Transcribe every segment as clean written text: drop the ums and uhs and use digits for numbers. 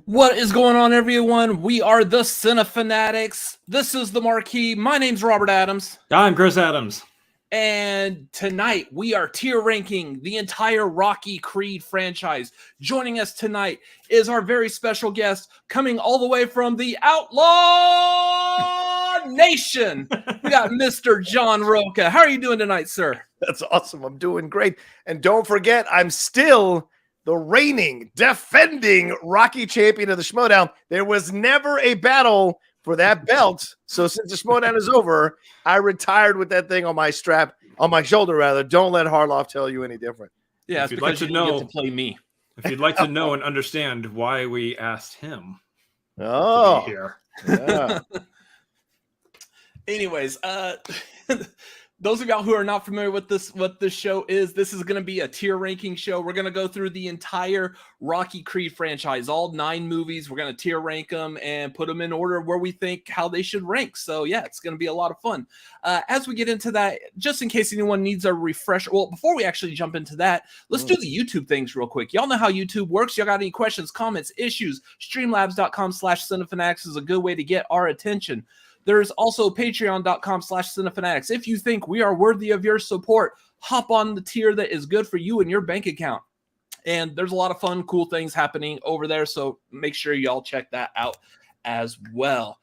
What is going on, everyone? We are the Cinefanatics. This is the Marquee. My name's Robert Adams. I'm Chris Adams. And tonight we are tier ranking the entire Rocky Creed franchise. Joining us tonight is our very special guest coming all the way from the Outlaw Nation. We got Mr. John Rocha. How are you doing tonight, sir? That's awesome. I'm doing great. And don't forget, I'm still the reigning, defending Rocky champion of the Schmodown. There was never a battle for that belt. So since the Schmodown is over, I retired with that thing on my strap, on my shoulder, rather. Don't let Harloff tell you any different. Yeah, it's because you get to play me. If you'd like to know and understand why we asked him to be here. Yeah. Anyways, those of y'all who are not familiar with what this show is, this is going to be a tier ranking show. We're going to go through the entire Rocky Creed franchise, all 9 movies. We're going to tier rank them and put them in order where we think how they should rank. So yeah, it's going to be a lot of fun. As we get into that, just in case anyone needs a refresher, well, before we actually jump into that, let's do the YouTube things real quick. Y'all know how YouTube works. Y'all got any questions, comments, issues? Streamlabs.com/Cinefanatics is a good way to get our attention. There's also patreon.com/Cinefanatics. If you think we are worthy of your support, hop on the tier that is good for you and your bank account. And there's a lot of fun, cool things happening over there. So make sure y'all check that out as well.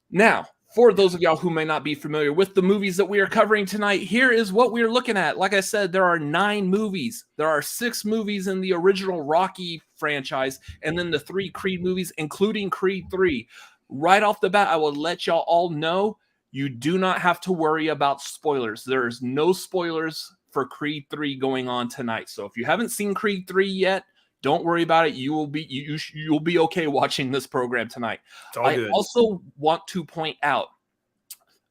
Now, for those of y'all who may not be familiar with the movies that we are covering tonight, here is what we're looking at. Like I said, there are 9 movies. There are 6 movies in the original Rocky franchise, and then the 3 Creed movies, including Creed 3. Right off the bat, I will let y'all all know you do not have to worry about spoilers. There's no spoilers for Creed 3 going on tonight. So if you haven't seen Creed 3 yet, don't worry about it. You'll be okay watching this program tonight. I also want to point out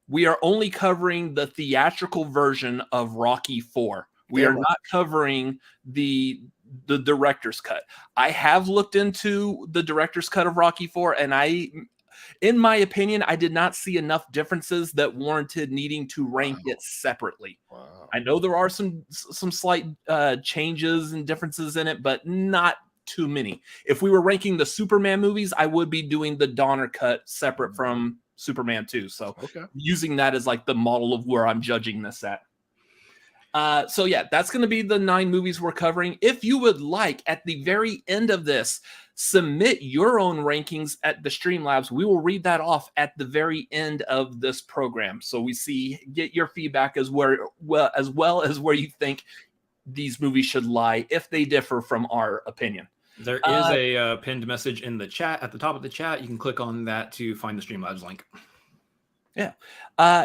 we are only covering the theatrical version of Rocky 4. We are not covering the director's cut. I have looked into the director's cut of Rocky 4, and in my opinion, I did not see enough differences that warranted needing to rank it separately. Wow. I know there are some slight changes and differences in it, but not too many. If we were ranking the Superman movies, I would be doing the Donner cut separate from Superman 2. So using that as like the model of where I'm judging this at. So yeah, that's going to be the 9 movies we're covering. If you would like, at the very end of this, submit your own rankings at the Streamlabs. We will read that off at the very end of this program. So get your feedback as well as where you think these movies should lie if they differ from our opinion. There is a pinned message in the chat at the top of the chat. You can click on that to find the Streamlabs link. Yeah.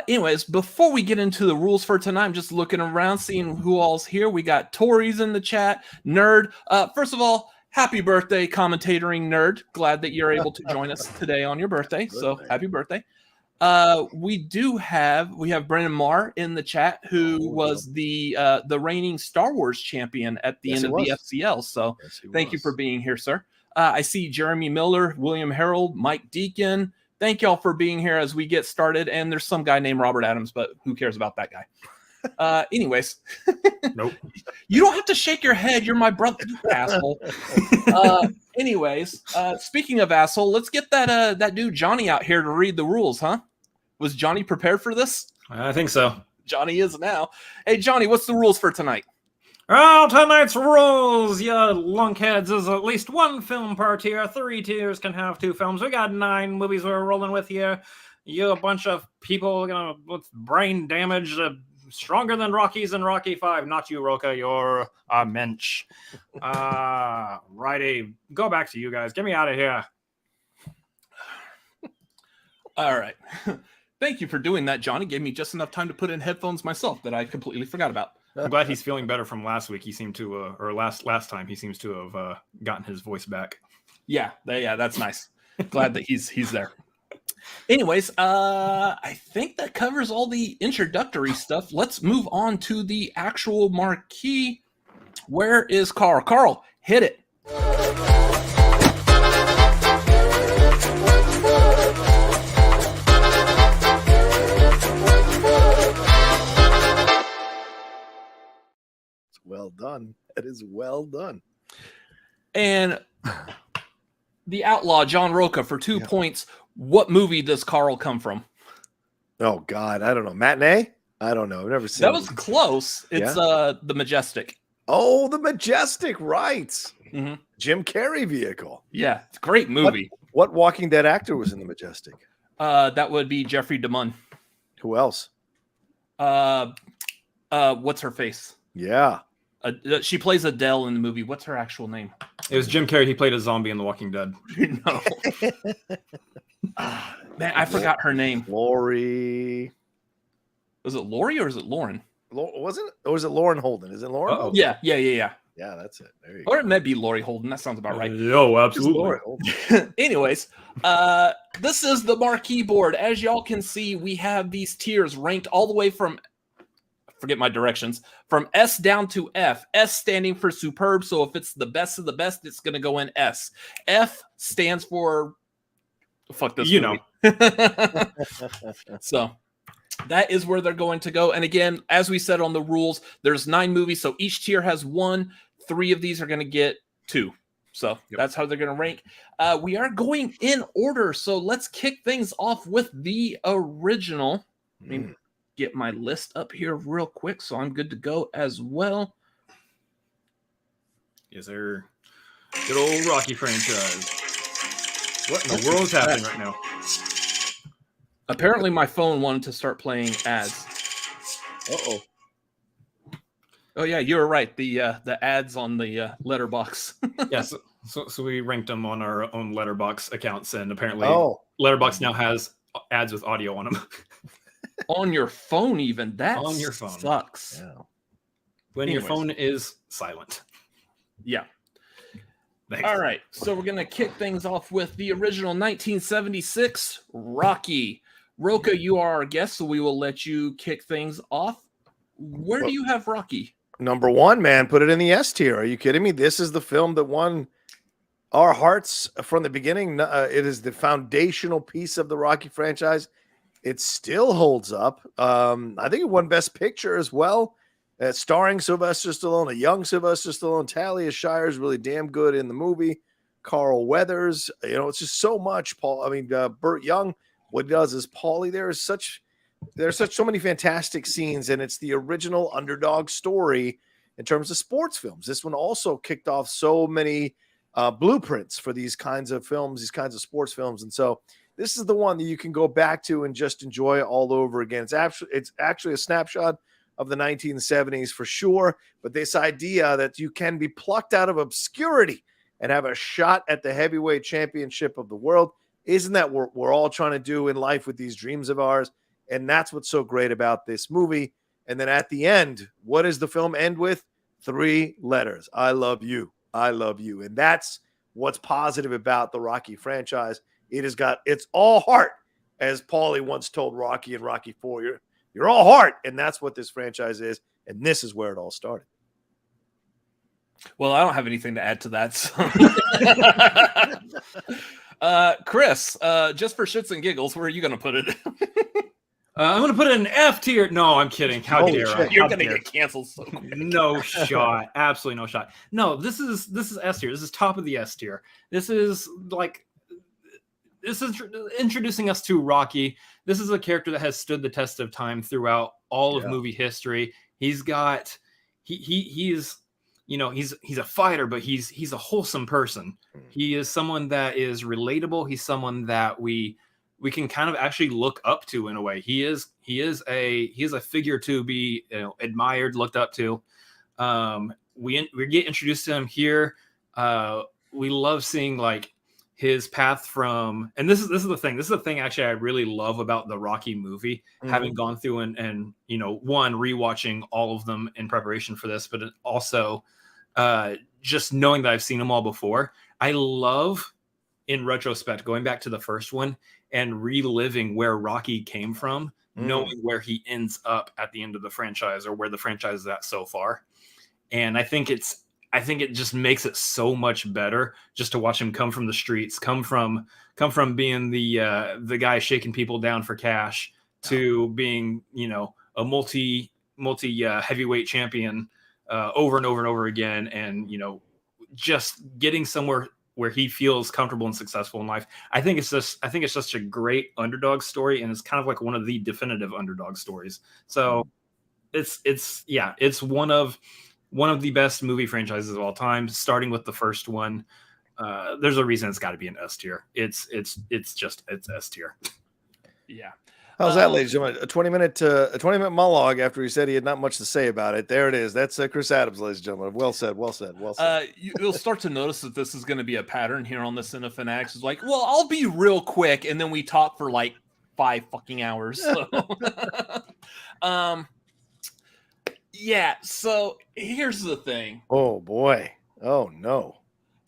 Anyways, before we get into the rules for tonight, I'm just looking around, seeing who all's here. We got Tori's in the chat. Nerd. First of all, happy birthday, Commentating Nerd. Glad that you're able to join us today on your birthday. So happy birthday. We have Brennan Marr in the chat, who was the reigning Star Wars champion at the end of the FCL. So thank you for being here, sir. I see Jeremy Miller, William Harold, Mike Deacon. Thank y'all for being here as we get started. And there's some guy named Robert Adams, but who cares about that guy? Anyways. Nope. You don't have to shake your head. You're my brother, you asshole. Anyways, speaking of asshole, let's get that dude Johnny out here to read the rules, huh? Was Johnny prepared for this? I think so. Johnny is now. Hey, Johnny, what's the rules for tonight? Well, tonight's rules, you lunkheads, is at least 1 film per tier. 3 tiers can have 2 films. We got 9 movies we're rolling with here. You a bunch of people with brain damage stronger than Rockies and Rocky 5. Not you, Rocha. You're a mensch. Righty. Go back to you guys. Get me out of here. All right. Thank you for doing that, Johnny. Gave me just enough time to put in headphones myself that I completely forgot about. I'm glad he's feeling better from last week. He seemed to, or last time, he seems to have gotten his voice back. Yeah, that's nice. Glad that he's there. Anyways, I think that covers all the introductory stuff. Let's move on to the actual marquee. Where is Carl? Carl, hit it. Well done. That is well done. And the outlaw John Rocha for 2 points. What movie does Carl come from? Oh God, I don't know. Matinee? I don't know. I've never seen That was close. It's The Majestic. Oh, The Majestic, right. Mm-hmm. Jim Carrey vehicle. Yeah, it's a great movie. What Walking Dead actor was in The Majestic? That would be Jeffrey DeMunn. Who else? What's her face? Yeah. She plays Adele in the movie. What's her actual name? It was Jim Carrey. He played a zombie in The Walking Dead. No. Man, I forgot her name. Lori. Was it Lori or is it Lauren? Wasn't it? Or was it Lauren Holden? Is it Lauren? Uh-oh. Yeah. Yeah, that's it. There you Or go. it might be Lori Holden. That sounds about right. Yo, Just absolutely. Lauren Holden. Anyways, this is the marquee board. As y'all can see, we have these tiers ranked all the way from, forget my directions, from S down to F. S standing for superb. So if it's the best of the best, it's going to go in S. F stands for, fuck this movie. So that is where they're going to go. And again, as we said on the rules, there's 9 movies. So each tier has 1. 3 of these are going to get 2. So that's how they're going to rank. We are going in order. So let's kick things off with the original. Let me get my list up here real quick so I'm good to go as well. Yes, sir. Good old Rocky franchise. What in the world is happening right now? Apparently my phone wanted to start playing ads. Uh-oh. Oh yeah, you were right. The ads on the Letterboxd. Yes. So we ranked them on our own Letterboxd accounts, and apparently Letterboxd now has ads with audio on them. On your phone, even that on your phone sucks. Yeah. When your phone is silent. Yeah. Thanks. All right, so we're gonna kick things off with the original 1976 Rocky. Rocha, you are our guest, so we will let you kick things off. Where do you have Rocky? Number 1, man. Put it in the S tier. Are you kidding me? This is the film that won our hearts from the beginning. It is the foundational piece of the Rocky franchise. It still holds up. I think it won Best Picture as well. Starring Sylvester Stallone, a young Sylvester Stallone. Talia Shire is really damn good in the movie. Carl Weathers. It's just so much. Burt Young. What he does is Paulie. There's so many fantastic scenes, and it's the original underdog story in terms of sports films. This one also kicked off so many blueprints for these kinds of films, these kinds of sports films. And so this is the one that you can go back to and just enjoy all over again. It's actually a snapshot of the 1970s for sure, but this idea that you can be plucked out of obscurity and have a shot at the heavyweight championship of the world, isn't that what we're all trying to do in life with these dreams of ours? And that's what's so great about this movie. And then at the end, what does the film end with? 3 letters. I love you. I love you. And that's what's positive about the Rocky franchise. It's all heart, as Paulie once told Rocky in Rocky 4. You're all heart. And that's what this franchise is. And this is where it all started. Well, I don't have anything to add to that. So. Chris, just for shits and giggles, where are you going to put it? I'm going to put it in F tier. No, I'm kidding. How dare I? You're going to get canceled so quick. No shot. Absolutely no shot. No, this is S tier. This is top of the S tier. This is introducing us to Rocky. This is a character that has stood the test of time throughout all of movie history. He's a fighter, but he's a wholesome person. He is someone that is relatable. He's someone that we can kind of actually look up to in a way. He is a figure to be admired, looked up to. We get introduced to him here. We love seeing his path from, and this is the thing. This is the thing actually I really love about the Rocky movie, having gone through and one, rewatching all of them in preparation for this, but also just knowing that I've seen them all before. I love, in retrospect, going back to the first one and reliving where Rocky came from, knowing where he ends up at the end of the franchise, or where the franchise is at so far. And I think it just makes it so much better just to watch him come from the streets, come from being the guy shaking people down for cash, to being, a multi heavyweight champion over and over and over again. And, just getting somewhere where he feels comfortable and successful in life. I think it's such a great underdog story, and it's kind of like one of the definitive underdog stories. So it's one of the best movie franchises of all time, starting with the first one. There's a reason it's got to be an S tier. It's S tier. Yeah. How's that, ladies and gentlemen? A 20-minute monologue after he said he had not much to say about it. There it is. That's Chris Adams, ladies and gentlemen. Well said. Well said. Well said. You'll start to notice that this is going to be a pattern here on the Cinefanatics. It's like, well, I'll be real quick, and then we talk for like 5 fucking hours. So. Yeah. So here's the thing. Oh boy. Oh no.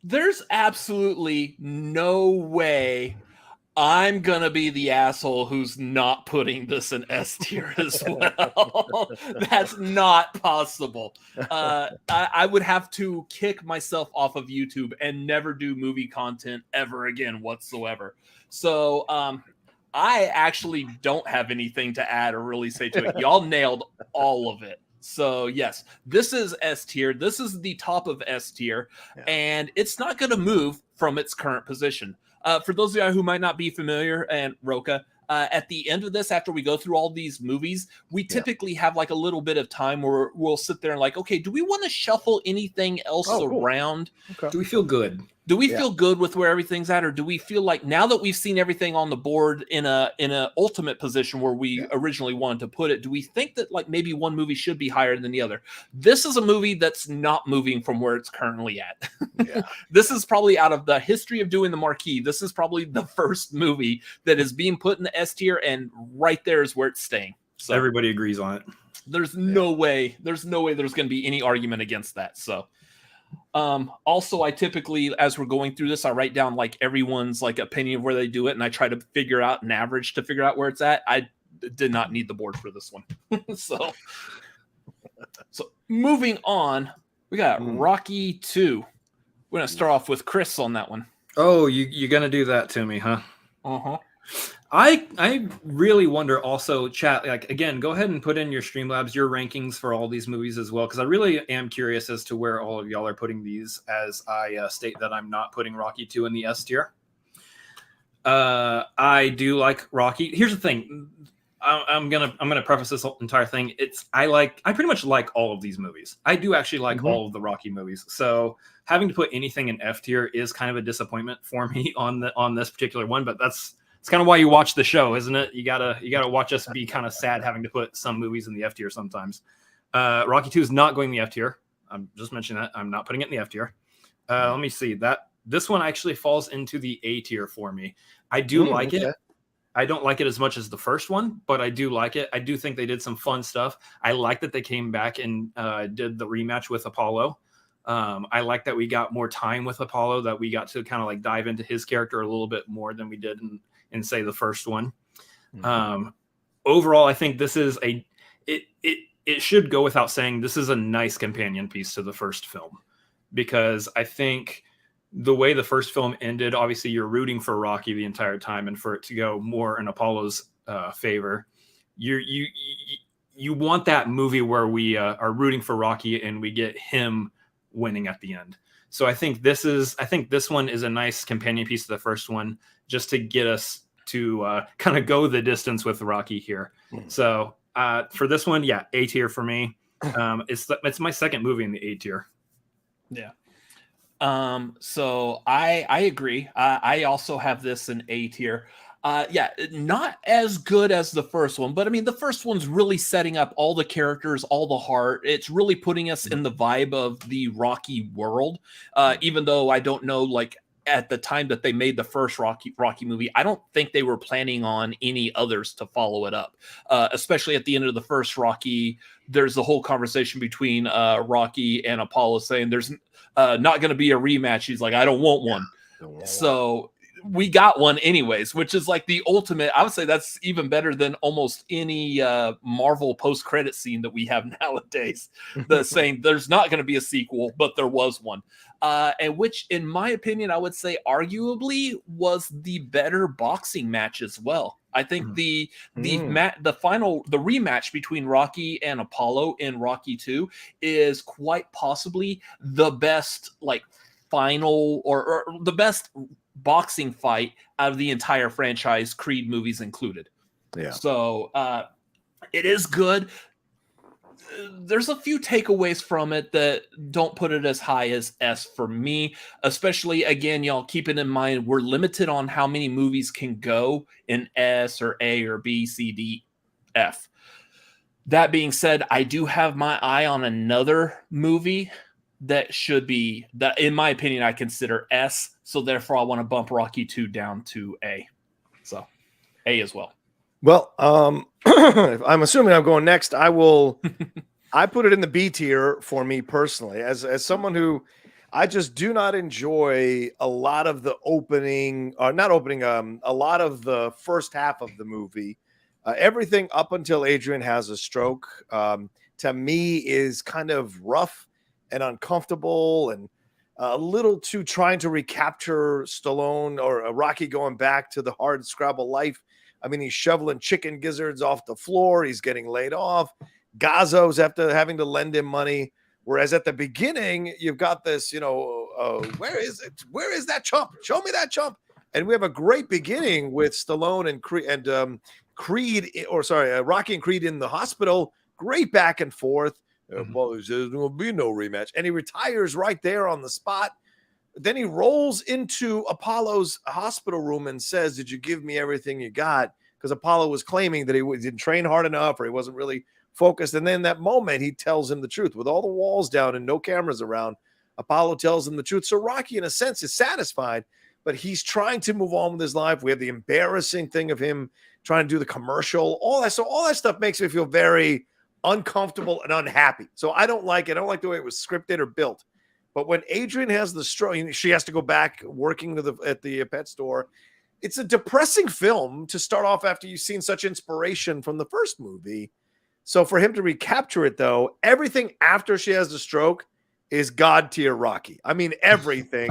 There's absolutely no way I'm gonna be the asshole who's not putting this in S tier as well. That's not possible. I would have to kick myself off of YouTube and never do movie content ever again whatsoever. So I actually don't have anything to add or really say to it. Y'all nailed all of it. So yes, this is S tier. This is the top of S tier, and it's not going to move from its current position. For those of you who might not be familiar, and Rocha, at the end of this, after we go through all these movies, we typically have like a little bit of time where we'll sit there and like, okay, do we want to shuffle anything else around? Okay. Do we feel good? Do we feel good with where everything's at, or do we feel like now that we've seen everything on the board in a ultimate position where we originally wanted to put it, do we think that like maybe one movie should be higher than the other? This is a movie that's not moving from where it's currently at. This is probably, out of the history of doing the Marquee, this is probably the first movie that is being put in the S tier, and right there is where it's staying. So everybody agrees on it. There's no way there's going to be any argument against that. So also, I typically, as we're going through this, I write down like everyone's like opinion of where they do it, and I try to figure out an average to figure out where it's at. I did not need the board for this one. so moving on, we got Rocky 2. We're gonna start off with Chris on that one. Oh, you're gonna do that to me, huh? I really wonder also, chat, like, again, go ahead and put in your Streamlabs, your rankings for all these movies as well, because I really am curious as to where all of y'all are putting these, as I state that I'm not putting Rocky 2 in the S tier. I do like Rocky. Here's the thing. I'm gonna preface this entire thing. I pretty much like all of these movies. I do actually like all of the Rocky movies. So having to put anything in F tier is kind of a disappointment for me on this particular one, but it's kind of why you watch the show, isn't it? You gotta watch us be kind of sad having to put some movies in the F tier sometimes. Rocky 2 is not going in the F tier. I'm just mentioning that. I'm not putting it in the F tier. Let me see. This one actually falls into the A tier for me. I do like it. I don't like it as much as the first one, but I do like it. I do think they did some fun stuff. I like that they came back and did the rematch with Apollo. I like that we got more time with Apollo, that we got to kind of like dive into his character a little bit more than we did in say the first one. Overall, I think this is it should go without saying, this is a nice companion piece to the first film, because I think the way the first film ended, obviously you're rooting for Rocky the entire time, and for it to go more in Apollo's favor, you want that movie where we are rooting for Rocky and we get him winning at the end. So I think this one is a nice companion piece to the first one, just to get us to kind of go the distance with Rocky here. So for this one, A tier for me. It's my second movie in the A tier. Yeah. So I agree. I also have this in A tier. Not as good as the first one, but I mean, the first one's really setting up all the characters, all the heart. It's really putting us in the vibe of the Rocky world. Even though I don't know, like, at the time that they made the first Rocky movie, I don't think they were planning on any others to follow it up. Especially at the end of the first Rocky, there's the whole conversation between Rocky and Apollo saying there's not going to be a rematch. He's like, I don't want one. So we got one anyways, which is like the ultimate. I would say that's even better than almost any Marvel post-credit scene that we have nowadays. The saying there's not going to be a sequel, but there was one. And which, in my opinion, I would say arguably was the better boxing match as well. I think the rematch between Rocky and Apollo in Rocky 2 is quite possibly the best, like, final or the best boxing fight out of the entire franchise, Creed movies included. Yeah. So it is good. There's a few takeaways from it that don't put it as high as S for me, especially, again, y'all keep it in mind, we're limited on how many movies can go in S or A or B, C, D, F. That being said, I do have my eye on another movie that should be, that in my opinion, I consider S. So therefore I want to bump Rocky 2 down to A. So A as well. Well, I'm assuming I'm going next. I will. I put it in the B tier for me personally, as someone who I just do not enjoy a lot of the opening, or not opening, a lot of the first half of the movie. Everything up until Adrian has a stroke, to me, is kind of rough and uncomfortable, and a little too trying to recapture Stallone or Rocky going back to the hard scrabble life. I mean, he's shoveling chicken gizzards off the floor. He's getting laid off. Gazzo's after having to lend him money. Whereas at the beginning, you've got this, where is it? Where is that chump? Show me that chump. And we have a great beginning with Stallone and Rocky and Creed in the hospital. Great back and forth. Well, there's going to be no rematch. And he retires right there on the spot. Then he rolls into Apollo's hospital room and says, "Did you give me everything you got?" Because Apollo was claiming that he didn't train hard enough, or he wasn't really focused. And then that moment, he tells him the truth. With all the walls down and no cameras around, Apollo tells him the truth. So Rocky, in a sense, is satisfied, but he's trying to move on with his life. We have the embarrassing thing of him trying to do the commercial. All that stuff makes me feel very uncomfortable and unhappy. So I don't like it. I don't like the way it was scripted or built. But when Adrian has the stroke, she has to go back working at the pet store. It's a depressing film to start off after you've seen such inspiration from the first movie. So for him to recapture it, though, everything after she has the stroke is God tier Rocky. I mean, everything.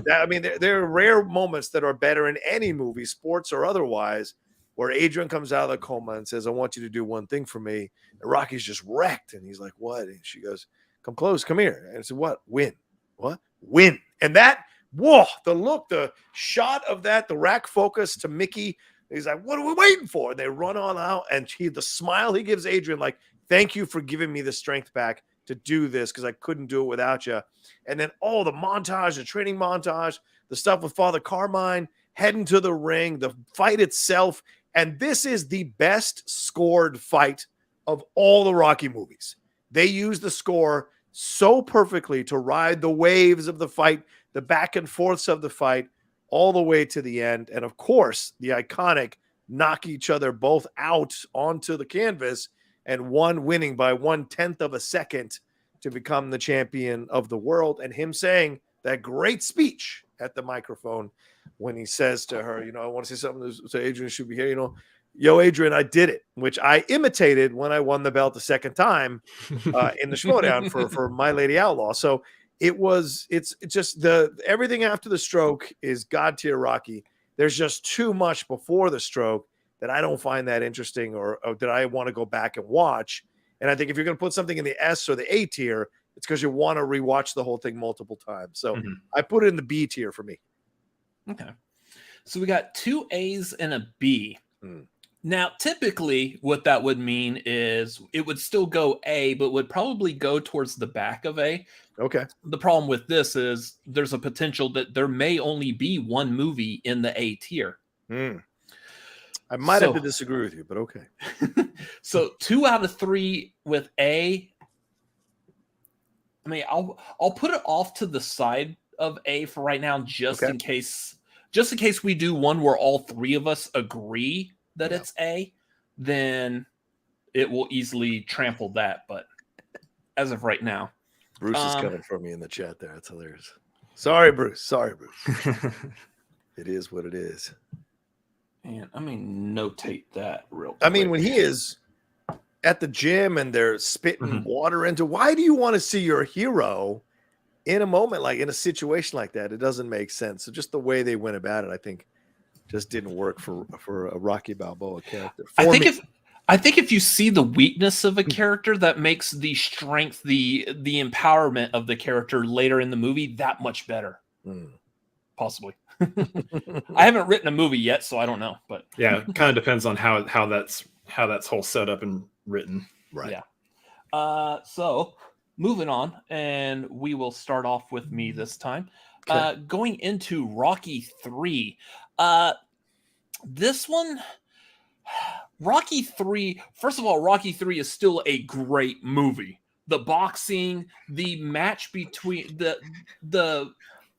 There are rare moments that are better in any movie, sports or otherwise, where Adrian comes out of the coma and says, "I want you to do one thing for me." And Rocky's just wrecked. And he's like, "What?" And she goes, "Come close, come here." And I said, "What? Win." What? Win. And that, whoa, the look, the shot of that, the rack focus to Mickey. He's like, "What are we waiting for?" And they run on out. And the smile he gives Adrian, like, "Thank you for giving me the strength back to do this, because I couldn't do it without you." And then all the montage, the training montage, the stuff with Father Carmine, heading to the ring, the fight itself. And this is the best scored fight of all the Rocky movies. They use the score so perfectly to ride the waves of the fight, the back and forths of the fight, all the way to the end. And of course, the iconic knock each other both out onto the canvas, and one winning by 1/10 of a second to become the champion of the world. And him saying that great speech at the microphone when he says to her, "I want to say something to Adrian should be here, yo, Adrian, I did it," which I imitated when I won the belt the second time in the Schmodown for My Lady Outlaw. So it's just everything after the stroke is God tier Rocky. There's just too much before the stroke that I don't find that interesting or that I want to go back and watch. And I think if you're going to put something in the S or the A tier, it's because you want to rewatch the whole thing multiple times. So I put it in the B tier for me. Okay. So we got 2 A's and a B. Now, typically what that would mean is it would still go A, but would probably go towards the back of A. Okay. The problem with this is there's a potential that there may only be one movie in the A tier. I might have to disagree with you, but okay. So 2 out of 3 with A. I mean, I'll put it off to the side of A for right now, just in case we do one where all 3 of us agree that it's A, then it will easily trample that. But as of right now, Bruce is coming for me in the chat there. That's hilarious. Sorry, Bruce. It is what it is. And I mean, notate that real quick. I mean, when he is at the gym and they're spitting water into, why do you want to see your hero in a moment, like in a situation like that? It doesn't make sense. So just the way they went about it, I think, just didn't work for a Rocky Balboa character. I think if you see the weakness of a character, that makes the strength, the empowerment of the character later in the movie that much better. Possibly. I haven't written a movie yet, so I don't know. But yeah, it kind of depends on how that's whole set up and written. Right. Yeah. So moving on, and we will start off with me this time. Okay. Going into Rocky 3. This one, Rocky 3, first of all, Rocky 3 is still a great movie. The boxing, the match between the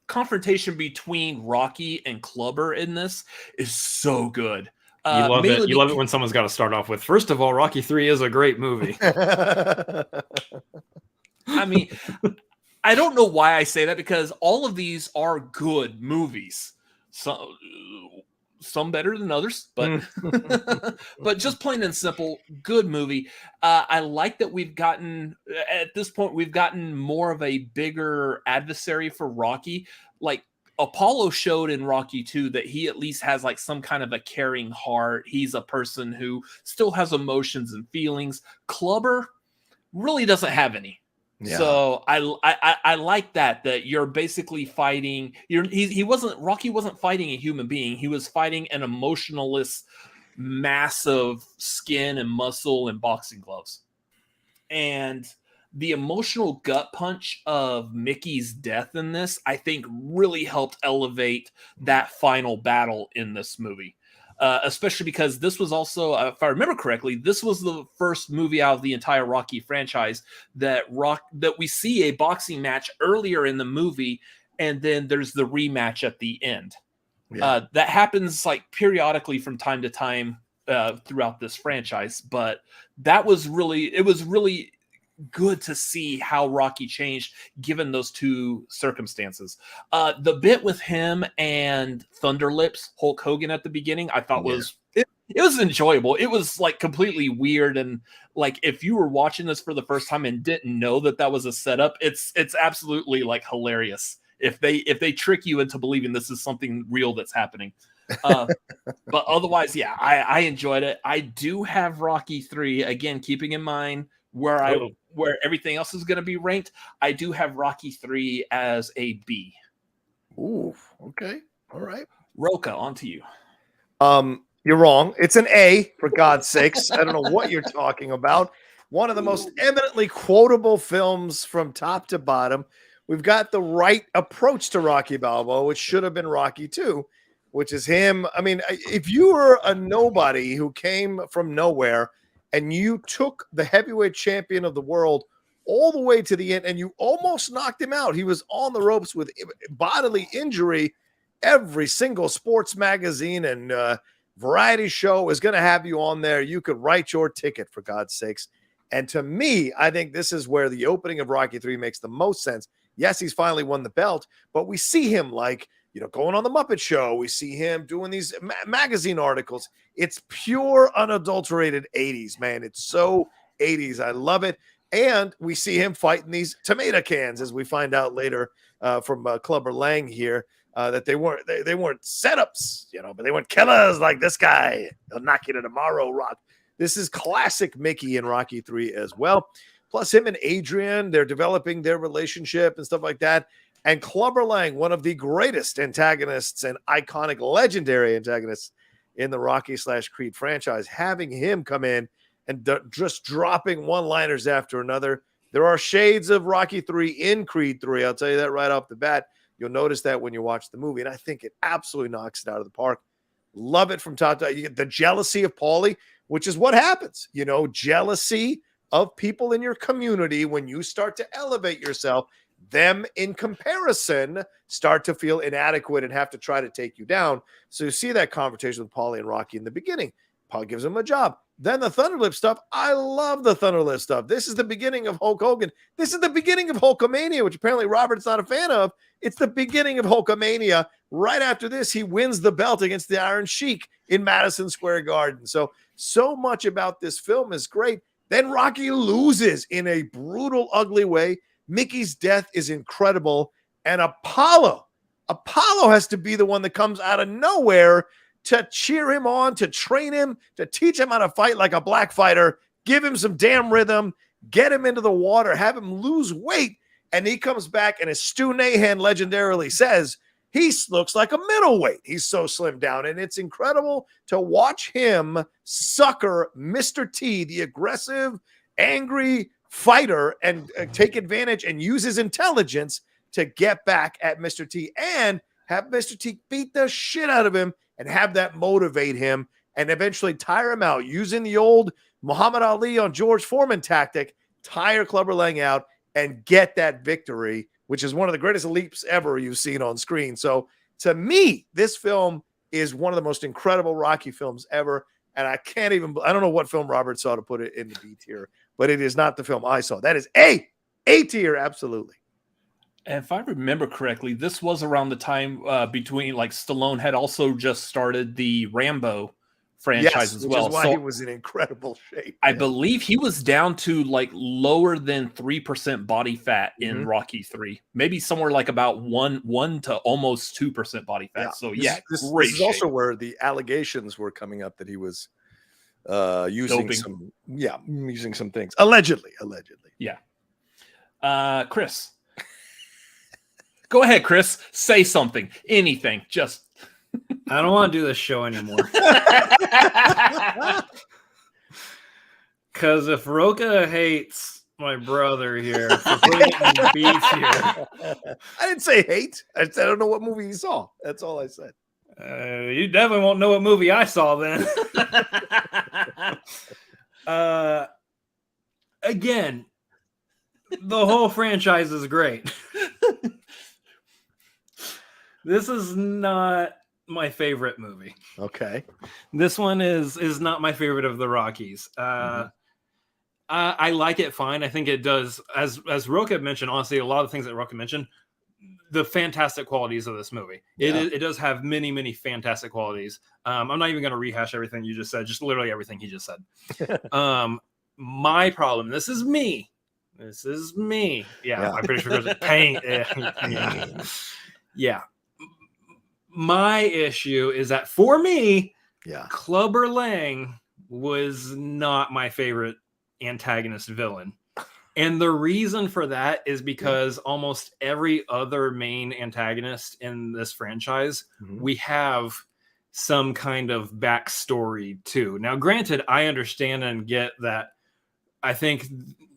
confrontation between Rocky and Clubber in this is so good. You love it. You love it when someone's got to start off with, first of all, Rocky 3 is a great movie. I mean, I don't know why I say that, because all of these are good movies. Some better than others, but but just plain and simple, good movie. I like that at this point we've gotten more of a bigger adversary for Rocky. Like Apollo showed in Rocky 2 that he at least has like some kind of a caring heart. He's a person who still has emotions and feelings. Clubber really doesn't have any. Yeah. So I like that you're basically fighting. Rocky wasn't fighting a human being. He was fighting an emotionless mass of skin and muscle and boxing gloves. And the emotional gut punch of Mickey's death in this, I think, really helped elevate that final battle in this movie. Especially because this was also, if I remember correctly, this was the first movie out of the entire Rocky franchise that we see a boxing match earlier in the movie, and then there's the rematch at the end. Yeah. That happens like periodically from time to time throughout this franchise, but it was really good to see how Rocky changed given those two circumstances. The bit with him and Thunderlips, Hulk Hogan at the beginning, I thought it was enjoyable. It was like completely weird, and like if you were watching this for the first time and didn't know that was a setup, it's absolutely like hilarious if they trick you into believing this is something real that's happening. But otherwise, yeah, I enjoyed it. I do have Rocky 3, again, keeping in mind where everything else is going to be ranked. I do have Rocky 3 as a B. Ooh, okay. All right. Rocha, on to you. You're wrong. It's an A, for God's sakes. I don't know what you're talking about. One of the most eminently quotable films from top to bottom. We've got the right approach to Rocky Balboa, which should have been Rocky 2, which is him. I mean, if you were a nobody who came from nowhere and you took the heavyweight champion of the world all the way to the end and you almost knocked him out, he was on the ropes with bodily injury, every single sports magazine and variety show is going to have you on there. You could write your ticket, for God's sakes. And to me, I think this is where the opening of Rocky 3 makes the most sense. Yes, he's finally won the belt, but we see him like, going on the Muppet Show. We see him doing these magazine articles. It's pure, unadulterated 80s, man. It's so 80s. I love it. And we see him fighting these tomato cans, as we find out later from Clubber Lang here, that they weren't setups, but they weren't killers like this guy. They'll knock you to tomorrow, Rock. This is classic Mickey in Rocky 3 as well. Plus him and Adrian, they're developing their relationship and stuff like that. And Clubber Lang, one of the greatest antagonists and iconic legendary antagonists in the Rocky/Creed franchise, having him come in and just dropping one-liners after another. There are shades of Rocky 3 in Creed 3. I'll tell you that right off the bat. You'll notice that when you watch the movie, and I think it absolutely knocks it out of the park. Love it from top to bottom. You get the jealousy of Paulie, which is what happens. Jealousy of people in your community when you start to elevate yourself. Them in comparison start to feel inadequate and have to try to take you down. So you see that confrontation with Paulie and Rocky in the beginning. Paul gives him a job. Then the Thunderlip stuff. I love the Thunderlip stuff. This is the beginning of Hulk Hogan. This is the beginning of Hulkamania, which apparently Robert's not a fan of. It's the beginning of Hulkamania. Right after this, he wins the belt against the Iron Sheik in Madison Square Garden. So much about this film is great. Then Rocky loses in a brutal, ugly way. Mickey's death is incredible. And Apollo has to be the one that comes out of nowhere to cheer him on, to train him, to teach him how to fight like a black fighter, give him some damn rhythm, get him into the water, have him lose weight. And he comes back, and as Stu Nahan legendarily says, he looks like a middleweight. He's so slimmed down, and it's incredible to watch him sucker Mr. T, the aggressive, angry fighter, and take advantage and use his intelligence to get back at Mr. T and have Mr. T beat the shit out of him and have that motivate him and eventually tire him out using the old Muhammad Ali on George Foreman tactic, tire Clubber Lang out and get that victory, which is one of the greatest leaps ever you've seen on screen. So to me, this film is one of the most incredible Rocky films ever. And I don't know what film Robert saw to put it in the B tier, but it is not the film I saw. That is A tier, absolutely. And if I remember correctly, this was around the time between like Stallone had also just started the Rambo franchise as well. Which is why so he was in incredible shape. I believe he was down to like lower than 3% body fat in Rocky 3, maybe somewhere like about 1 to almost 2% body fat. So this is also where the allegations were coming up that he was using some things allegedly. Yeah. Chris, go ahead, Chris. Say something, anything. Just I don't want to do this show anymore. Because if Rocha hates my brother here for putting it in B tier, I didn't say hate. I said I don't know what movie he saw. That's all I said. You definitely won't know what movie I saw then. Again, the whole franchise is great. This is not my favorite movie. Okay. This one is not my favorite of the Rockies. I like it fine. I think it does, as Rocha mentioned, honestly, a lot of the things that Rocha mentioned, the fantastic qualities of this movie. It does have many, many fantastic qualities. I'm not even going to rehash everything you just said, just literally everything he just said. My problem, this is me. Yeah. I'm pretty sure there's pain. Yeah. My issue is that for me, Clubber Lang was not my favorite antagonist villain. And the reason for that is because almost every other main antagonist in this franchise, we have some kind of backstory too. Now, granted, I understand and get that. I think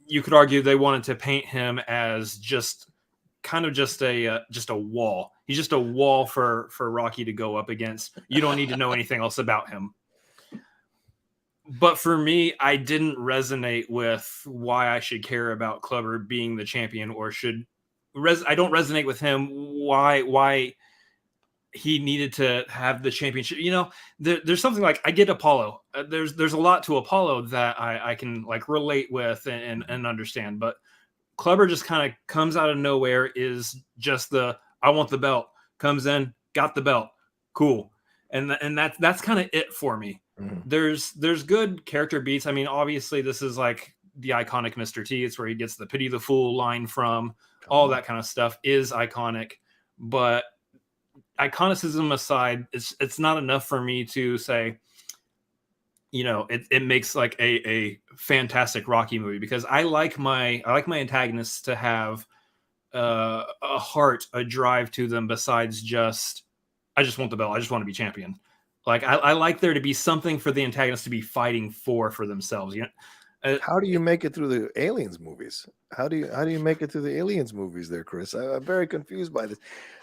you could argue they wanted to paint him as just a wall. He's just a wall for Rocky to go up against. You don't need to know anything else about him. But for me, I didn't resonate with why I should care about Clubber being the champion, or I don't resonate with him why he needed to have the championship. You know, there's something like, I get Apollo. There's a lot to Apollo that I can like relate with and understand, but Clubber just kind of comes out of nowhere, is just I want the belt, comes in, got the belt, cool. And that's kind of it for me. There's good character beats. I mean, obviously this is like the iconic Mr. T. It's where he gets the pity the fool line from. All that kind of stuff is iconic, but iconicism aside, it's not enough for me to say, you know, it makes like a fantastic Rocky movie, because I like my antagonists to have a heart, a drive to them besides just, I just want the belt, I just want to be champion. Like I like there to be something for the antagonist to be fighting for themselves. You know, how do you make it through the Aliens movies? How do you make it through the Aliens movies there, Chris? I'm very confused by this.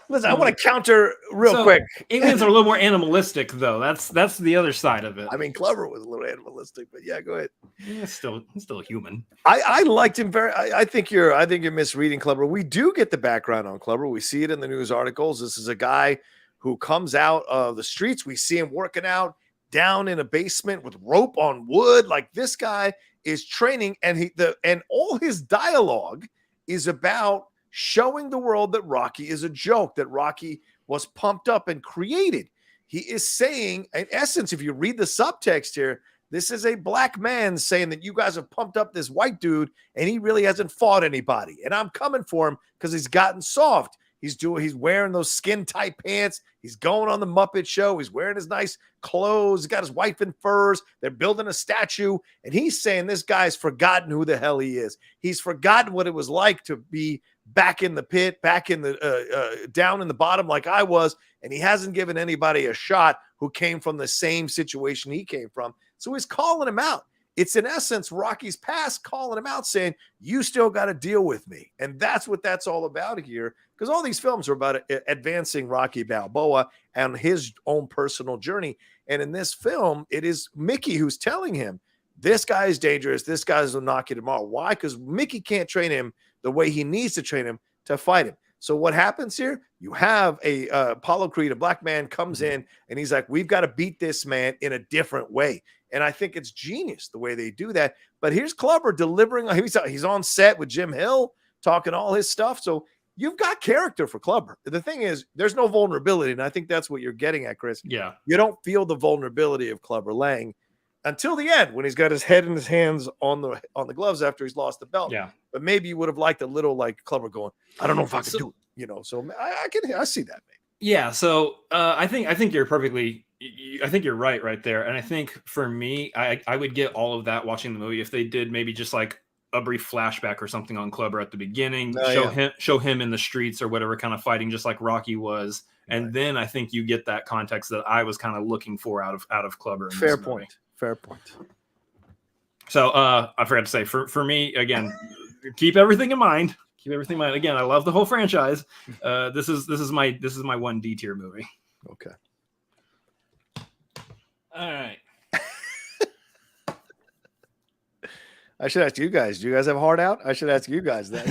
Listen, I want to counter real quick. Aliens are a little more animalistic, though. That's the other side of it. I mean, Clubber was a little animalistic, but yeah, go ahead. Yeah, still human. I liked him very. I think you're misreading Clubber. We do get the background on Clubber. We see it in the news articles. This is a guy who comes out of the streets. We see him working out down in a basement with rope on wood. Like, this guy is training, and all his dialogue is about showing the world that Rocky is a joke, that Rocky was pumped up and created. He is saying, in essence, if you read the subtext here, this is a black man saying that you guys have pumped up this white dude and he really hasn't fought anybody. And I'm coming for him because he's gotten soft. He's wearing those skin tight pants. He's going on the Muppet Show. He's wearing his nice clothes. He's got his wife in furs. They're building a statue. And he's saying this guy's forgotten who the hell he is. He's forgotten what it was like to be back in the pit, back in the down in the bottom like I was. And he hasn't given anybody a shot who came from the same situation he came from. So he's calling him out. It's in essence Rocky's past calling him out, saying, you still got to deal with me. And that's what that's all about here, because all these films are about advancing Rocky Balboa and his own personal journey. And in this film, it is Mickey who's telling him, this guy is dangerous. This guy's will knock you tomorrow. Why? Because Mickey can't train him the way he needs to train him to fight him. So what happens here? You have a Apollo Creed, a black man comes in, and he's like, we've got to beat this man in a different way. And I think it's genius the way they do that. But here's Clubber delivering. He's on set with Jim Hill talking all his stuff. So you've got character for Clubber. The thing is, there's no vulnerability. And I think that's what you're getting at, Chris. Yeah. You don't feel the vulnerability of Clubber Lang until the end when he's got his head in his hands on the gloves after he's lost the belt. Yeah. But maybe you would have liked a little like Clubber going, I don't know if I can do it. So I see that. Maybe. Yeah. So I think you're perfectly. I think you're right there. And I think for me, I would get all of that watching the movie if they did maybe just like a brief flashback or something on Clubber at the beginning, show him in the streets or whatever kind of fighting, just like Rocky was. And then I think you get that context that I was kind of looking for out of Clubber. Fair point. So I forgot to say for me, again, keep everything in mind. Again, I love the whole franchise. This is my 1 D tier movie. Okay. All right. I should ask you guys. Do you guys have Hard Out? I should ask you guys that.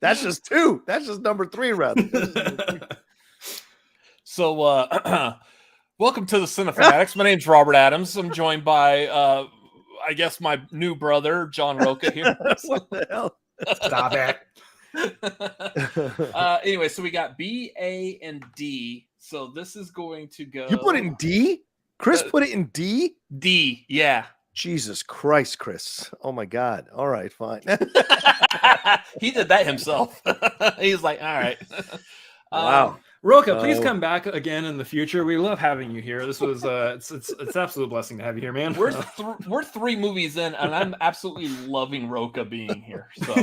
That's just 2. That's just number 3, rather. So, welcome to the Cinefanatics. My name's Robert Adams. I'm joined by, I guess, my new brother, John Rocha here. What the hell? Stop it. Anyway, so we got B, A, and D. So this is going to go. You put it in D? Chris put it in D? D, yeah. Jesus Christ, Chris. Oh my God. All right, fine. He did that himself. He's like, all right. Wow. Rocha, please come back again in the future. We love having you here. This was it's absolute blessing to have you here, man. We're 3 movies in, and I'm absolutely loving Rocha being here. So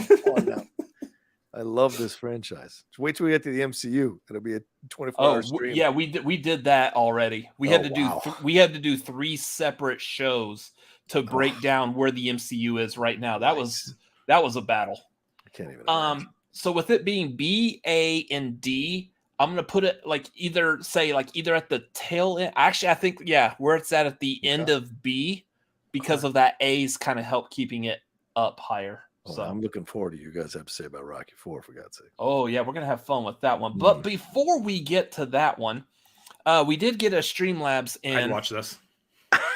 I love this franchise. Just wait till we get to the MCU. It'll be a 24-hour stream. Yeah, we did that already. We had to do 3 separate shows to break down where the MCU is right now. That was a battle. I can't even imagine. So with it being B, A, and D, I'm gonna put it either at the tail end. Actually, I think where it's at the end of B, because of that A's kind of help keeping it up higher. So I'm looking forward to you guys have to say about Rocky 4, for God's sake. Oh yeah, we're gonna have fun with that one. But before we get to that one, we did get a Streamlabs in. I'd watch this.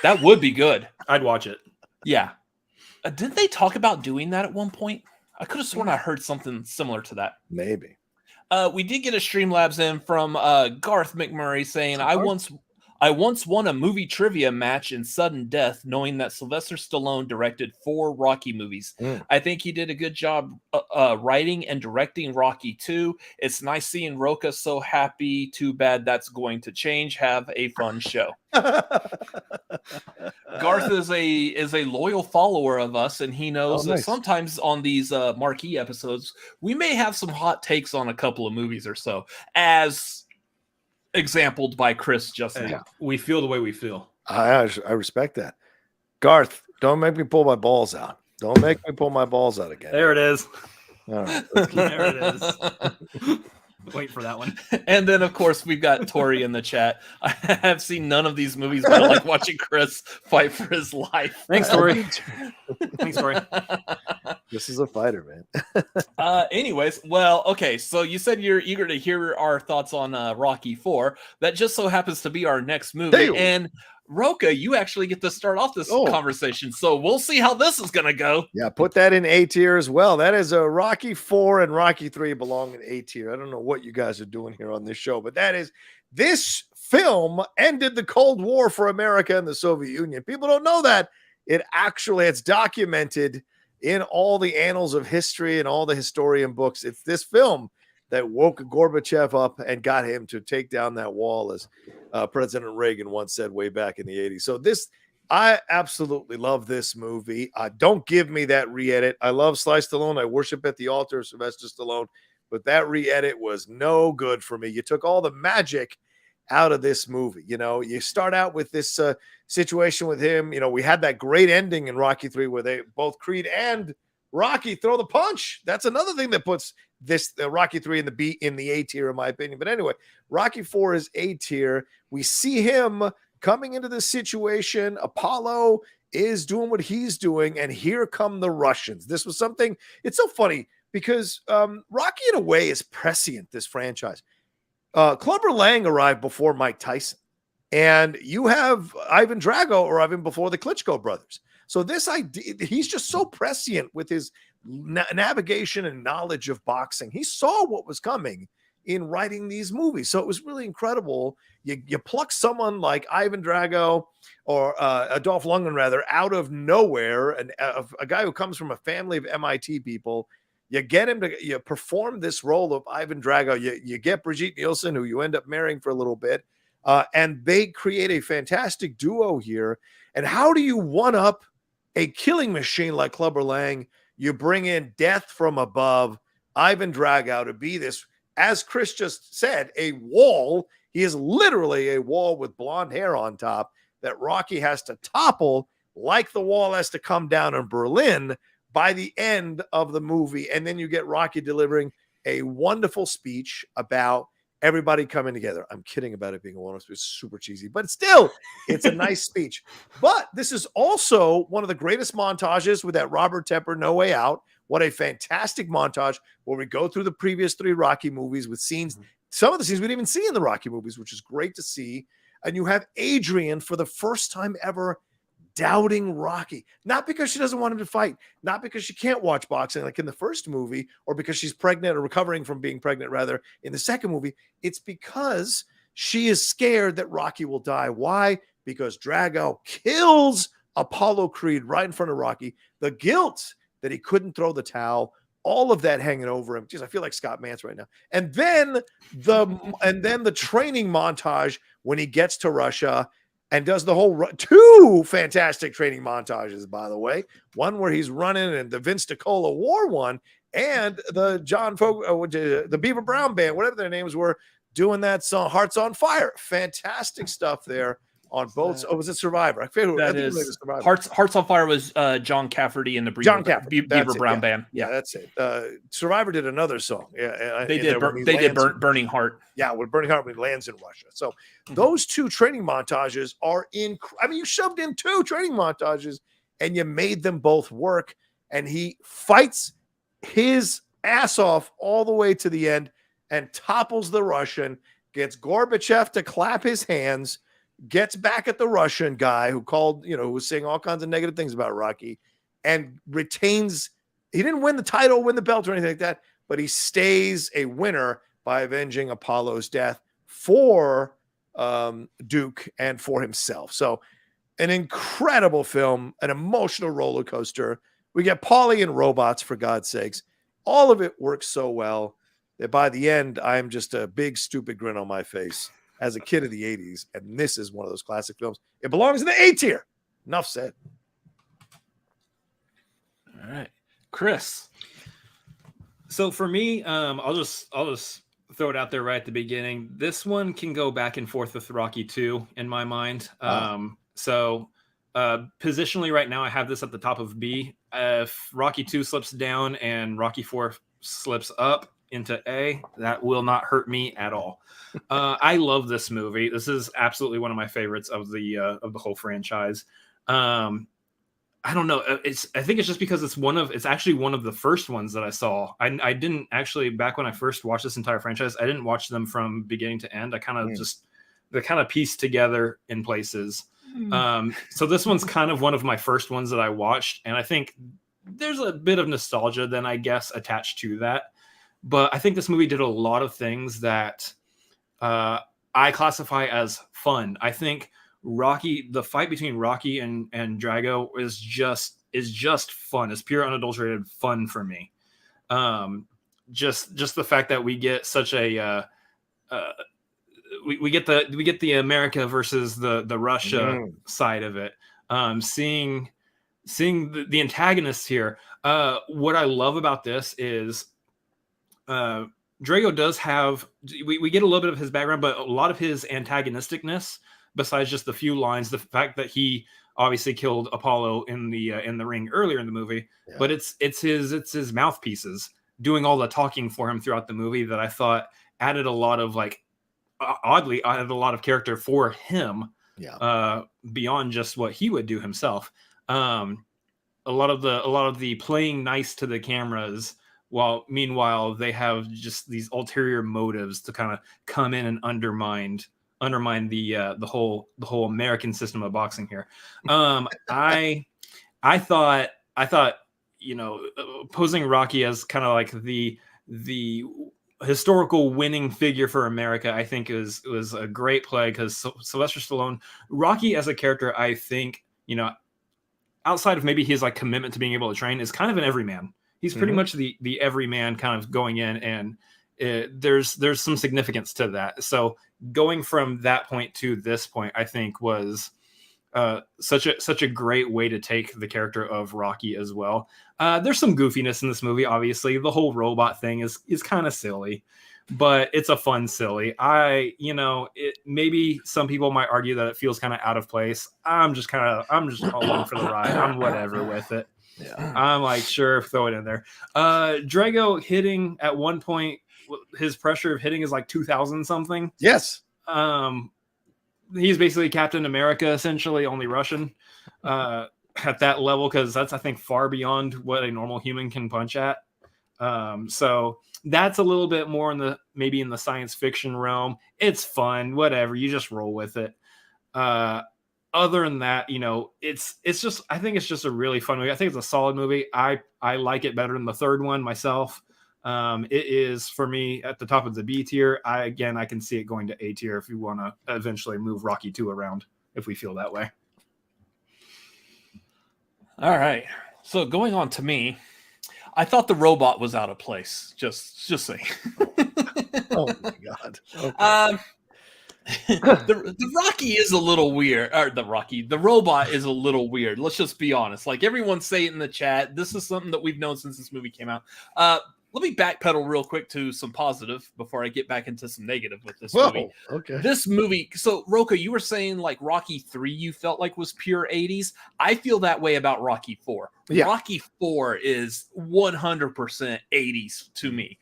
That would be good. I'd watch it. Yeah. Didn't they talk about doing that at one point? I could have sworn I heard something similar to that. Maybe. We did get a Streamlabs in from Garth McMurray saying, I once won a movie trivia match in sudden death, knowing that Sylvester Stallone directed 4 Rocky movies. I think he did a good job writing and directing Rocky 2. It's nice seeing Rocha so happy. Too bad that's going to change. Have a fun show. Garth is a loyal follower of us, and he knows that sometimes on these Marquee episodes, we may have some hot takes on a couple of movies or so, as exampled by Chris just now. We feel the way we feel. I respect that. Garth, don't make me pull my balls out. Don't make me pull my balls out again. There it is. All right. There it is. Wait for that one. And then, of course, we've got Tori in the chat. I have seen none of these movies, but I like watching Chris fight for his life. Thanks, Tori. Thanks, Tori. This is a fighter, man. Anyways, well, okay. So you said you're eager to hear our thoughts on Rocky 4. That just so happens to be our next movie. Damn. And Rocha, you actually get to start off this conversation. So we'll see how this is going to go. Yeah, put that in A tier as well. That is a Rocky 4 and Rocky 3 belong in A tier. I don't know what you guys are doing here on this show, but this film ended the Cold War for America and the Soviet Union. People don't know that. It's documented in all the annals of history and all the historian books. This film that woke Gorbachev up and got him to take down that wall, as President Reagan once said way back in the 80s. So I absolutely love this movie. Don't give me that re-edit. I love Sly Stallone. I worship at the altar of Sylvester Stallone, but that re-edit was no good for me. You took all the magic out of this movie. You start out with this situation with him. We had that great ending in Rocky 3 where they both Creed and Rocky throw the punch. That's another thing that puts this Rocky 3 in the A tier, in my opinion. But anyway, Rocky 4 is A tier. We see him coming into this situation. Apollo is doing what he's doing, and here come the Russians. This was something. It's so funny because Rocky, in a way, is prescient, this franchise. Clubber Lang arrived before Mike Tyson, and you have Ivan Drago arriving before the Klitschko brothers. So this idea, he's just so prescient with his navigation and knowledge of boxing. He saw what was coming in writing these movies. So it was really incredible. You pluck someone like Ivan Drago or Dolph Lundgren, rather, out of nowhere, and a guy who comes from a family of MIT people. You get him to perform this role of Ivan Drago. You get Brigitte Nielsen, who you end up marrying for a little bit, and they create a fantastic duo here. And how do you one-up a killing machine like Clubber Lang? You bring in death from above, Ivan Drago, to be this, as Chris just said, a wall. He is literally a wall with blonde hair on top that Rocky has to topple, like the wall has to come down in Berlin by the end of the movie. And then you get Rocky delivering a wonderful speech about everybody coming together. I'm kidding about it being a wonderful speech. It's super cheesy, but still, it's a nice speech. But this is also one of the greatest montages with that Robert Tepper No Way Out. What a fantastic montage where we go through the previous 3 Rocky movies with scenes, some of the scenes we didn't even see in the Rocky movies, which is great to see. And you have Adrian for the first time ever doubting Rocky, not because she doesn't want him to fight, not because she can't watch boxing like in the first movie, or because she's pregnant or recovering from being pregnant, rather, in the second movie. It's because she is scared that Rocky will die. Why? Because Drago kills Apollo Creed right in front of Rocky. The guilt that he couldn't throw the towel, all of that hanging over him. Jeez, I feel like Scott Mance right now. And then the training montage when he gets to Russia and does the whole 2 fantastic training montages, by the way. One where he's running in the Vince DiCola War one, and the the Beaver Brown Band, whatever their names were, doing that song Hearts on Fire. Fantastic stuff there on both. Oh, was it Survivor? I forget who that is. Hearts on Fire was John Cafferty and the Beaver Brown Band. Yeah, that's it. Survivor did another song. Yeah, they did. They did Burning Heart. Yeah, with Burning Heart when he lands in Russia. So those 2 training montages are you shoved in 2 training montages and you made them both work. And he fights his ass off all the way to the end and topples the Russian, gets Gorbachev to clap his hands, gets back at the Russian guy who called, who was saying all kinds of negative things about Rocky, and retains. He didn't win the title, win the belt or anything like that, but he stays a winner by avenging Apollo's death for Duke and for himself. So an incredible film, an emotional roller coaster. We get Paulie and robots, for God's sakes. All of it works so well that by the end, I'm just a big, stupid grin on my face as a kid of the 80s. And this is one of those classic films. It belongs in the A tier. Enough said. All right. Chris. So for me, I'll just throw it out there right at the beginning. This one can go back and forth with Rocky 2 in my mind. So positionally right now, I have this at the top of B. If Rocky 2 slips down and Rocky 4 slips up into A, that will not hurt me at all. I love this movie. This is absolutely one of my favorites of the whole franchise. I don't know. I think it's just because it's actually one of the first ones that I saw. I didn't actually, back when I first watched this entire franchise, I didn't watch them from beginning to end. I kind of they're kind of pieced together in places. So this one's kind of one of my first ones that I watched. And I think there's a bit of nostalgia then, I guess, attached to that. But I think this movie did a lot of things that I classify as fun. I think the fight between Rocky and Drago is just fun. It's pure unadulterated fun for me. just the fact that we get such a we get the America versus the Russia side of it. Seeing the antagonists here. What I love about this is Drago does have, we get a little bit of his background, but a lot of his antagonisticness, besides just the few lines, the fact that he obviously killed Apollo in the ring earlier in the movie, but it's his mouthpieces doing all the talking for him throughout the movie that I thought added a lot of oddly added a lot of character for him. Beyond just what he would do himself. A lot of the playing nice to the cameras, while meanwhile they have just these ulterior motives to kind of come in and undermine the whole American system of boxing here. I thought posing Rocky as kind of like the historical winning figure for America, I think was a great play, because Sylvester Stallone, Rocky as a character, I think, outside of maybe his commitment to being able to train, is kind of an everyman. He's pretty much the everyman kind of going in, and there's some significance to that. So going from that point to this point, I think was such a great way to take the character of Rocky as well. There's some goofiness in this movie. Obviously, the whole robot thing is kind of silly, but it's a fun silly. Maybe some people might argue that it feels kind of out of place. I'm just along for the ride. I'm whatever with it. Yeah. I'm sure, throw it in there. Drago hitting at one point, his pressure of hitting is 2,000 something. Yes. He's basically Captain America, essentially, only Russian at that level, because that's, I think, far beyond what a normal human can punch at. So that's a little bit more in the science fiction realm. It's fun, whatever. You just roll with it. Other than that, it's just, I think it's just a really fun movie. I think it's a solid movie. I like it better than the third one myself. It is, for me, at the top of the B tier. I can see it going to A tier if you want to eventually move Rocky 2 around, if we feel that way. All right. So going on to me, I thought the robot was out of place. Just saying. Oh my God. Okay. The Rocky is a little weird. Or the robot is a little weird. Let's just be honest. Everyone say it in the chat. This is something that we've known since this movie came out. Let me backpedal real quick to some positive before I get back into some negative with this movie. Okay. This movie, so Rocha, you were saying Rocky 3 you felt was pure 80s. I feel that way about Rocky 4. Yeah. Rocky 4 is 100% 80s to me.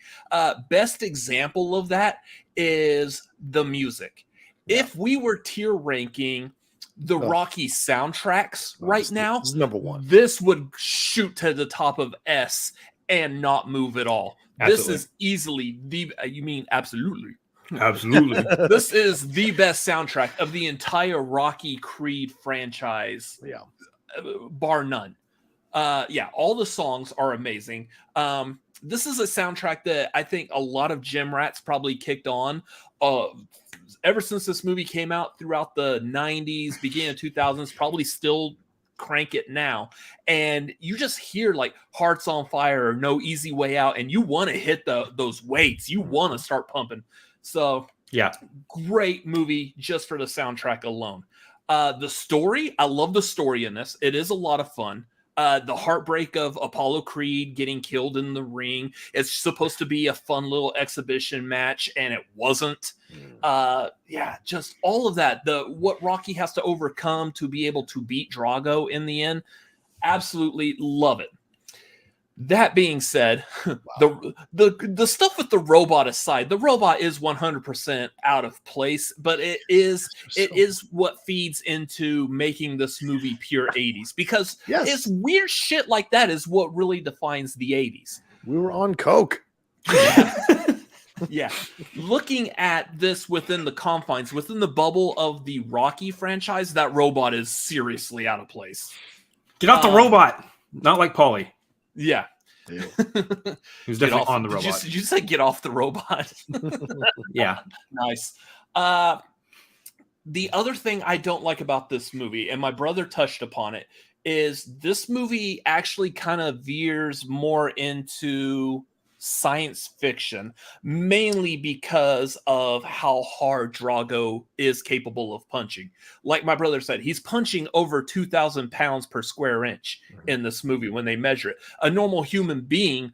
Best example of that is the music. Yeah. If we were tier ranking the Rocky soundtracks right now, this is number one. This would shoot to the top of S and not move at all. Absolutely. This is easily absolutely. Absolutely. This is the best soundtrack of the entire Rocky Creed franchise. Yeah. Bar none. All the songs are amazing. This is a soundtrack that I think a lot of gym rats probably kicked on ever since this movie came out throughout the 90s, beginning of 2000s, probably still crank it now, and you just hear Hearts on Fire or No Easy Way Out, and you want to hit those weights. You want to start pumping. So yeah, great movie just for the soundtrack alone. The story, I love the story in this. It is a lot of fun. The heartbreak of Apollo Creed getting killed in the ring. It's supposed to be a fun little exhibition match, and it wasn't. Just all of that. What Rocky has to overcome to be able to beat Drago in the end. Absolutely love it. That being said, the stuff with the robot aside, the robot is 100% out of place, but it is what feeds into making this movie pure 80s, because it's weird shit like that is what really defines the 80s. We were on coke. Yeah. Looking at this within the confines, within the bubble of the Rocky franchise, that robot is seriously out of place. Get off the robot. Not like Paulie. Yeah. Who's definitely on the robot. Did you say get off the robot? Yeah. Nice. The other thing I don't like about this movie, and my brother touched upon it, is this movie actually kind of veers more into science fiction, mainly because of how hard Drago is capable of punching. Like my brother said, he's punching over 2,000 pounds per square inch in this movie when they measure it. A normal human being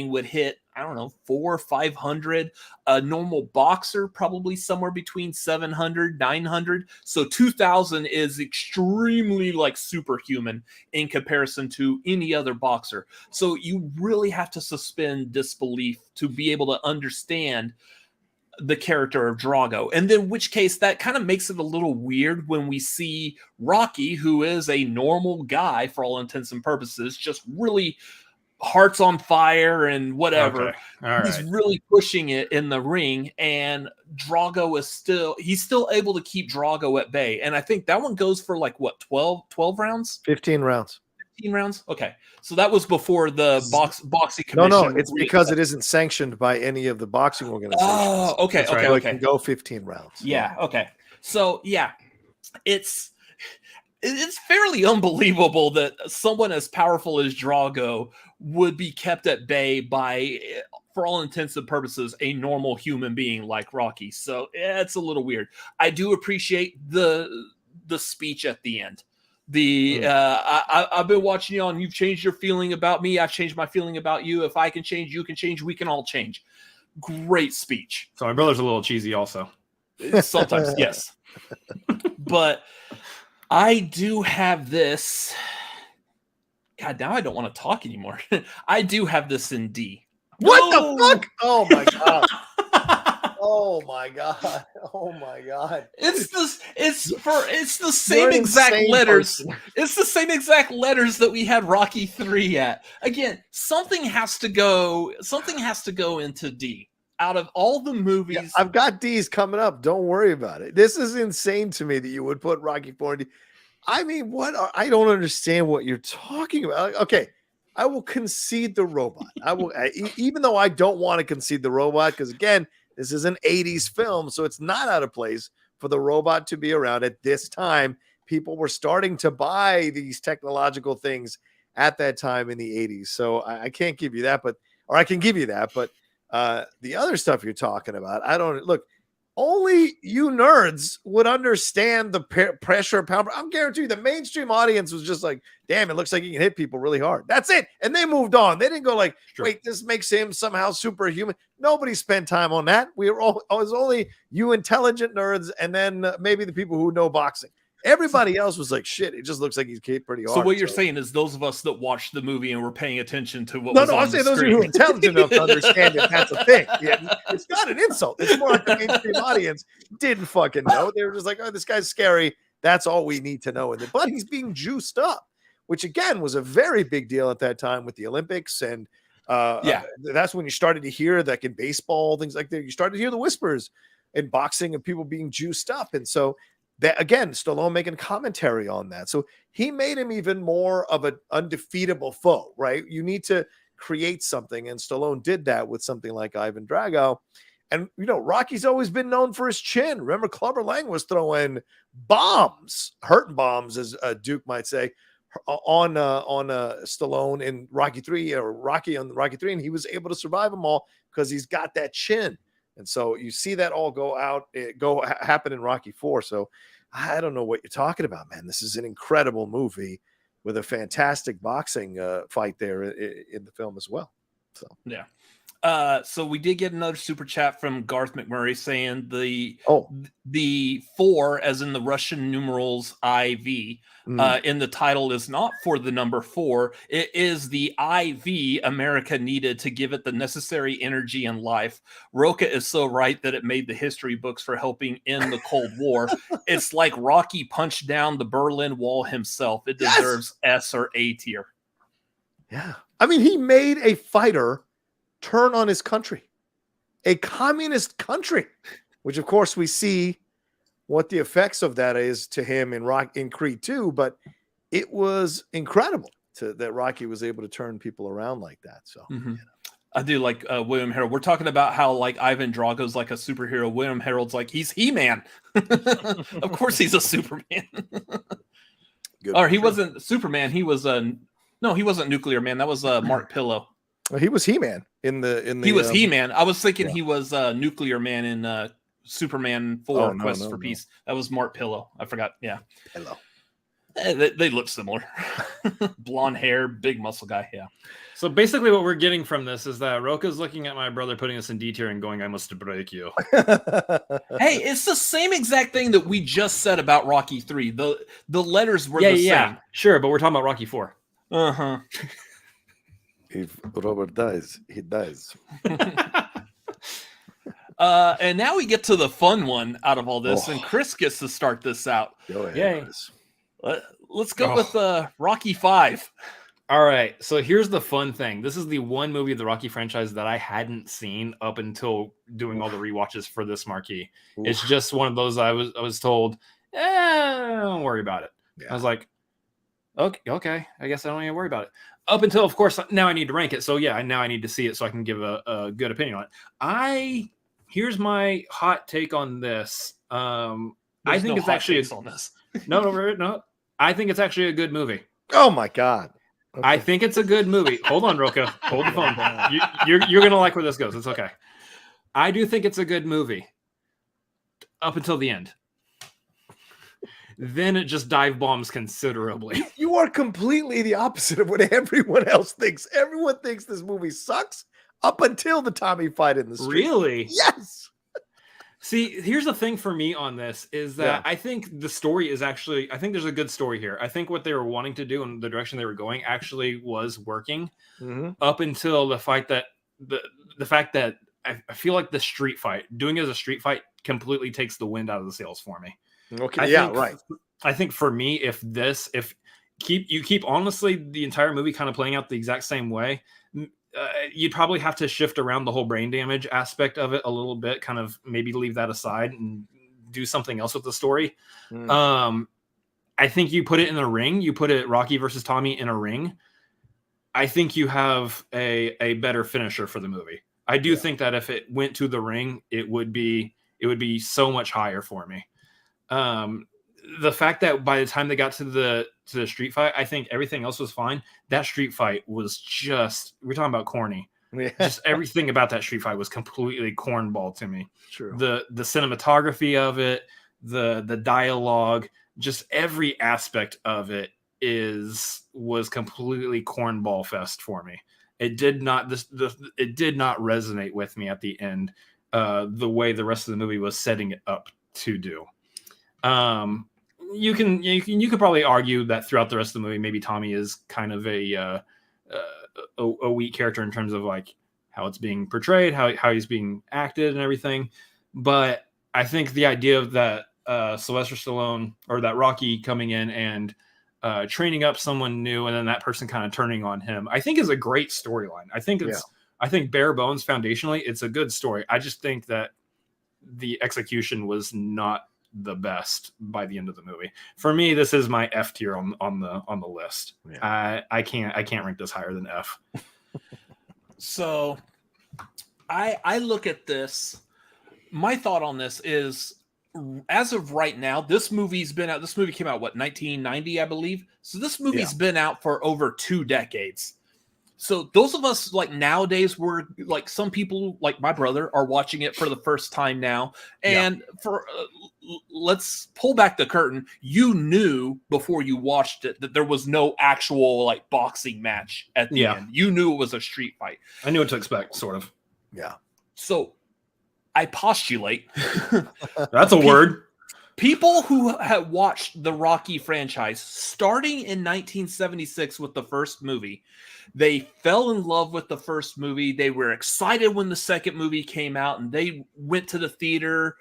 would hit, I don't know, 400 or 500. A normal boxer probably somewhere between 700, 900. So 2,000 is extremely like superhuman in comparison to any other boxer. So you really have to suspend disbelief to be able to understand the character of Drago. And then which case that kind of makes it a little weird when we see Rocky, who is a normal guy for all intents and purposes, just really hearts on fire and whatever. Okay. All He's right. really pushing it in the ring, and Drago is he's still able to keep Drago at bay. And I think that one goes for like what, 12 rounds? 15 rounds. 15 rounds? Okay. So that was before the boxing commission. No, it's because it isn't sanctioned by any of the boxing organizations. Oh, okay. That's right. So Okay. it can go 15 rounds. Yeah. Okay. So yeah, it's fairly unbelievable that someone as powerful as Drago would be kept at bay by, for all intents and purposes, a normal human being like Rocky. So it's a little weird. I do appreciate the speech at the end. I've been watching you and you've changed your feeling about me. I've changed my feeling about you. If I can change, you can change. We can all change. Great speech. So my brother's a little cheesy also. Sometimes, yes. But I do have this. God, now I don't want to talk anymore. I do have this in D. What the fuck? Oh my god. Oh my god. Oh my god. It's the same You're an exact insane letters. person. It's the same exact letters that we had Rocky 3 at. Again, something has to go into D. Out of all the movies, Yeah, I've got D's coming up. Don't worry about it. This is insane to me that you would put Rocky 4 in D. I mean, I don't understand what you're talking about. Okay, I will concede the robot. Even though I don't want to concede the robot, because again, this is an 80s film, so it's not out of place for the robot to be around at this time. People were starting to buy these technological things at that time in the 80s. So I can't give you that, or I can give you that, but the other stuff you're talking about, I don't look. Only you nerds would understand the pressure power. I'm guaranteeing you the mainstream audience was just like, damn, it looks like he can hit people really hard. That's it. And they moved on. They didn't go like, wait, this makes him somehow superhuman. Nobody spent time on that. It was only you intelligent nerds and then maybe the people who know boxing. Everybody else was like, shit, it just looks like he's hit pretty hard. So what you're saying is those of us that watched the movie and were paying attention to what No, I'm saying those of you who are intelligent enough to understand that that's a thing. Yeah, it's not an insult. It's more like the mainstream audience didn't fucking know. They were just like, oh, this guy's scary. That's all we need to know. But he's being juiced up, which again was a very big deal at that time with the Olympics. And that's when you started to hear, like in baseball, things like that. You started to hear the whispers in boxing of people being juiced up. And so that, again, Stallone making commentary on that. So he made him even more of an undefeatable foe, right? You need to create something. And Stallone did that with something like Ivan Drago. And, you know, Rocky's always been known for his chin. Remember, Clubber Lang was throwing bombs, hurting bombs, as Duke might say, on Stallone in Rocky 3 or Rocky on Rocky 3. And he was able to survive them all because he's got that chin. And so you see that all happen in Rocky 4. So I don't know what you're talking about, man. This is an incredible movie with a fantastic boxing fight there in the film as well. So yeah. So we did get another super chat from Garth McMurray saying the 4, as in the Russian numerals IV, in the title is not for the number 4. It is the IV America needed to give it the necessary energy and life. Rocha is so right that it made the history books for helping end the Cold War. It's like Rocky punched down the Berlin Wall himself. It deserves S or A tier. Yeah. I mean, he made a fighter turn on his country, a communist country, which of course we see what the effects of that is to him in Creed 2, but it was incredible that Rocky was able to turn people around like that. So you know. I do like William Harold. We're talking about how like Ivan Drago's like a superhero. William Harold's like, he's He-Man. Of course he's a Superman. Or he wasn't Superman. He was he wasn't Nuclear Man. That was Mark Pillow. Well, he was He-Man in the. He was He-Man. I was thinking yeah. he was Nuclear Man in Superman 4 Oh, no, Quest no, for no. Peace. That was Mark Pillow. I forgot. Yeah. Hello. They look similar. Blonde hair, big muscle guy. Yeah. So basically what we're getting from this is that Rocha's looking at my brother putting us in D tier and going, I must break you. Hey, it's the same exact thing that we just said about Rocky 3. The letters were the same. Sure, but we're talking about Rocky 4. Uh-huh. If Robert dies, he dies. And now we get to the fun one out of all this, and Chris gets to start this out. Go ahead, Yay. Chris. Let's go with Rocky 5. All right, so here's the fun thing. This is the one movie of the Rocky franchise that I hadn't seen up until doing all the rewatches for this marquee. Oof. It's just one of those I was told, don't worry about it. Yeah. I was like, okay, I guess I don't need to worry about it. Up until, of course, now I need to rank it. So yeah, now I need to see it so I can give a good opinion on it. Here's my hot take on this. I think it's actually on this. no. I think it's actually a good movie. Oh my God. Okay. I think it's a good movie. Hold on, Rocha. Hold the phone. You're gonna like where this goes. It's okay. I do think it's a good movie up until the end. Then it just dive bombs considerably. You are completely the opposite of what everyone else thinks. Everyone thinks this movie sucks up until the Tommy fight in the street. Really? Yes. See, here's the thing for me on this is that I think the story is actually, I think there's a good story here. I think what they were wanting to do and the direction they were going actually was working up until the fight that the fact that I feel like the street fight, doing it as a street fight completely takes the wind out of the sails for me. Okay. I think for me, if you keep honestly the entire movie kind of playing out the exact same way, you'd probably have to shift around the whole brain damage aspect of it a little bit, kind of maybe leave that aside and do something else with the story. I think you put it in a ring, you put it Rocky versus Tommy in a ring. I think you have a better finisher for the movie. I do think that if it went to the ring, it would be so much higher for me. The fact that by the time they got to the street fight, I think everything else was fine. That street fight was just, we're talking about corny. Yeah. Just everything about that street fight was completely cornball to me. True. The cinematography of it, the dialogue, just every aspect of it was completely cornball fest for me. It did not resonate with me at the end, the way the rest of the movie was setting it up to do. You could probably argue that throughout the rest of the movie, maybe Tommy is kind of a weak character in terms of like how it's being portrayed, how he's being acted and everything. But I think the idea of that Sylvester Stallone or that Rocky coming in and training up someone new and then that person kind of turning on him, I think is a great storyline. I think bare bones foundationally, it's a good story. I just think that the execution was not the best by the end of the movie. For me, this is my F tier on the list. Yeah. I can't rank this higher than F. So I look at this. My thought on this is, as of right now, this movie came out, 1990, I believe. So this movie's been out for over 2 decades. So those of us like nowadays, we're like, some people like my brother are watching it for the first time now. And for let's pull back the curtain. You knew before you watched it that there was no actual like boxing match at the end. You knew it was a street fight. I knew what to expect, sort of. Yeah. So I postulate. That's a word. People who have watched the Rocky franchise starting in 1976 with the first movie, they fell in love with the first movie. They were excited when the second movie came out, and they went to the theater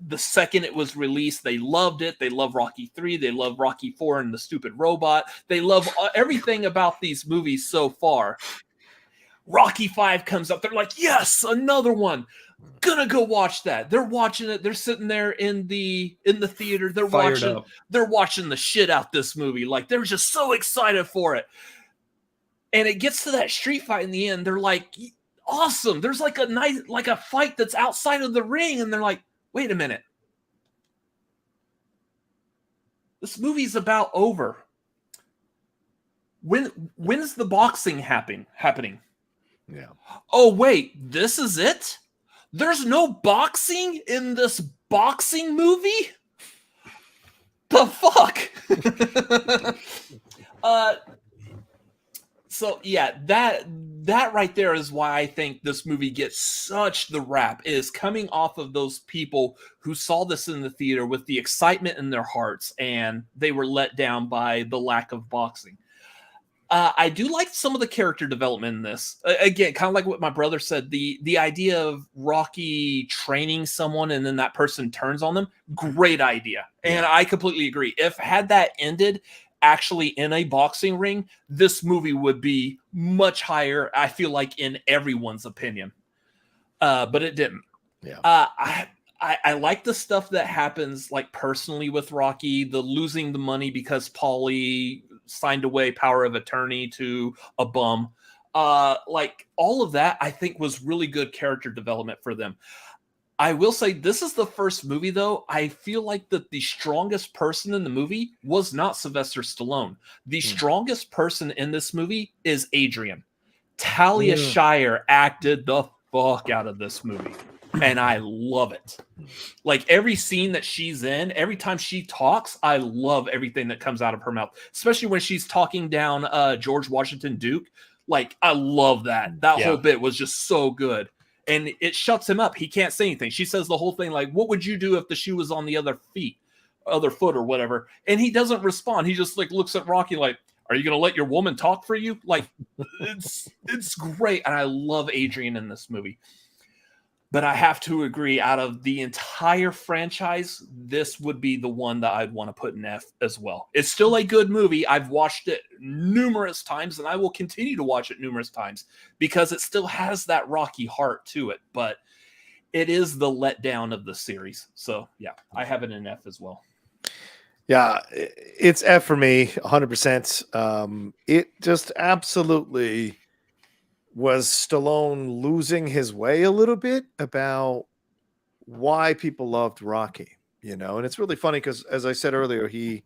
the second it was released. They loved it. They love Rocky 3. They love Rocky 4 and the stupid robot. They love everything about these movies so far. Rocky 5 comes up. They're like, yes, another one. Gonna go watch that. They're watching it. They're sitting there in the theater. They're watching the shit out this movie. Like, they're just so excited for it. And it gets to that street fight in the end. They're like, awesome. There's like a fight that's outside of the ring, and they're like, wait a minute. This movie's about over. When's the boxing happening? Yeah. Oh, wait, this is it? There's no boxing in this boxing movie? The fuck? So yeah, that right there is why I think this movie gets such the rap, is coming off of those people who saw this in the theater with the excitement in their hearts, and they were let down by the lack of boxing. I do like some of the character development in this. Again, kind of like what my brother said, the idea of Rocky training someone and then that person turns on them, great idea. And I completely agree. If had that ended actually in a boxing ring, this movie would be much higher, I feel like, in everyone's opinion. But it didn't. Yeah. I like the stuff that happens, like, personally with Rocky, the losing the money because Paulie signed away power of attorney to a bum. Like, all of that, I think, was really good character development for them. I will say this is the first movie, though, I feel like that the strongest person in the movie was not Sylvester Stallone. The strongest person in this movie is Adrian. Talia Shire acted the fuck out of this movie, and I love it. Like, every scene that she's in, every time she talks, I love everything that comes out of her mouth, especially when she's talking down George Washington Duke. Like, I love that. That whole bit was just so good. And it shuts him up. He can't say anything. She says the whole thing like, what would you do if the shoe was on the other foot or whatever? And he doesn't respond. He just like looks at Rocky like, are you going to let your woman talk for you? Like, it's great. And I love Adrian in this movie. But I have to agree, out of the entire franchise, this would be the one that I'd want to put in F as well. It's still a good movie. I've watched it numerous times, and I will continue to watch it numerous times because it still has that Rocky heart to it. But it is the letdown of the series. So, yeah, I have it in F as well. Yeah, it's F for me, 100%. It just absolutely was Stallone losing his way a little bit about why people loved Rocky, you know? And it's really funny because, as I said earlier, he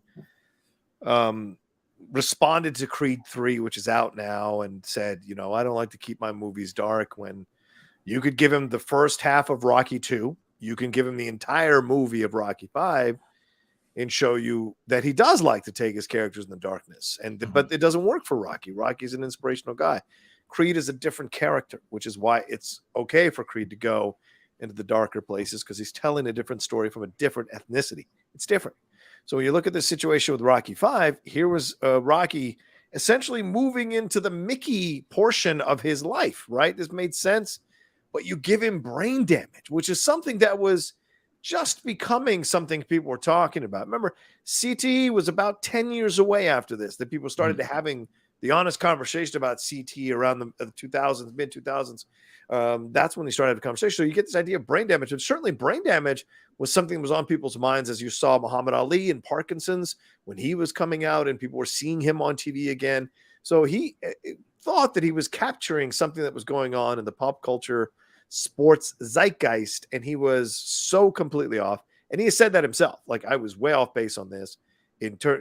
responded to Creed 3, which is out now, and said, you know, I don't like to keep my movies dark, when you could give him the first half of Rocky 2, you can give him the entire movie of Rocky 5 and show you that he does like to take his characters in the darkness. But it doesn't work for Rocky. Rocky's an inspirational guy. Creed is a different character, which is why it's okay for Creed to go into the darker places, because he's telling a different story from a different ethnicity. It's different. So when you look at this situation with Rocky 5, here was Rocky essentially moving into the Mickey portion of his life, right? This made sense, but you give him brain damage, which is something that was just becoming something people were talking about. Remember, CTE was about 10 years away after this, that people started to having the honest conversation about CT around the 2000s, mid 2000s. That's when they started the conversation. So you get this idea of brain damage. And certainly brain damage was something that was on people's minds, as you saw Muhammad Ali and Parkinson's when he was coming out and people were seeing him on TV again. So he thought that he was capturing something that was going on in the pop culture sports zeitgeist. And he was so completely off. And he has said that himself. Like, I was way off base on this.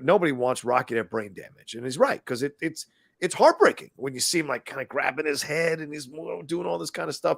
Nobody wants Rocky to have brain damage, and he's right, because it's heartbreaking when you see him like kind of grabbing his head and he's doing all this kind of stuff,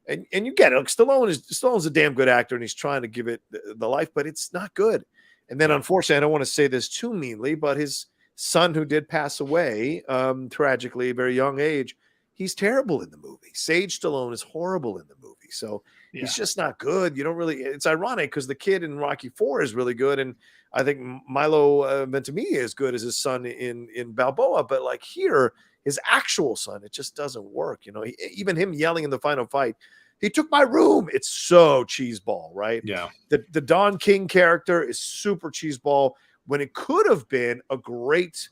and you get it. Like, Stallone's a damn good actor, and he's trying to give it the life, but it's not good. And then unfortunately, I don't want to say this too meanly, but his son, who did pass away tragically at a very young age, he's terrible in the movie. Sage Stallone is horrible in the movie, so he's just not good. You don't really. It's ironic because the kid in Rocky 4 is really good, and I think Milo Ventimiglia is good as his son in Balboa, but like here, his actual son, it just doesn't work. You know, even him yelling in the final fight, he took my room. It's so cheeseball, right? Yeah. The Don King character is super cheeseball when it could have been a great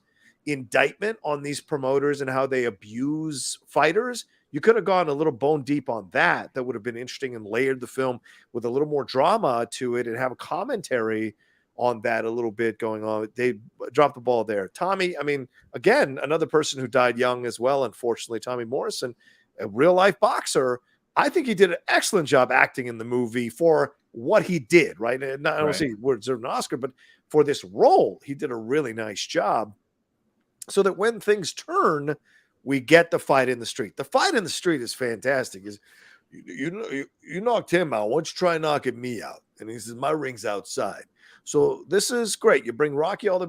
indictment on these promoters and how they abuse fighters. You could have gone a little bone deep on that. That would have been interesting and layered the film with a little more drama to it and have a commentary on that a little bit going on. They dropped the ball there. Tommy, I mean, again, another person who died young as well, unfortunately, Tommy Morrison, a real-life boxer. I think he did an excellent job acting in the movie for what he did, right? And I don't say he would deserve an Oscar, but for this role, he did a really nice job. So that when things turn we get the fight in the street. The fight in the street is fantastic. Is you knocked him out. Why don't you try knocking me out? And he says, my ring's outside. So this is great. You bring Rocky all the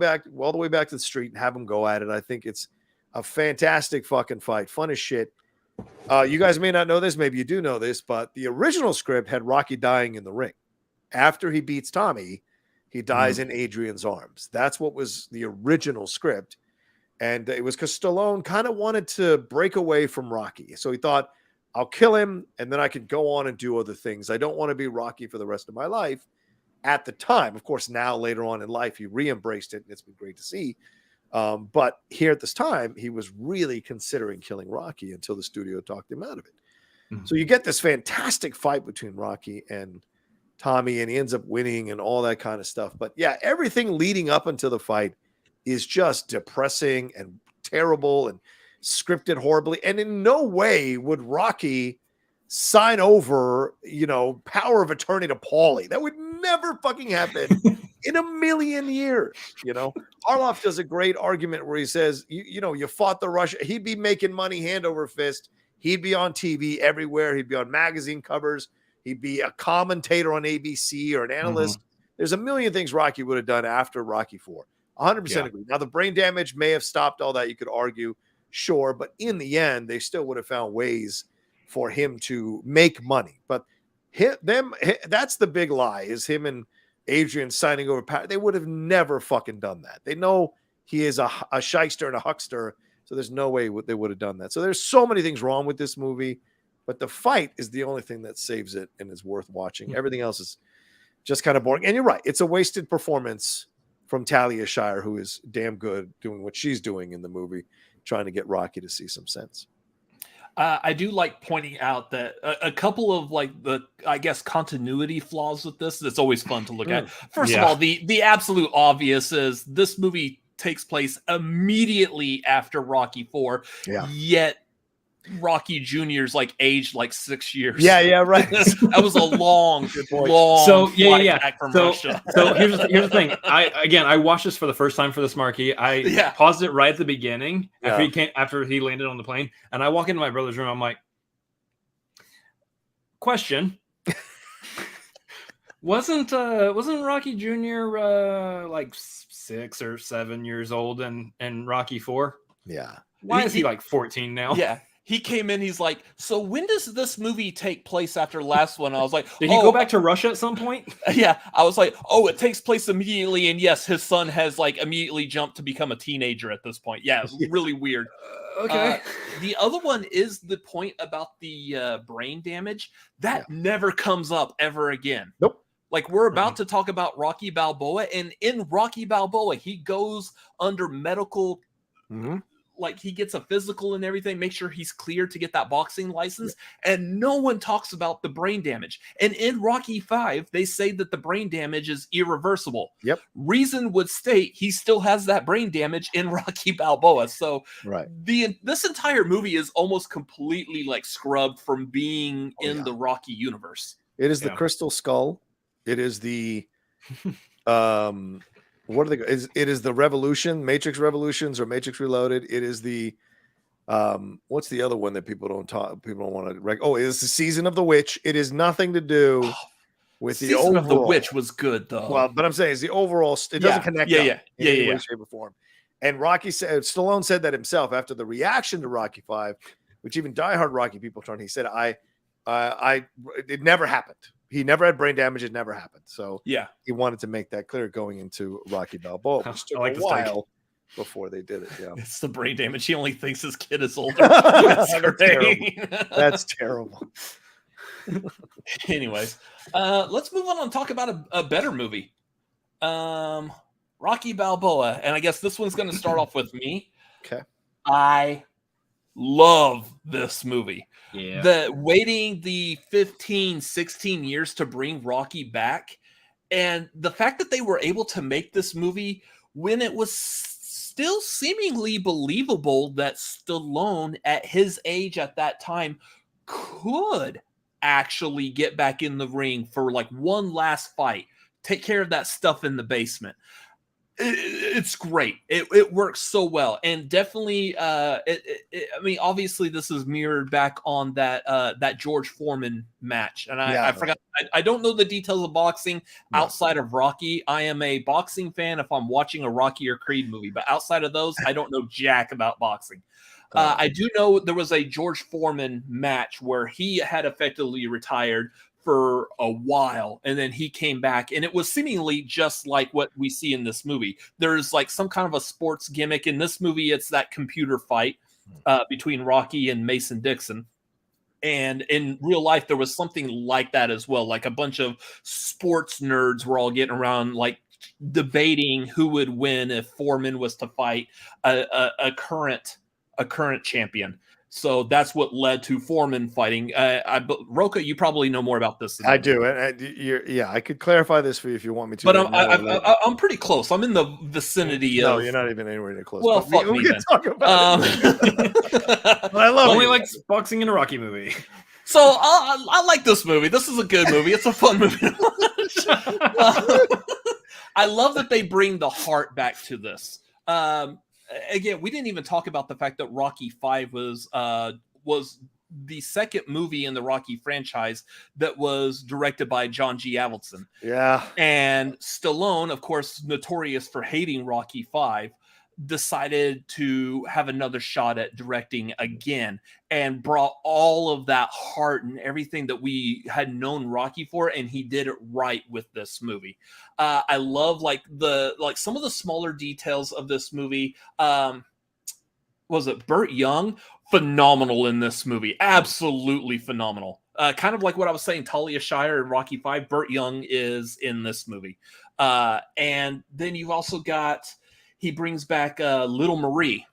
way back to the street and have him go at it. I think it's a fantastic fucking fight. Fun as shit. You guys may not know this. Maybe you do know this, but the original script had Rocky dying in the ring. After he beats Tommy, he dies in Adrian's arms. That's what was the original script. And it was because Stallone kind of wanted to break away from Rocky. So he thought, I'll kill him, and then I can go on and do other things. I don't want to be Rocky for the rest of my life. At the time, of course, now later on in life, he re-embraced it, and it's been great to see. But here at this time, he was really considering killing Rocky until the studio talked him out of it. So you get this fantastic fight between Rocky and Tommy, and he ends up winning and all that kind of stuff. But yeah, everything leading up until the fight is just depressing and terrible and scripted horribly. And in no way would Rocky sign over, power of attorney to Paulie. That would never fucking happen in a million years. Arloff does a great argument where he says, you fought the Russia. He'd be making money hand over fist. He'd be on TV everywhere. He'd be on magazine covers. He'd be a commentator on ABC or an analyst. There's a million things Rocky would have done after Rocky IV. 100% agree. Now, the brain damage may have stopped all that. You could argue, sure. But in the end, they still would have found ways for him to make money. But that's the big lie, is him and Adrian signing over power. They would have never fucking done that. They know he is a shyster and a huckster, so there's no way they would have done that. So there's so many things wrong with this movie, but the fight is the only thing that saves it and is worth watching. Everything else is just kind of boring. And you're right. It's a wasted performance from Talia Shire, who is damn good doing what she's doing in the movie, trying to get Rocky to see some sense. I do like pointing out that a couple of continuity flaws with this. It's always fun to look at. First of all, the absolute obvious is this movie takes place immediately after Rocky IV. Yet Rocky Jr.'s aged 6 years. Yeah, right. That was a long back from Russia. So here's the thing. I watched this for the first time for this Marquee. I paused it right at the beginning after he landed on the plane, and I walk into my brother's room. I'm like, question. Wasn't Rocky Jr. 6 or 7 years old and Rocky IV? Yeah. Why is he 14 now? Yeah. He came in, he's like, so when does this movie take place after the last one? I was like, did he go back to Russia at some point? Yeah. I was like, it takes place immediately. And yes, his son has immediately jumped to become a teenager at this point. Yeah, it's really weird. Okay. The other one is the point about the brain damage. That never comes up ever again. Nope. We're about to talk about Rocky Balboa. And in Rocky Balboa, he goes under medical... he gets a physical and everything, make sure he's cleared to get that boxing license. And no one talks about the brain damage. And in Rocky V, they say that the brain damage is irreversible. Yep. Reason would state he still has that brain damage in Rocky Balboa. So this entire movie is almost completely scrubbed from being in the Rocky universe. It is the Crystal Skull. It is the what are they? It is the Revolution, Matrix Revolutions, or Matrix Reloaded. It is the what's the other one that people don't want to? Oh, it is the Season of the Witch. It is nothing to do with the overall. Season of the Witch was good though. Well, but I'm saying is the overall. It doesn't connect. In any way, shape, or form. And Stallone said that himself after the reaction to Rocky V, which even diehard Rocky people turned. He said, it never happened. He never had brain damage. It never happened. So he wanted to make that clear going into Rocky Balboa, which took a while before they did it. Yeah, it's the brain damage. He only thinks his kid is older. That's terrible. That's terrible. Anyways, let's move on and talk about a better movie, Rocky Balboa. And I guess this one's going to start off with me. Okay. I love this movie. Yeah. Waiting the 15, 16 years to bring Rocky back, and the fact that they were able to make this movie when it was still seemingly believable that Stallone at his age at that time could actually get back in the ring for one last fight, take care of that stuff in the basement. It's great. It works so well, and definitely. I mean, obviously, this is mirrored back on that George Foreman match, and I forgot. I don't know the details of boxing outside of Rocky. I am a boxing fan if I'm watching a Rocky or Creed movie, but outside of those, I don't know jack about boxing. I do know there was a George Foreman match where he had effectively retired for a while, and then he came back, and it was seemingly just like what we see in this movie. There's like some kind of a sports gimmick in this movie. It's that computer fight between Rocky and Mason Dixon. And in real life, there was something like that as well. Like a bunch of sports nerds were all getting around, like debating who would win if Foreman was to fight a current champion. So that's what led to Foreman fighting. Rocha, you probably know more about this than I do. I could clarify this for you if you want me to. But I'm pretty close. I'm in the vicinity of. No, you're not even anywhere near close. Well, fuck me then. Talk about it. I love only likes boxing in a Rocky movie. So I like this movie. This is a good movie. It's a fun movie to watch. I love that they bring the heart back to this. Again, we didn't even talk about the fact that Rocky V was the second movie in the Rocky franchise that was directed by John G. Avildsen. Yeah. And Stallone, of course, notorious for hating Rocky V, decided to have another shot at directing again and brought all of that heart and everything that we had known Rocky for, and he did it right with this movie. I love some of the smaller details of this movie. Was it Burt Young? Phenomenal in this movie. Absolutely phenomenal. Kind of like what I was saying, Talia Shire in Rocky V, Burt Young is in this movie. And then you've also got, he brings back Little Marie,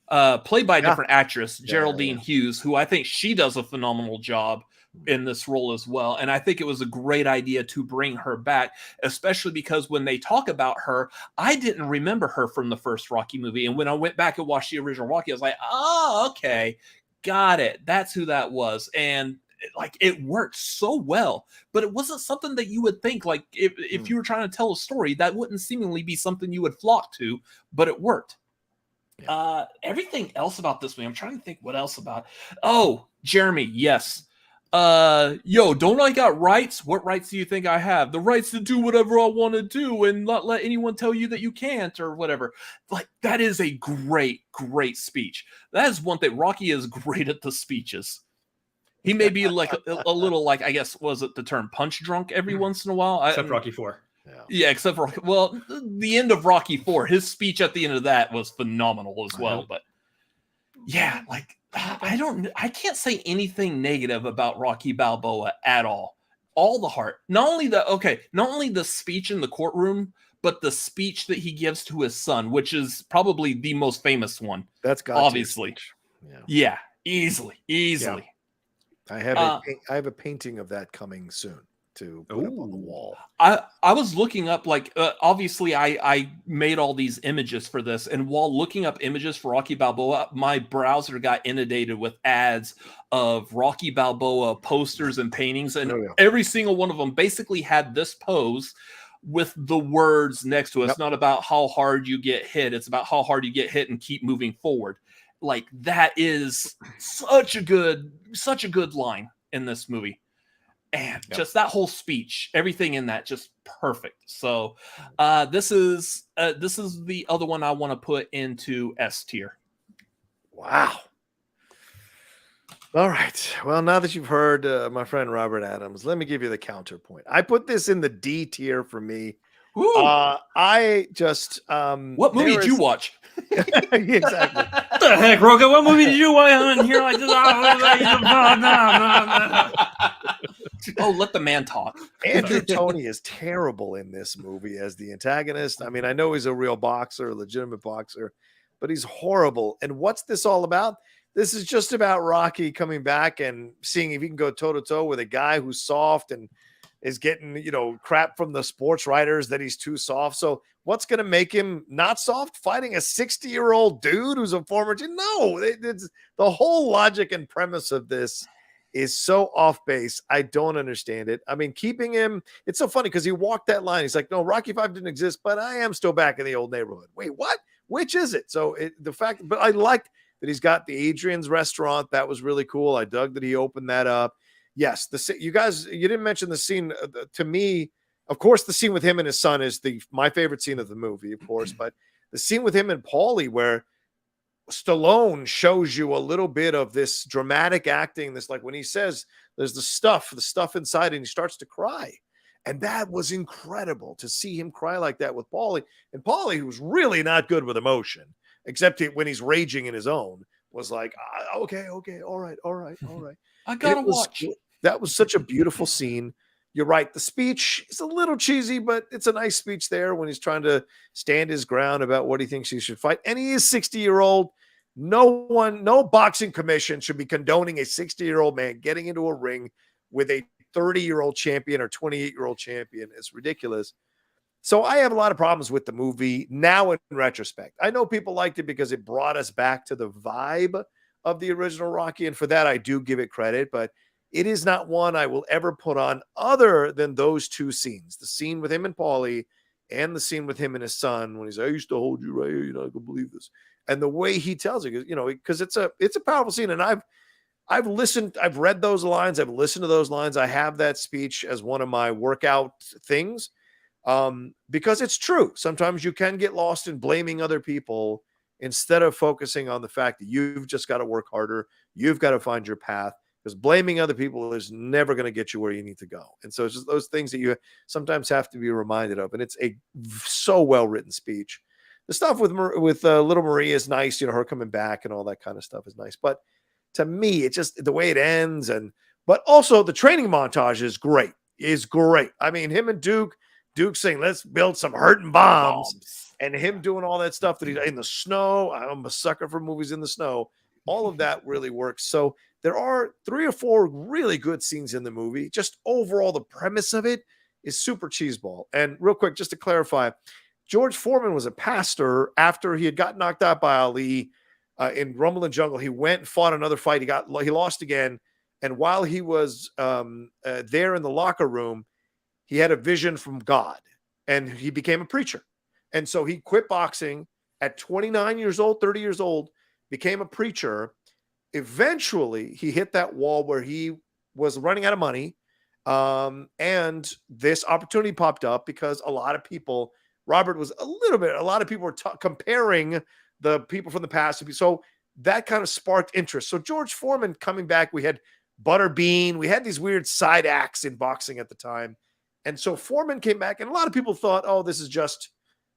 played by a different actress, Geraldine Hughes, who I think she does a phenomenal job in this role as well. And I think it was a great idea to bring her back, especially because when they talk about her, I didn't remember her from the first Rocky movie. And when I went back and watched the original Rocky, I was like, oh, okay, got it. That's who that was. And it worked so well, but it wasn't something that you would think, like if you were trying to tell a story, that wouldn't seemingly be something you would flock to, but it worked. Yeah. Everything else about this movie, I'm trying to think what else about. Oh, Jeremy, yes. Don't I got rights? What rights do you think I have? The rights to do whatever I want to do and not let anyone tell you that you can't or whatever. Like, that is a great, great speech. That is one thing. Rocky is great at the speeches. He may be like a little, like, I guess, was it the term punch drunk every once in a while? Except Rocky IV. Yeah, except for, well, the end of Rocky IV, his speech at the end of that was phenomenal as well. But yeah, like, I can't say anything negative about Rocky Balboa at all. All the heart. Not only the speech in the courtroom, but the speech that he gives to his son, which is probably the most famous one. That's God's obviously. Yeah, easily. Yeah. I have a painting of that coming soon to put up on the wall. I was looking up, obviously I made all these images for this, and while looking up images for Rocky Balboa, my browser got inundated with ads of Rocky Balboa posters and paintings, and every single one of them basically had this pose with the words next to it. It's not about how hard you get hit, it's about how hard you get hit and keep moving forward. Like, that is such a good line in this movie. And just that whole speech, everything in that, just perfect. So this is the other one I want to put into S tier. Wow. All right. Well, now that you've heard my friend Robert Adams, let me give you the counterpoint. I put this in the D tier for me. I just what movie did you watch? Exactly. What the heck, Rocha? What movie did you watch on here like this? Oh, let the man talk. Andrew Toney is terrible in this movie as the antagonist. I mean, I know he's a real boxer, a legitimate boxer, but he's horrible. And what's this all about? This is just about Rocky coming back and seeing if he can go toe-to-toe with a guy who's soft and is getting, crap from the sports writers that he's too soft. So what's going to make him not soft? Fighting a 60-year-old dude who's a former... No, it's the whole logic and premise of this is so off base. I don't understand it. I mean, keeping him, it's so funny because he walked that line. He's like, no, Rocky 5 didn't exist, but I am still back in the old neighborhood. Wait, what? Which is it? So but I liked that he's got the Adrian's restaurant. That was really cool. I dug that he opened that up. Yes, you guys, you didn't mention the scene. To me, of course, the scene with him and his son is my favorite scene of the movie, of course, but the scene with him and Paulie where Stallone shows you a little bit of this dramatic acting, this like when he says there's the stuff inside and he starts to cry. And that was incredible to see him cry like that with Paulie. And Paulie, who's really not good with emotion, except when he's raging in his own, was like, okay, all right. I gotta watch. That was such a beautiful scene. You're right. The speech is a little cheesy, but it's a nice speech there when he's trying to stand his ground about what he thinks he should fight. And he is 60-year-old. No boxing commission should be condoning a 60-year-old man getting into a ring with a 30-year-old champion or 28-year-old champion. It's ridiculous. So I have a lot of problems with the movie now in retrospect. I know people liked it because it brought us back to the vibe of the original Rocky. And for that, I do give it credit, but it is not one I will ever put on other than those two scenes, the scene with him and Paulie and the scene with him and his son when he's like, I used to hold you right here. You're not going to believe this. And the way he tells it, because it's a powerful scene. And I've listened, I've read those lines. I've listened to those lines. I have that speech as one of my workout things because it's true. Sometimes you can get lost in blaming other people instead of focusing on the fact that you've just got to work harder. You've got to find your path. Because blaming other people is never going to get you where you need to go. And so it's just those things that you sometimes have to be reminded of. And it's a so well-written speech. The stuff with Little Marie is nice. Her coming back and all that kind of stuff is nice. But to me, it's just the way it ends. But also the training montage is great. I mean, him and Duke saying, let's build some hurting bombs. And him doing all that stuff that he's in the snow. I'm a sucker for movies in the snow. All of that really works. So there are 3 or 4 really good scenes in the movie. Just overall, the premise of it is super cheeseball. And real quick, just to clarify, George Foreman was a pastor after he had got knocked out by Ali in Rumble in Jungle. He went and fought another fight. He lost again. And while he was there in the locker room, he had a vision from God and he became a preacher. And so he quit boxing at 29 years old, 30 years old, became a preacher. Eventually, he hit that wall where he was running out of money. And this opportunity popped up because a lot of people were comparing the people from the past. So that kind of sparked interest. So George Foreman coming back, we had Butterbean. We had these weird side acts in boxing at the time. And so Foreman came back and a lot of people thought, oh, this is just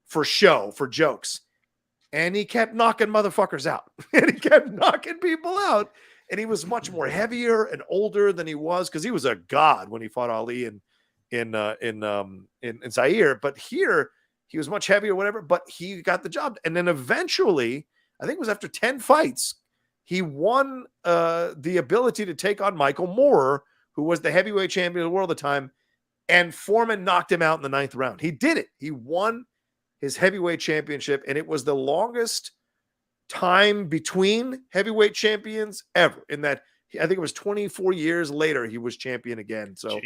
for show, for jokes. And he kept knocking motherfuckers out. And he kept knocking people out. And he was much more heavier and older than he was because he was a god when he fought Ali in Zaire. But here he was much heavier, whatever. But he got the job. And then eventually, I think it was after 10 fights, he won the ability to take on Michael Moorer, who was the heavyweight champion of the world at the time. And Foreman knocked him out in the 9th round. He did it. He won his heavyweight championship, and it was the longest time between heavyweight champions ever. In that, I think it was 24 years later, he was champion again. So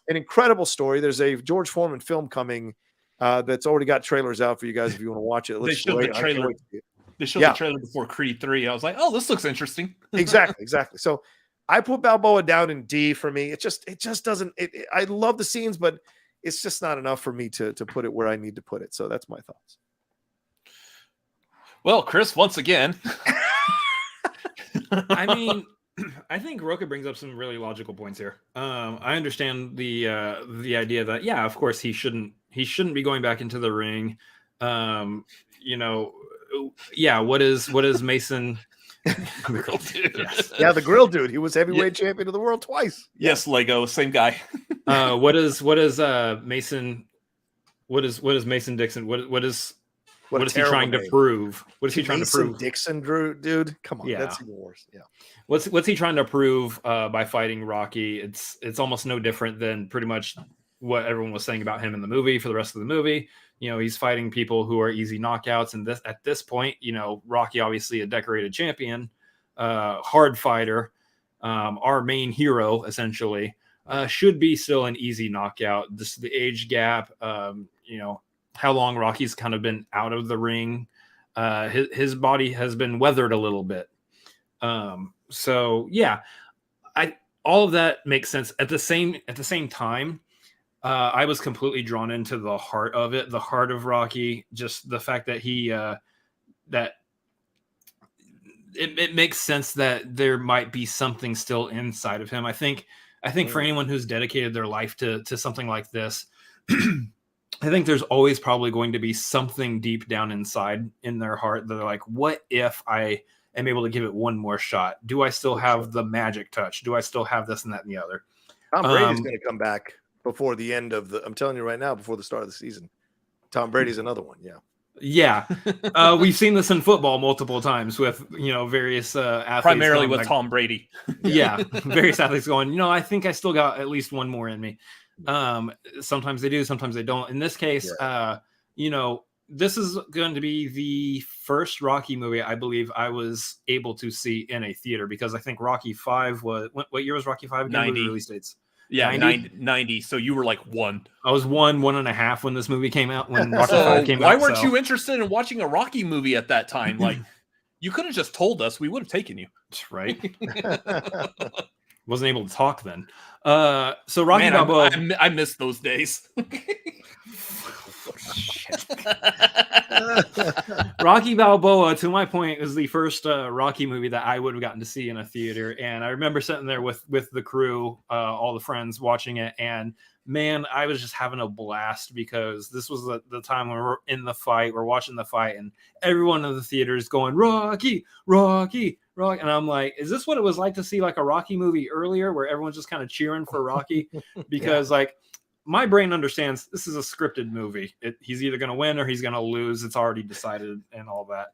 an incredible story. There's a George Foreman film coming that's already got trailers out for you guys if you want to watch it. It looks great. They showed the trailer before Creed 3. I was like, oh, this looks interesting. Exactly. So I put Balboa down in D for me. It just doesn't. I love the scenes, but it's just not enough for me to put it where I need to put it. So that's my thoughts. Well, Chris, once again. I mean, I think Rocha brings up some really logical points here. I understand the idea that, yeah, of course he shouldn't be going back into the ring. Yeah, what is Mason? The grill dude. Yes. Yeah, the grill dude. He was heavyweight champion of the world twice. Yes, Lego, same guy. What is Mason? What is Mason Dixon? What is he trying to prove? What is he trying to prove? Dixon, dude. Come on, yeah. That's even worse. Yeah. What's he trying to prove by fighting Rocky? It's almost no different than pretty much what everyone was saying about him in the movie for the rest of the movie. He's fighting people who are easy knockouts, and at this point, Rocky obviously a decorated champion, hard fighter. our main hero, essentially, should be still an easy knockout. Just the age gap, how long Rocky's kind of been out of the ring. His body has been weathered a little bit. So yeah, all of that makes sense. At the same time, I was completely drawn into the heart of it, the heart of Rocky. Just the fact that it makes sense that there might be something still inside of him. I think for anyone who's dedicated their life to something like this, I think there's always probably going to be something deep down inside in their heart that they're like, what if I am able to give it one more shot? Do I still have the magic touch? Do I still have this and that and the other? Tom Brady's going to come back before the end of I'm telling you right now, before the start of the season. Tom Brady's another one. Yeah. Yeah. We've seen this in football multiple times with, various athletes. Primarily with Tom Brady. Yeah. Various athletes going, I think I still got at least one more in me. Sometimes they do, sometimes they don't. In this case, this is going to be the first Rocky movie I believe I was able to see in a theater, because I think Rocky 5 was, what year was Rocky 5? 90 release dates. Yeah, 90. So you were like 1. I was 1.5 when this movie came out. When Rocky 5 came out. Why weren't you interested in watching a Rocky movie at that time? Like, you could have just told us. We would have taken you. That's right. Wasn't able to talk then. So Rocky Balboa. I miss those days. Rocky Balboa, to my point, is the first Rocky movie that I would have gotten to see in a theater. And I remember sitting there with the crew, all the friends watching it. And man, I was just having a blast, because this was the time when we're in the fight, we're watching the fight, and everyone in the theater is going, Rocky, Rocky, Rocky. And I'm like, is this what it was like to see like a Rocky movie earlier, where everyone's just kind of cheering for Rocky? Because my brain understands this is a scripted movie. He's either going to win or he's going to lose. It's already decided and all that.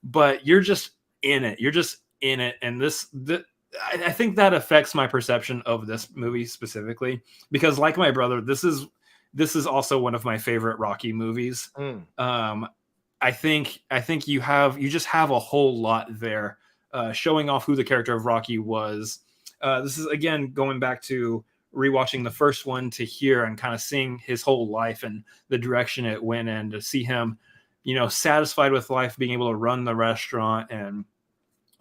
But you're just in it. You're just in it. And I think that affects my perception of this movie specifically, because like my brother, this is also one of my favorite Rocky movies. I think you just have a whole lot there, showing off who the character of Rocky was. This is, again, going back to rewatching the first one to here and kind of seeing his whole life and the direction it went in, to see him, satisfied with life, being able to run the restaurant. And,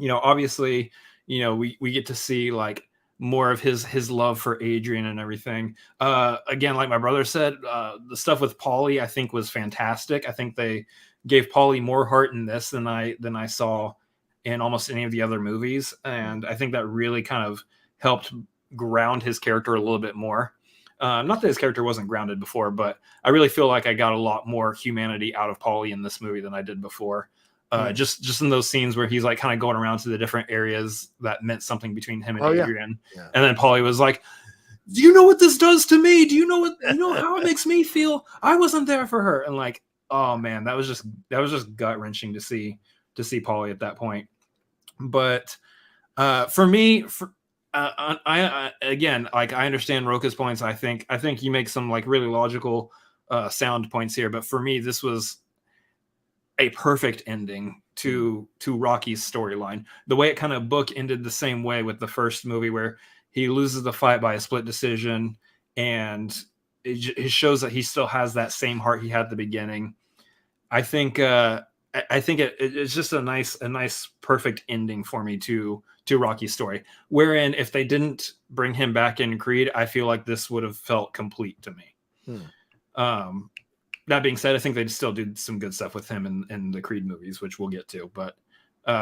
obviously, we get to see like more of his love for Adrian and everything. Again, like my brother said, the stuff with Paulie, I think, was fantastic. I think they gave Paulie more heart in this than I saw in almost any of the other movies. And I think that really kind of helped ground his character a little bit more. Not that his character wasn't grounded before, but I really feel like I got a lot more humanity out of Paulie in this movie than I did before. Just in those scenes where he's like kind of going around to the different areas that meant something between him and Adrian. Yeah. And then Paulie was like, do you know what this does to me? Do you know how it makes me feel? I wasn't there for her. And like, oh man, that was just gut wrenching to see Paulie at that point. But for me, I again, like, I understand Rocha's points. I think you make some like really logical sound points here, but for me, this was a perfect ending to Rocky's storyline. The way it kind of bookended the same way with the first movie, where he loses the fight by a split decision, and it shows that he still has that same heart he had at the beginning. I think it's just a nice perfect ending for me to Rocky's story, wherein if they didn't bring him back in Creed, I feel like this would have felt complete to me. That being said, I think they'd still do some good stuff with him in the Creed movies, which we'll get to. But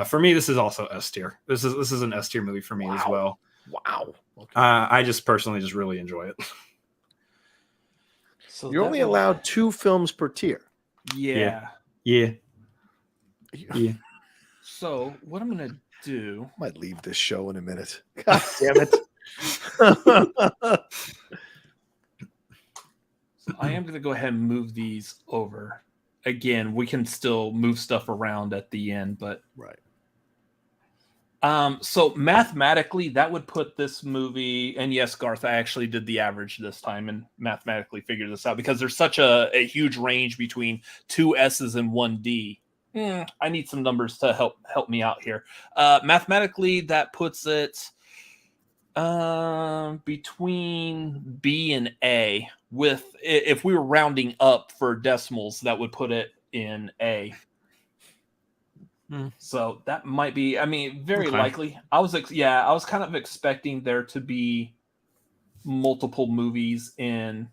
for me, this is also S tier. This is an S tier movie for me as well. Wow. Okay. I just personally just really enjoy it. So you're only allowed 2 films per tier. Yeah. So what I'm gonna do? I might leave this show in a minute. God damn it. I am going to go ahead and move these over. Again, we can still move stuff around at the end, but right. So mathematically, that would put this movie, and yes, Garth, I actually did the average this time and mathematically figured this out, because there's such a huge range between 2 S's and 1 D. I need some numbers to help me out here. Mathematically, that puts it Between B and A, with if we were rounding up for decimals, that would put it in A. So that might be, I mean, very likely. I was kind of expecting there to be multiple movies in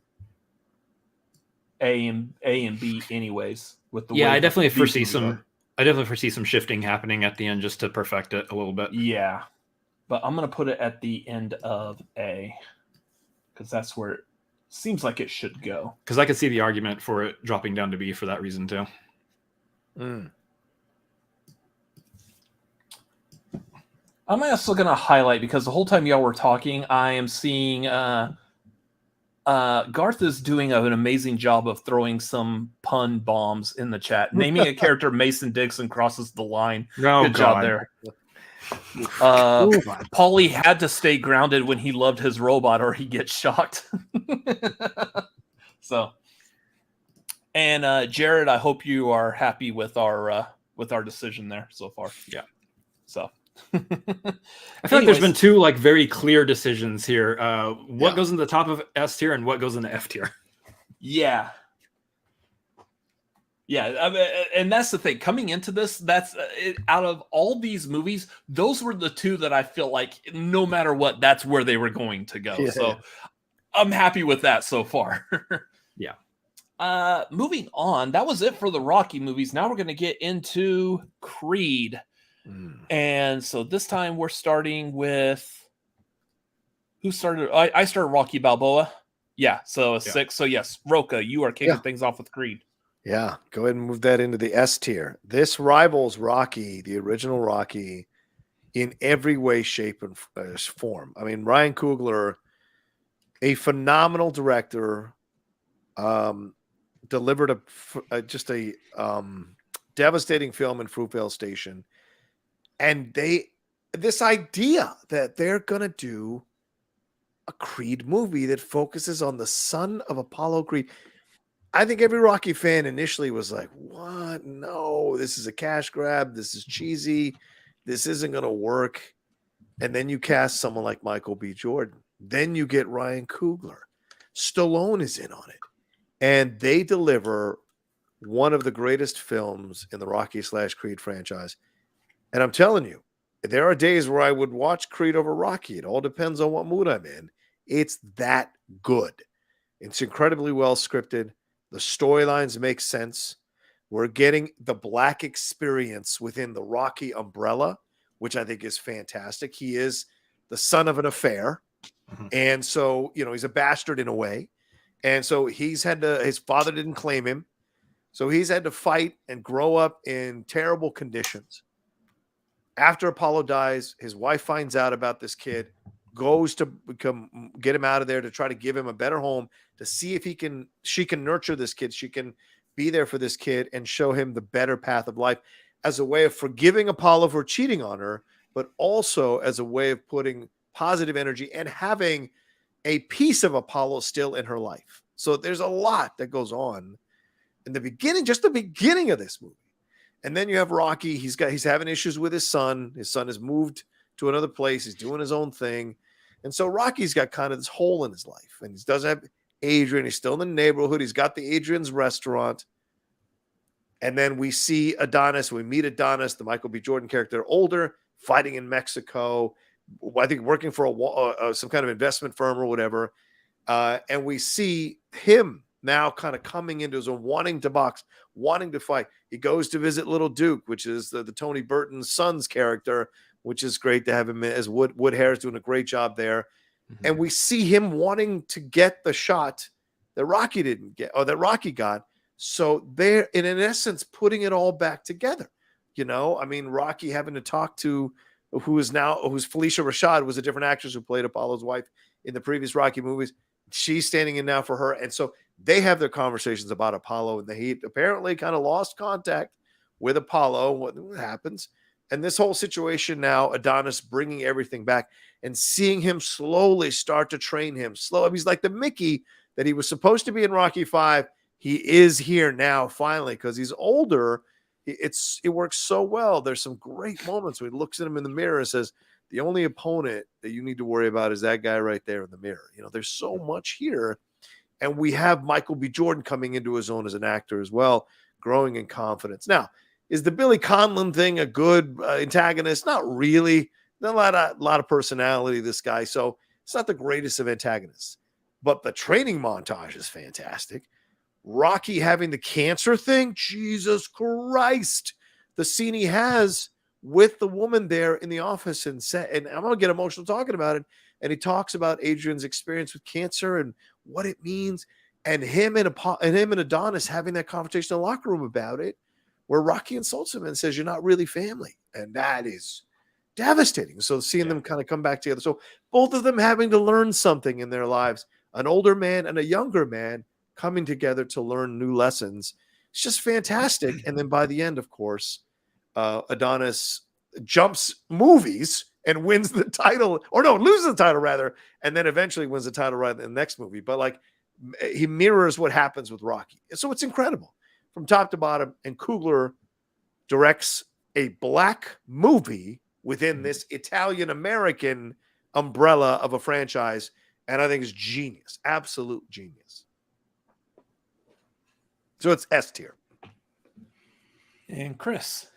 A and B anyways. With the way I definitely foresee some shifting happening at the end just to perfect it a little bit. Yeah. But I'm going to put it at the end of A because that's where it seems like it should go. Because I could see the argument for it dropping down to B for that reason too. I'm also going to highlight, because the whole time y'all were talking, I am seeing Garth is doing an amazing job of throwing some pun bombs in the chat. Naming a character Mason Dixon crosses the line. Good job there. Paulie had to stay grounded when he loved his robot or he gets shocked. So, and Jared, I hope you are happy with our decision there so far. Yeah. So I feel like there's been two like very clear decisions here. What goes in the top of S tier and what goes in the F tier. Yeah. Yeah, I mean, and that's the thing. Coming into this, that's out of all these movies, those were the two that I feel like no matter what, that's where they were going to go. Yeah. So I'm happy with that so far. Yeah. Moving on, that was it for the Rocky movies. Now we're going to get into Creed. And so this time we're starting with who started? I started Rocky Balboa. Yeah, so 6. So yes, Rocha, you are kicking things off with Creed. Yeah, go ahead and move that into the S tier. This rivals Rocky, the original Rocky, in every way, shape, and form. I mean, Ryan Coogler, a phenomenal director, delivered just a devastating film in Fruitvale Station. And this idea that they're going to do a Creed movie that focuses on the son of Apollo Creed. I think every Rocky fan initially was like, what? No, this is a cash grab. This is cheesy. This isn't going to work. And then you cast someone like Michael B. Jordan. Then you get Ryan Coogler. Stallone is in on it. And they deliver one of the greatest films in the Rocky/Creed franchise. And I'm telling you, there are days where I would watch Creed over Rocky. It all depends on what mood I'm in. It's that good. It's incredibly well scripted. The storylines make sense. We're getting the Black experience within the Rocky umbrella, which I think is fantastic. He is the son of an affair. And so, he's a bastard in a way. And so his father didn't claim him. So he's had to fight and grow up in terrible conditions. After Apollo dies, his wife finds out about this kid, goes to get him out of there to try to give him a better home, to see if she can nurture this kid. She can be there for this kid and show him the better path of life as a way of forgiving Apollo for cheating on her, but also as a way of putting positive energy and having a piece of Apollo still in her life. So there's a lot that goes on in the beginning, just the beginning of this movie. And then you have Rocky. He's having issues with his son. His son has moved to another place. He's doing his own thing. And so Rocky's got kind of this hole in his life. And he doesn't have Adrian. He's still in the neighborhood. He's got the Adrian's restaurant. And then we see Adonis. We meet Adonis, the Michael B. Jordan character, older, fighting in Mexico. I think working for some kind of investment firm or whatever. And we see him now kind of coming into his own, wanting to box, wanting to fight. He goes to visit Little Duke, which is the Tony Burton's son's character, which is great to have him as Wood Harris doing a great job there. Mm-hmm. And we see him wanting to get the shot that Rocky didn't get, or that Rocky got. So they're, in essence, putting it all back together. I mean, Rocky having to talk to who's Felicia Rashad, was a different actress who played Apollo's wife in the previous Rocky movies. She's standing in now for her. And so they have their conversations about Apollo, and he apparently kind of lost contact with Apollo. What happens? And this whole situation now, Adonis bringing everything back and seeing him slowly start to train him. He's like the Mickey that he was supposed to be in Rocky 5. He is here now, finally, because he's older. It works so well. There's some great moments where he looks at him in the mirror and says, the only opponent that you need to worry about is that guy right there in the mirror. There's so much here. And we have Michael B. Jordan coming into his own as an actor as well, growing in confidence. Now, is the Billy Conlon thing a good antagonist? Not really. Not a lot of personality, this guy. So it's not the greatest of antagonists. But the training montage is fantastic. Rocky having the cancer thing, Jesus Christ. The scene he has with the woman there in the office and I'm going to get emotional talking about it. And he talks about Adrian's experience with cancer and what it means. And him and Adonis having that conversation in the locker room about it, where Rocky insults him and says, "You're not really family." And that is devastating. So seeing them kind of come back together. So both of them having to learn something in their lives, an older man and a younger man coming together to learn new lessons. It's just fantastic. And then by the end, of course, Adonis jumps movies and wins the title, or no, loses the title rather, and then eventually wins the title right in the next movie. But like, he mirrors what happens with Rocky. So it's incredible from top to bottom. And Coogler directs a black movie within this Italian-American umbrella of a franchise. And I think it's genius, absolute genius. So it's S tier. And Chris.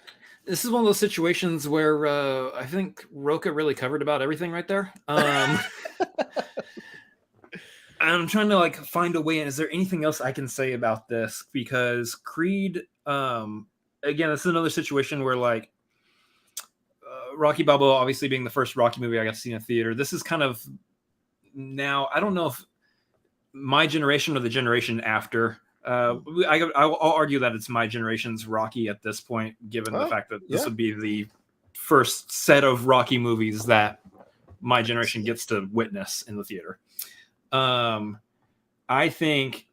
This is one of those situations where I think Rocha really covered about everything right there. I'm trying to find a way in. Is there anything else I can say about this? Because Creed, again, this is another situation where Rocky Balboa, obviously being the first Rocky movie I got to see in a theater. This is kind of now, I don't know if my generation or the generation after. I'll argue that it's my generation's Rocky at this point, given the fact that this would be the first set of Rocky movies that my generation gets to witness in the theater. I think,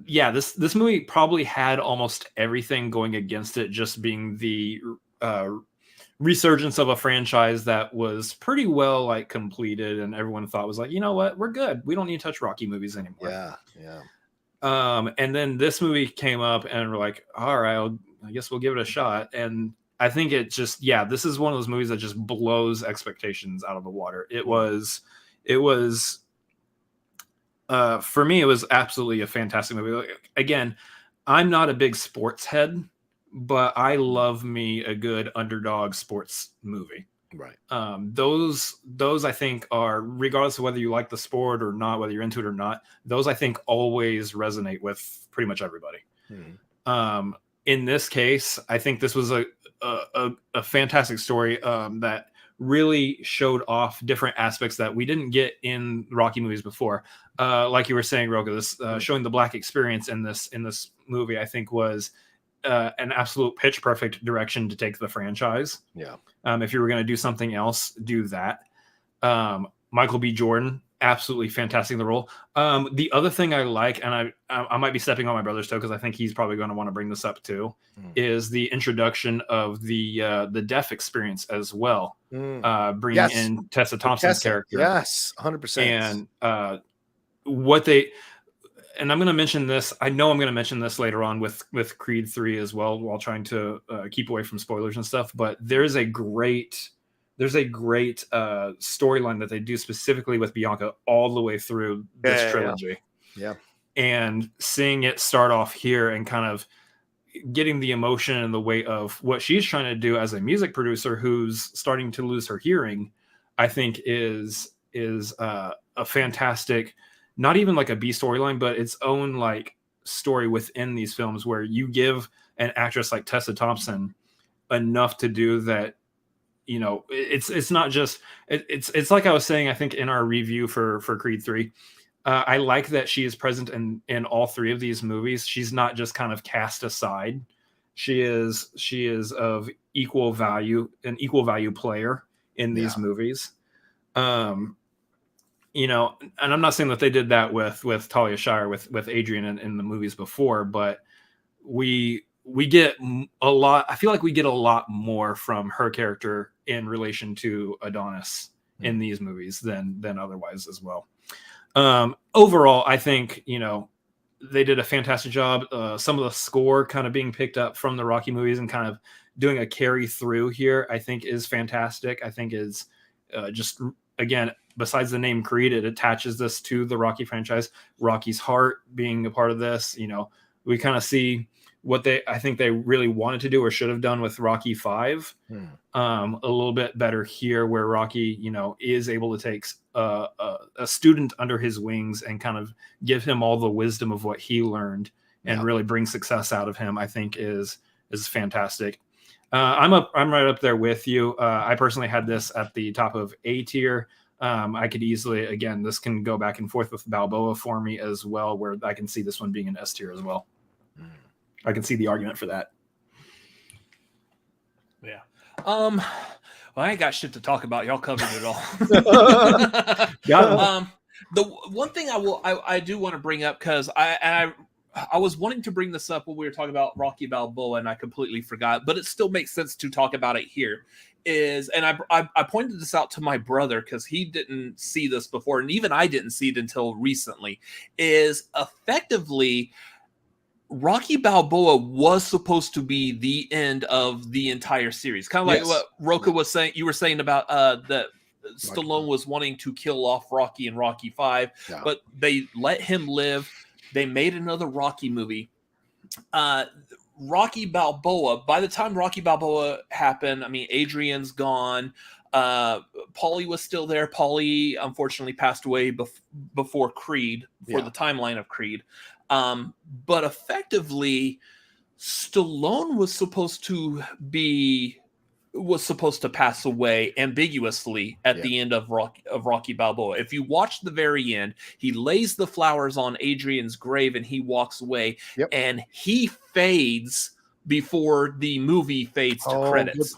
this movie probably had almost everything going against it, just being the resurgence of a franchise that was pretty well completed, and everyone thought was you know what, we're good. We don't need to touch Rocky movies anymore. Yeah. And then this movie came up, and we're like, all right, I guess we'll give it a shot. And I think it just, this is one of those movies that just blows expectations out of the water. It was for me, it was absolutely a fantastic movie. Again, I'm not a big sports head, but I love me a good underdog sports movie. Right. Those I think are, regardless of whether you like the sport or not, whether you're into it or not, those I think always resonate with pretty much everybody. In this case, I think this was a fantastic story that really showed off different aspects that we didn't get in Rocky movies before. Like you were saying, Rocha, this showing the black experience in this movie, I think was an absolute pitch perfect direction to take the franchise. Yeah. If you were going to do something else, do that. Michael B. Jordan, absolutely fantastic in the role. The other thing I like, and I might be stepping on my brother's toe because I think he's probably going to want to bring this up too, is the introduction of the deaf experience as well. Bringing in Tessa Thompson's character. Yes, 100%. And what they... And I'm going to mention this. I know I'm going to mention this later on with Creed 3 as well, while trying to keep away from spoilers and stuff. But there's a great storyline that they do specifically with Bianca all the way through this trilogy. Yeah. And seeing it start off here and kind of getting the emotion and the weight of what she's trying to do as a music producer who's starting to lose her hearing, I think is a fantastic, not even like a B storyline, but its own story within these films, where you give an actress like Tessa Thompson enough to do that. It's not just, it's like I was saying, I think in our review for Creed 3, I like that she is present in all three of these movies. She's not just kind of cast aside. She is of equal value, an equal value player in these movies. And I'm not saying that they did that with Talia Shire, with Adrian in the movies before, but we get a lot. I feel like we get a lot more from her character in relation to Adonis in these movies than otherwise as well. Overall, I think, they did a fantastic job. Some of the score kind of being picked up from the Rocky movies and kind of doing a carry through here, I think is fantastic. I think is just, again, besides the name Creed, it attaches this to the Rocky franchise. Rocky's heart being a part of this, we kind of see what I think they really wanted to do or should have done with Rocky 5. A little bit better here, where Rocky, is able to take a student under his wings and kind of give him all the wisdom of what he learned and really bring success out of him, I think is fantastic. I'm right up there with you. I personally had this at the top of A tier. I could easily, again, this can go back and forth with Balboa for me as well, where I can see this one being an S tier as well. I can see the argument for that. Yeah. Well, I ain't got shit to talk about. Y'all covered it all. The one thing I do want to bring up, because I was wanting to bring this up when we were talking about Rocky Balboa, and I completely forgot, but it still makes sense to talk about it here. And I pointed this out to my brother because he didn't see this before, and even I didn't see it until recently. Is effectively, Rocky Balboa was supposed to be the end of the entire series, kind of like what Rocha was saying. You were saying about that Stallone was wanting to kill off Rocky in Rocky 5, but they let him live. They made another Rocky movie. Rocky Balboa, by the time Rocky Balboa happened, I mean, Adrian's gone. Paulie was still there. Paulie, unfortunately, passed away before Creed, before the timeline of Creed. But effectively, Stallone was supposed to pass away ambiguously at the end of Rocky Balboa. If you watch the very end, he lays the flowers on Adrian's grave and he walks away, and he fades before the movie fades to credits.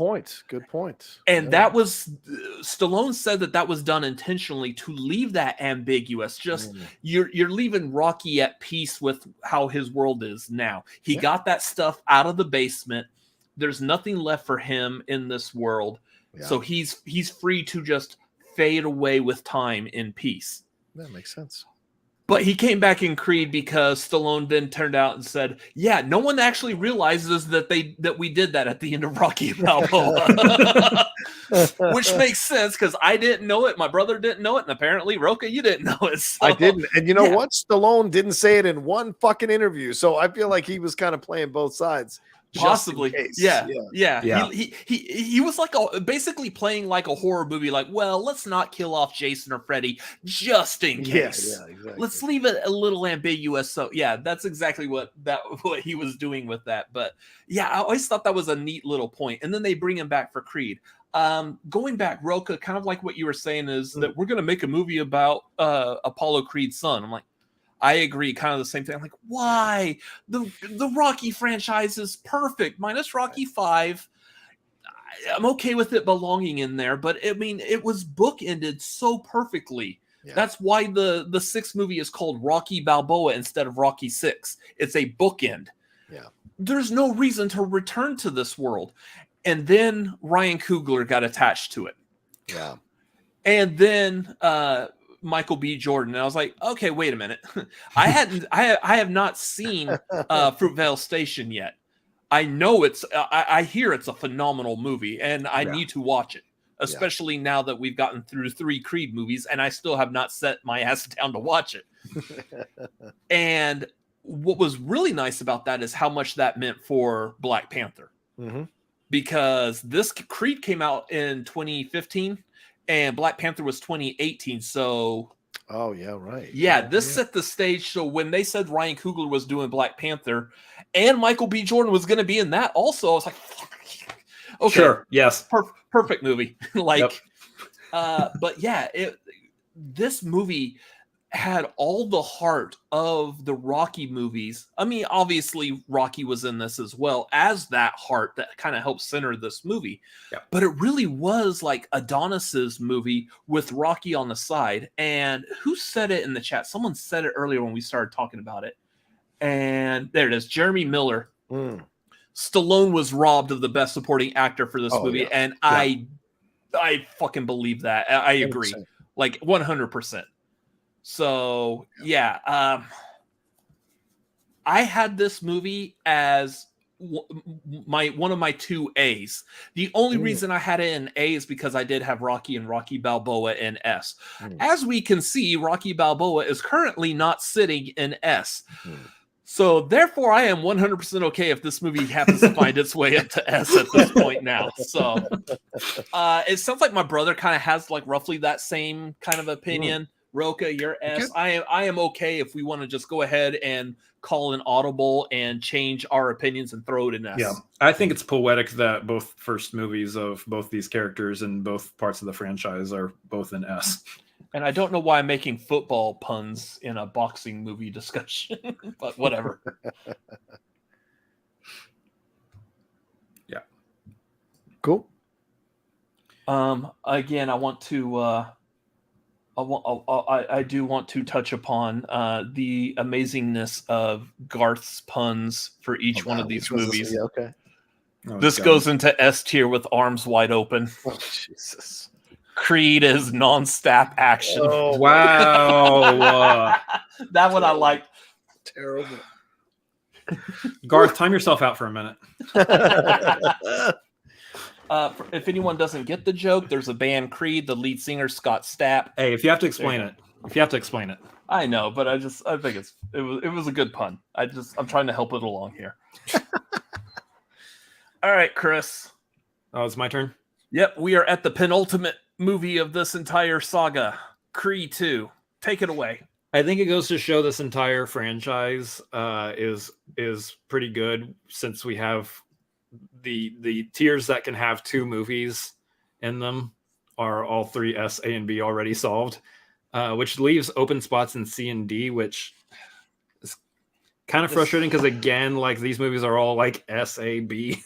Good point. And that was, Stallone said that was done intentionally to leave that ambiguous. Just you're leaving Rocky at peace with how his world is now. He got that stuff out of the basement. There's nothing left for him in this world. So he's free to just fade away with time in peace. That makes sense. But he came back in Creed because Stallone then turned out and said, no one actually realizes that we did that at the end of Rocky Balboa. Which makes sense, because I didn't know it, my brother didn't know it, and apparently, Rocha, you didn't know it. So, I didn't. And you know what? Stallone didn't say it in one fucking interview. So I feel like he was kind of playing both sides. Possibly. Yeah. He was like basically playing like a horror movie, like, well, let's not kill off Jason or Freddy just in case. Exactly. Let's leave it a little ambiguous. So that's exactly what he was doing with that. But I always thought that was a neat little point. And then they bring him back for Creed. Going back, Rocha, kind of like what you were saying is that we're going to make a movie about Apollo Creed's son. I'm like, I agree, kind of the same thing. I'm like, why? The Rocky franchise is perfect, minus Rocky 5. I'm okay with it belonging in there, but I mean, it was bookended so perfectly. That's why the sixth movie is called Rocky Balboa instead of Rocky 6. It's a bookend. There's no reason to return to this world. And then Ryan Coogler got attached to it. And then Michael B. Jordan, and I was like, okay, wait a minute. I have not seen Fruitvale Station yet. I know I hear it's a phenomenal movie, and I need to watch it, especially now that we've gotten through 3 Creed movies, and I still have not set my ass down to watch it. And what was really nice about that is how much that meant for Black Panther, because this Creed came out in 2015. And Black Panther was 2018, so... Oh, yeah, right. This set the stage, so when they said Ryan Coogler was doing Black Panther, and Michael B. Jordan was going to be in that also, I was like, okay. Sure, yes. Perfect movie. But this movie had all the heart of the Rocky movies. I mean, obviously Rocky was in this as well as that heart that kind of helped center this movie. But it really was like Adonis's movie with Rocky on the side. And who said it in the chat? Someone said it earlier when we started talking about it. And there it is, Jeremy Miller. Stallone was robbed of the best supporting actor for this movie. And I fucking believe that. I agree. 100%. Like 100%. So, I had this movie as one of my two A's. The only reason I had it in A is because I did have Rocky and Rocky Balboa in S. As we can see, Rocky Balboa is currently not sitting in S. So therefore, I am 100% okay if this movie happens to find its way up to S at this point now. So it sounds like my brother kind of has like roughly that same kind of opinion. Rocha, you're S. I am okay if we want to just go ahead and call an audible and change our opinions and throw it in S. Yeah, I think it's poetic that both first movies of both these characters and both parts of the franchise are both in S. And I don't know why I'm making football puns in a boxing movie discussion, but whatever. Yeah. Cool. Again, I do want to touch upon the amazingness of Garth's puns for each one of these movies. Okay. This goes into S tier with arms wide open. Oh, Jesus. Creed is non-stop action. Oh, wow. That one I liked. Terrible. Garth, time yourself out for a minute. If anyone doesn't get the joke, there's a band Creed, the lead singer Scott Stapp. Hey, if you have to explain it. I know, but I think it was a good pun. I'm trying to help it along here. All right, Chris. Oh, it's my turn. Yep, we are at the penultimate movie of this entire saga, Creed 2. Take it away. I think it goes to show this entire franchise is pretty good, since we have the tiers that can have two movies in them are all three S, A, and B already solved, which leaves open spots in C and D, which is kind of frustrating because, again, like these movies are all like S, A, B.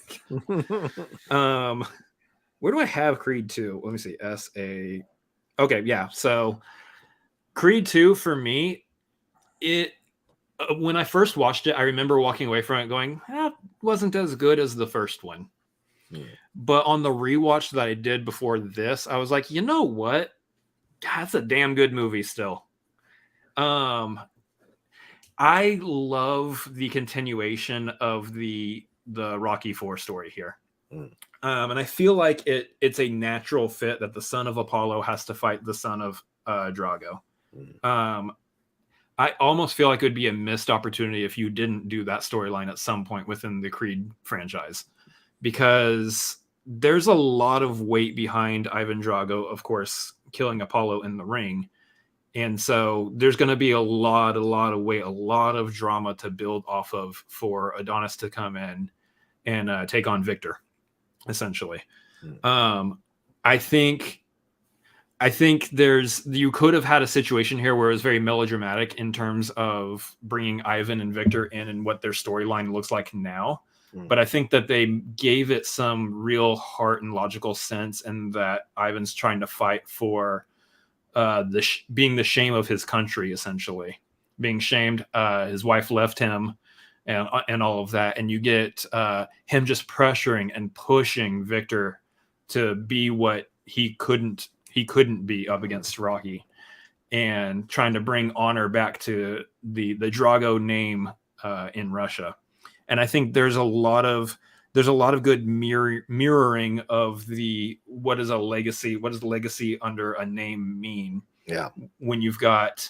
Where do I have Creed 2? Let me see. S, A. Okay, yeah. So Creed 2 for me, when I first watched it, I remember walking away from it going, it wasn't as good as the first one. Yeah. But on the rewatch that I did before this, I was like, you know what? God, that's a damn good movie still. I love the continuation of the Rocky IV story here. And I feel like it's a natural fit that the son of Apollo has to fight the son of Drago. I almost feel like it would be a missed opportunity if you didn't do that storyline at some point within the Creed franchise, because there's a lot of weight behind Ivan Drago, of course, killing Apollo in the ring. And so there's going to be a lot of weight, a lot of drama to build off of for Adonis to come in and take on Victor, essentially. I think you could have had a situation here where it was very melodramatic in terms of bringing Ivan and Victor in and what their storyline looks like now. But I think that they gave it some real heart and logical sense, and that Ivan's trying to fight for being the shame of his country, essentially being shamed. His wife left him, and all of that, and you get him just pressuring and pushing Victor to be what he couldn't be up against Rocky, and trying to bring honor back to the Drago name in Russia. And I think there's a lot of good mirroring of what does legacy under a name mean? Yeah. When you've got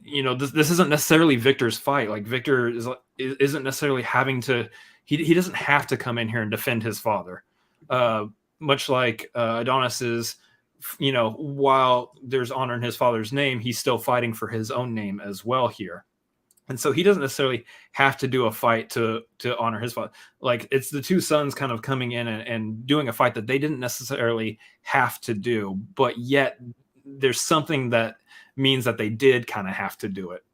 this isn't necessarily Victor's fight. Like, Victor isn't necessarily having to, he doesn't have to come in here and defend his father. Much like Adonis is, while there's honor in his father's name, he's still fighting for his own name as well here. And so he doesn't necessarily have to do a fight to honor his father. Like, it's the two sons kind of coming in and doing a fight that they didn't necessarily have to do, but yet there's something that means that they did kind of have to do it.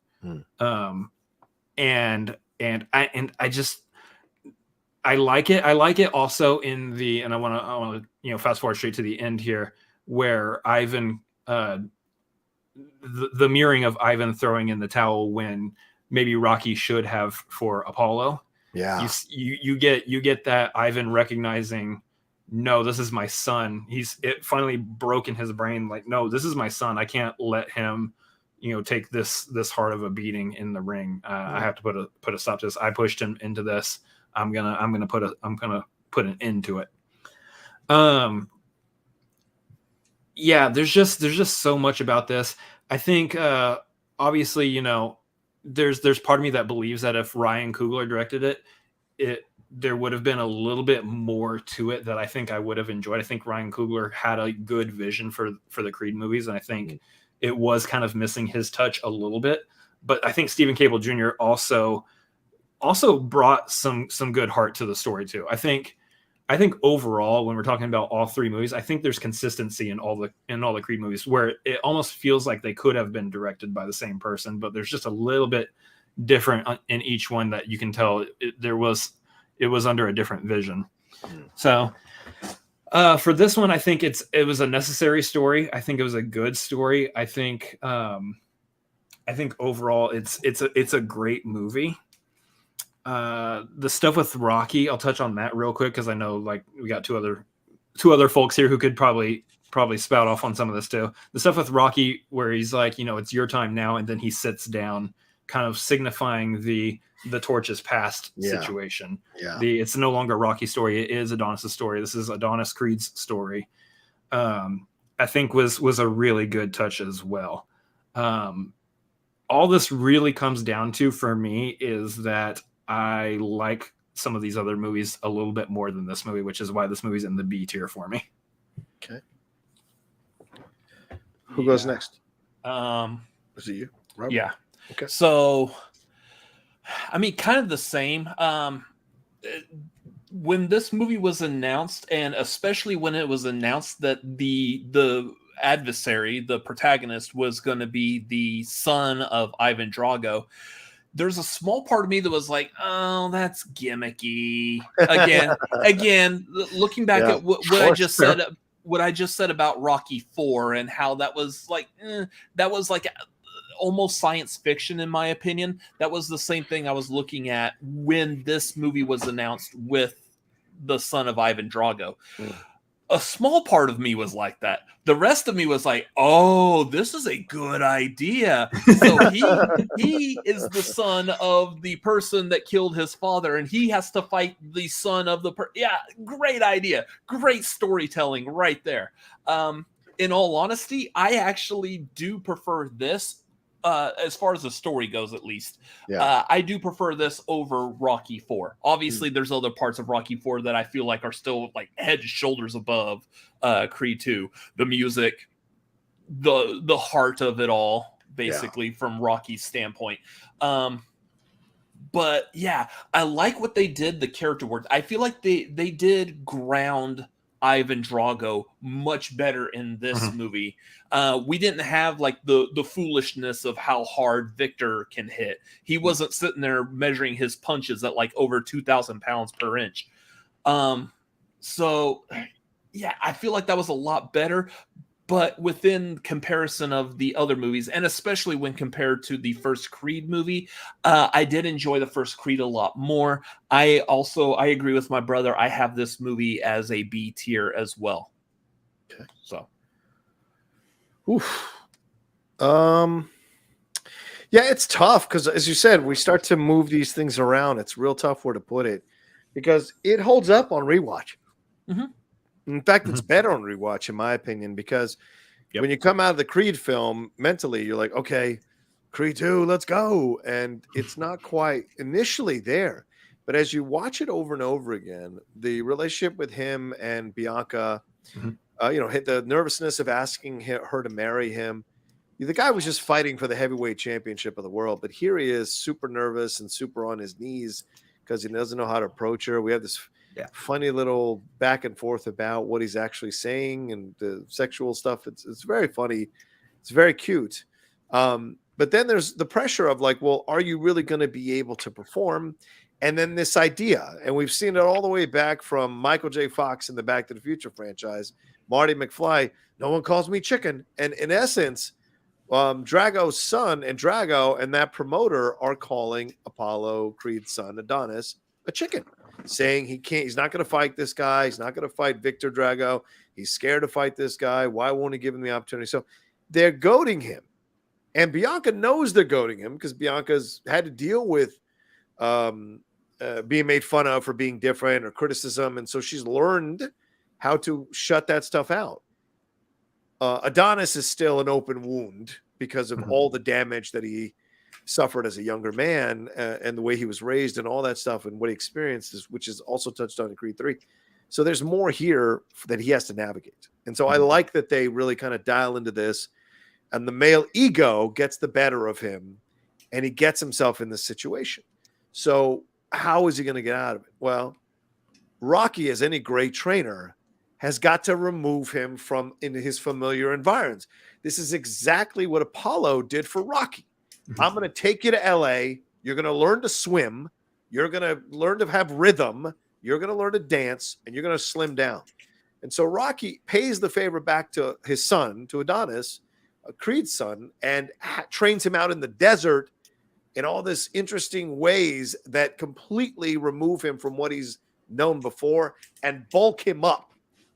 And I like it. I like it also and I want to fast forward straight to the end here, where Ivan, the mirroring of Ivan throwing in the towel when maybe Rocky should have for Apollo. Yeah. You get that Ivan recognizing, no, this is my son. It finally broke in his brain. Like, no, this is my son. I can't let him take this hard of a beating in the ring. I have to put a stop to this. I pushed him into this. I'm gonna put an end to it. Yeah, there's just so much about this. I think obviously, there's part of me that believes that if Ryan Coogler directed it there would have been a little bit more to it that I think I would have enjoyed. I think Ryan Coogler had a good vision for the Creed movies, and I think it was kind of missing his touch a little bit. But I think Stephen Cable Jr. also brought some good heart to the story too. I think overall, when we're talking about all three movies, I think there's consistency in all the Creed movies, where it almost feels like they could have been directed by the same person, but there's just a little bit different in each one that you can tell it was under a different vision. So for this one, I think it was a necessary story. I think it was a good story. I think overall it's a great movie. The stuff with Rocky, I'll touch on that real quick because I know like we got two other folks here who could probably spout off on some of this too. The stuff with Rocky where he's like, it's your time now, and then he sits down, kind of signifying the torches passed situation. Yeah. It's no longer Rocky's story. It is Adonis's story. This is Adonis Creed's story. I think was a really good touch as well. All this really comes down to for me is that I like some of these other movies a little bit more than this movie, which is why this movie's in the B tier for me. Okay. Who goes next? Is it you, Robert? Yeah. Okay. So, I mean, kind of the same. When this movie was announced, and especially when it was announced that the adversary, the protagonist, was going to be the son of Ivan Drago, there's a small part of me that was like, oh, that's gimmicky. Again, looking back at what I just said, what I just said about Rocky 4 and how that was like almost science fiction, in my opinion. That was the same thing I was looking at when this movie was announced with the son of Ivan Drago. A small part of me was like that. The rest of me was like, oh, this is a good idea. So he is the son of the person that killed his father, and he has to fight the son of the great idea. Great storytelling right there. In all honesty, I actually do prefer this. As far as the story goes, at least, I do prefer this over Rocky 4. Obviously, there's other parts of Rocky 4 that I feel like are still like head and shoulders above Creed 2. The music, the heart of it all, basically from Rocky's standpoint. But yeah, I like what they did. The character work. I feel like they did ground Ivan Drago much better in this movie. We didn't have like the foolishness of how hard Victor can hit. He wasn't sitting there measuring his punches at like over 2,000 pounds per inch. So yeah, I feel like that was a lot better, but within comparison of the other movies, and especially when compared to the first Creed movie, I did enjoy the first Creed a lot more. I agree with my brother. I have this movie as a B tier as well. Okay. So. Oof. Yeah, it's tough because, as you said, we start to move these things around. It's real tough where to put it because it holds up on rewatch. In fact, it's better on rewatch, in my opinion, because when you come out of the Creed film, mentally, you're like, okay, Creed 2, let's go. And it's not quite initially there. But as you watch it over and over again, the relationship with him and Bianca, hit the nervousness of asking her to marry him. The guy was just fighting for the heavyweight championship of the world. But here he is, super nervous and super on his knees because he doesn't know how to approach her. We have this funny little back and forth about what he's actually saying and the sexual stuff. It's very funny. It's very cute. But then there's the pressure of like, well, are you really going to be able to perform? And then this idea, and we've seen it all the way back from Michael J. Fox in the Back to the Future franchise, Marty McFly, no one calls me chicken. And in essence, Drago's son and Drago and that promoter are calling Apollo Creed's son, Adonis, a chicken, saying he's not going to fight this guy. He's not going to fight Victor Drago. He's scared to fight this guy. Why won't he give him the opportunity? So they're goading him. And Bianca knows they're goading him because Bianca's had to deal with being made fun of for being different or criticism. And so she's learned how to shut that stuff out. Adonis is still an open wound because of all the damage that he suffered as a younger man and the way he was raised and all that stuff and what he experienced, which is also touched on in Creed 3. So there's more here that he has to navigate. And so I like that they really kind of dial into this, and the male ego gets the better of him and he gets himself in this situation. So how is he going to get out of it? Well, Rocky, as any great trainer, has got to remove him from in his familiar environs. This is exactly what Apollo did for Rocky. I'm going to take you to LA. You're going to learn to swim. You're going to learn to have rhythm. You're going to learn to dance, and you're going to slim down. And so Rocky pays the favor back to his son, to Adonis, Creed's son, and trains him out in the desert in all this interesting ways that completely remove him from what he's known before and bulk him up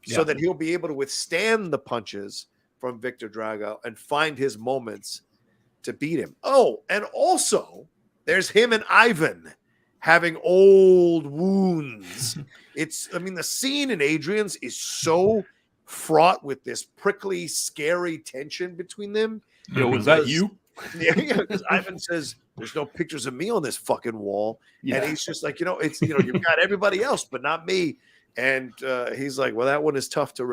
so that he'll be able to withstand the punches from Victor Drago and find his moments to beat him. Oh, and also there's him and Ivan having old wounds. The scene in Adrian's is so fraught with this prickly, scary tension between them. Yo, is that you? Yeah, because Ivan says, there's no pictures of me on this fucking wall. Yeah. And he's just like, you've got everybody else, but not me. And he's like, well, that one is tough to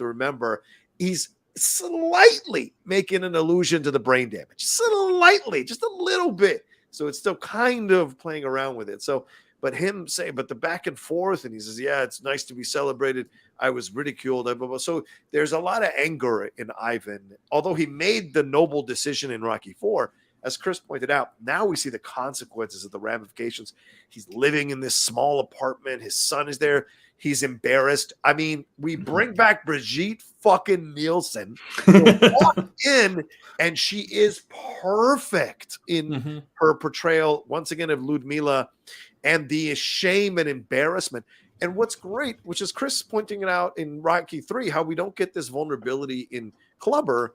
remember. He's slightly making an allusion to the brain damage. Slightly, just a little bit. So it's still kind of playing around with it. So, but the back and forth, and he says, yeah, it's nice to be celebrated. I was ridiculed. So there's a lot of anger in Ivan, although he made the noble decision in Rocky IV. As Chris pointed out, now we see the consequences of the ramifications. He's living in this small apartment. His son is there. He's embarrassed. I mean, we bring back Brigitte fucking Nielsen walk in, and she is perfect in her portrayal, once again, of Ludmila and the shame and embarrassment. And what's great, which is Chris pointing it out in Rocky 3, how we don't get this vulnerability in Clubber.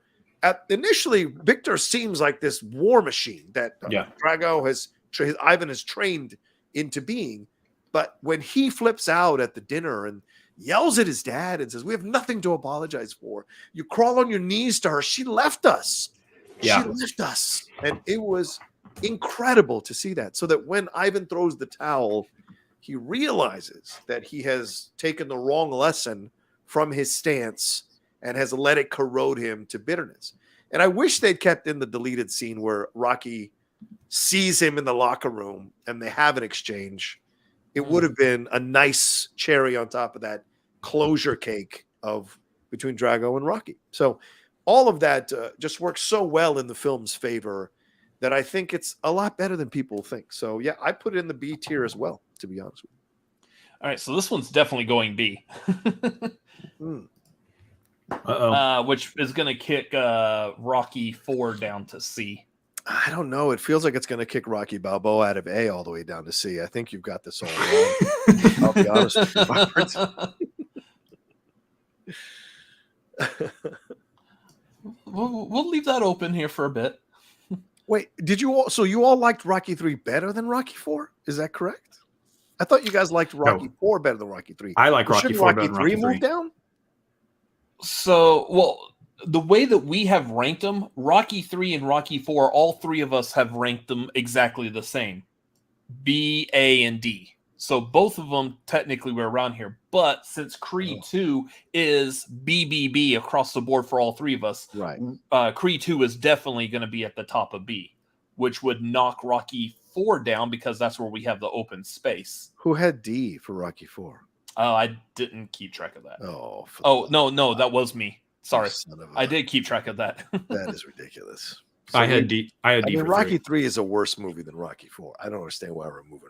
Initially, Victor seems like this war machine that Drago Ivan has trained into being. But when he flips out at the dinner and yells at his dad and says, we have nothing to apologize for. You crawl on your knees to her. She left us. Yeah. She left us. And it was incredible to see that. So that when Ivan throws the towel, he realizes that he has taken the wrong lesson from his stance and has let it corrode him to bitterness. And I wish they'd kept in the deleted scene where Rocky sees him in the locker room and they have an exchange. It would have been a nice cherry on top of that closure cake between Drago and Rocky. So all of that just works so well in the film's favor that I think it's a lot better than people think. So yeah, I put it in the B tier as well, to be honest with you. All right, so this one's definitely going B. Which is going to kick Rocky 4 down to C. I don't know. It feels like it's going to kick Rocky Balboa out of A all the way down to C. I think you've got this all wrong. I'll be honest with you, we'll leave that open here for a bit. Wait, you all liked Rocky 3 better than Rocky 4? Is that correct? I thought you guys liked Rocky 4 better than Rocky 3. I like Rocky 4 better than Rocky 3. Move down? So, the way that we have ranked them, Rocky 3 and Rocky 4, all three of us have ranked them exactly the same. B, A, and D. So both of them technically were around here. But since Creed 2 is BBB across the board for all three of us, right? Creed 2 is definitely going to be at the top of B, which would knock Rocky 4 down because that's where we have the open space. Who had D for Rocky 4? I didn't keep track of that. No, that was me. Sorry, I did keep track of that. That is ridiculous. So I had D. For Rocky 3 is a worse movie than Rocky 4. I don't understand why aren't we moving?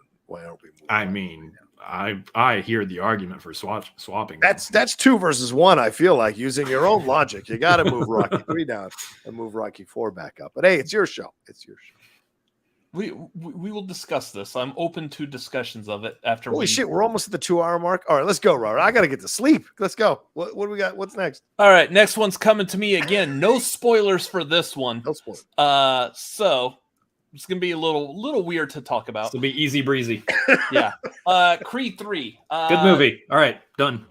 I mean, I hear the argument for swapping. That's 2 versus 1. I feel like using your own logic, you got to move Rocky 3 down and move Rocky 4 back up. But hey, it's your show. It's your show. We will discuss this. I'm open to discussions of it after. Holy shit, we're almost at the 2-hour mark. All right, let's go, Robert. I got to get to sleep. Let's go. What do we got? What's next? All right, next one's coming to me again. No spoilers for this one. No spoilers. So it's gonna be a little weird to talk about. This will be easy breezy. Yeah. Creed 3. Good movie. All right, done.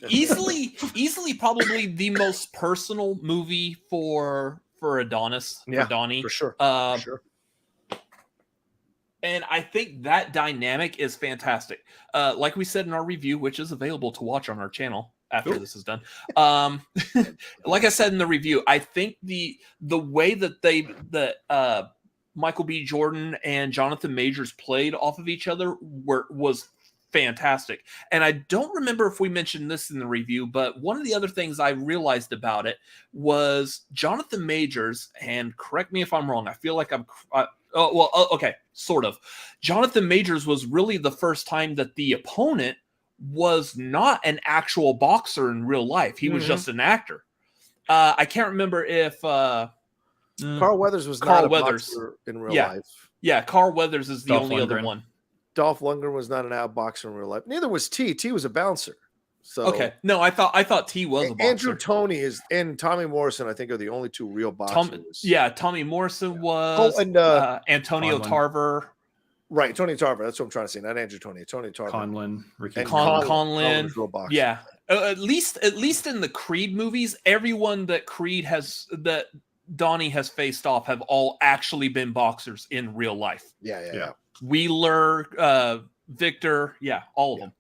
easily probably the most personal movie for Adonis, Yeah, for Donnie. For sure. For sure. And I think that dynamic is fantastic. Like we said in our review, which is available to watch on our channel after this is done. Like I said in the review, I think the way that Michael B. Jordan and Jonathan Majors played off of each other was fantastic. And I don't remember if we mentioned this in the review, but one of the other things I realized about it was Jonathan Majors, and correct me if I'm wrong, I feel like okay, sort of. Jonathan Majors was really the first time that the opponent was not an actual boxer in real life. He was just an actor. I can't remember if Carl Weathers was Carl not a Weathers boxer in real life. Yeah, Carl Weathers is the Dolph only other Lundgren. one. Dolph Lundgren was not an out boxer in real life. Neither was T. T was a bouncer. So Okay, no, I thought T was a boxer. Andrew Toney and Tommy Morrison, I think, are the only two real boxers. Tommy Morrison was. Oh, and Antonio Conlon. Tarver. right, Tony Tarver. That's what I'm trying to say. Not Andrew Toney. Tony Tarver. Conlon, Ricky And Conlon. Conlon. was real boxer. Yeah, at least in the Creed movies, everyone that Donnie has faced off have all actually been boxers in real life. Yeah. Wheeler, Victor, all of them.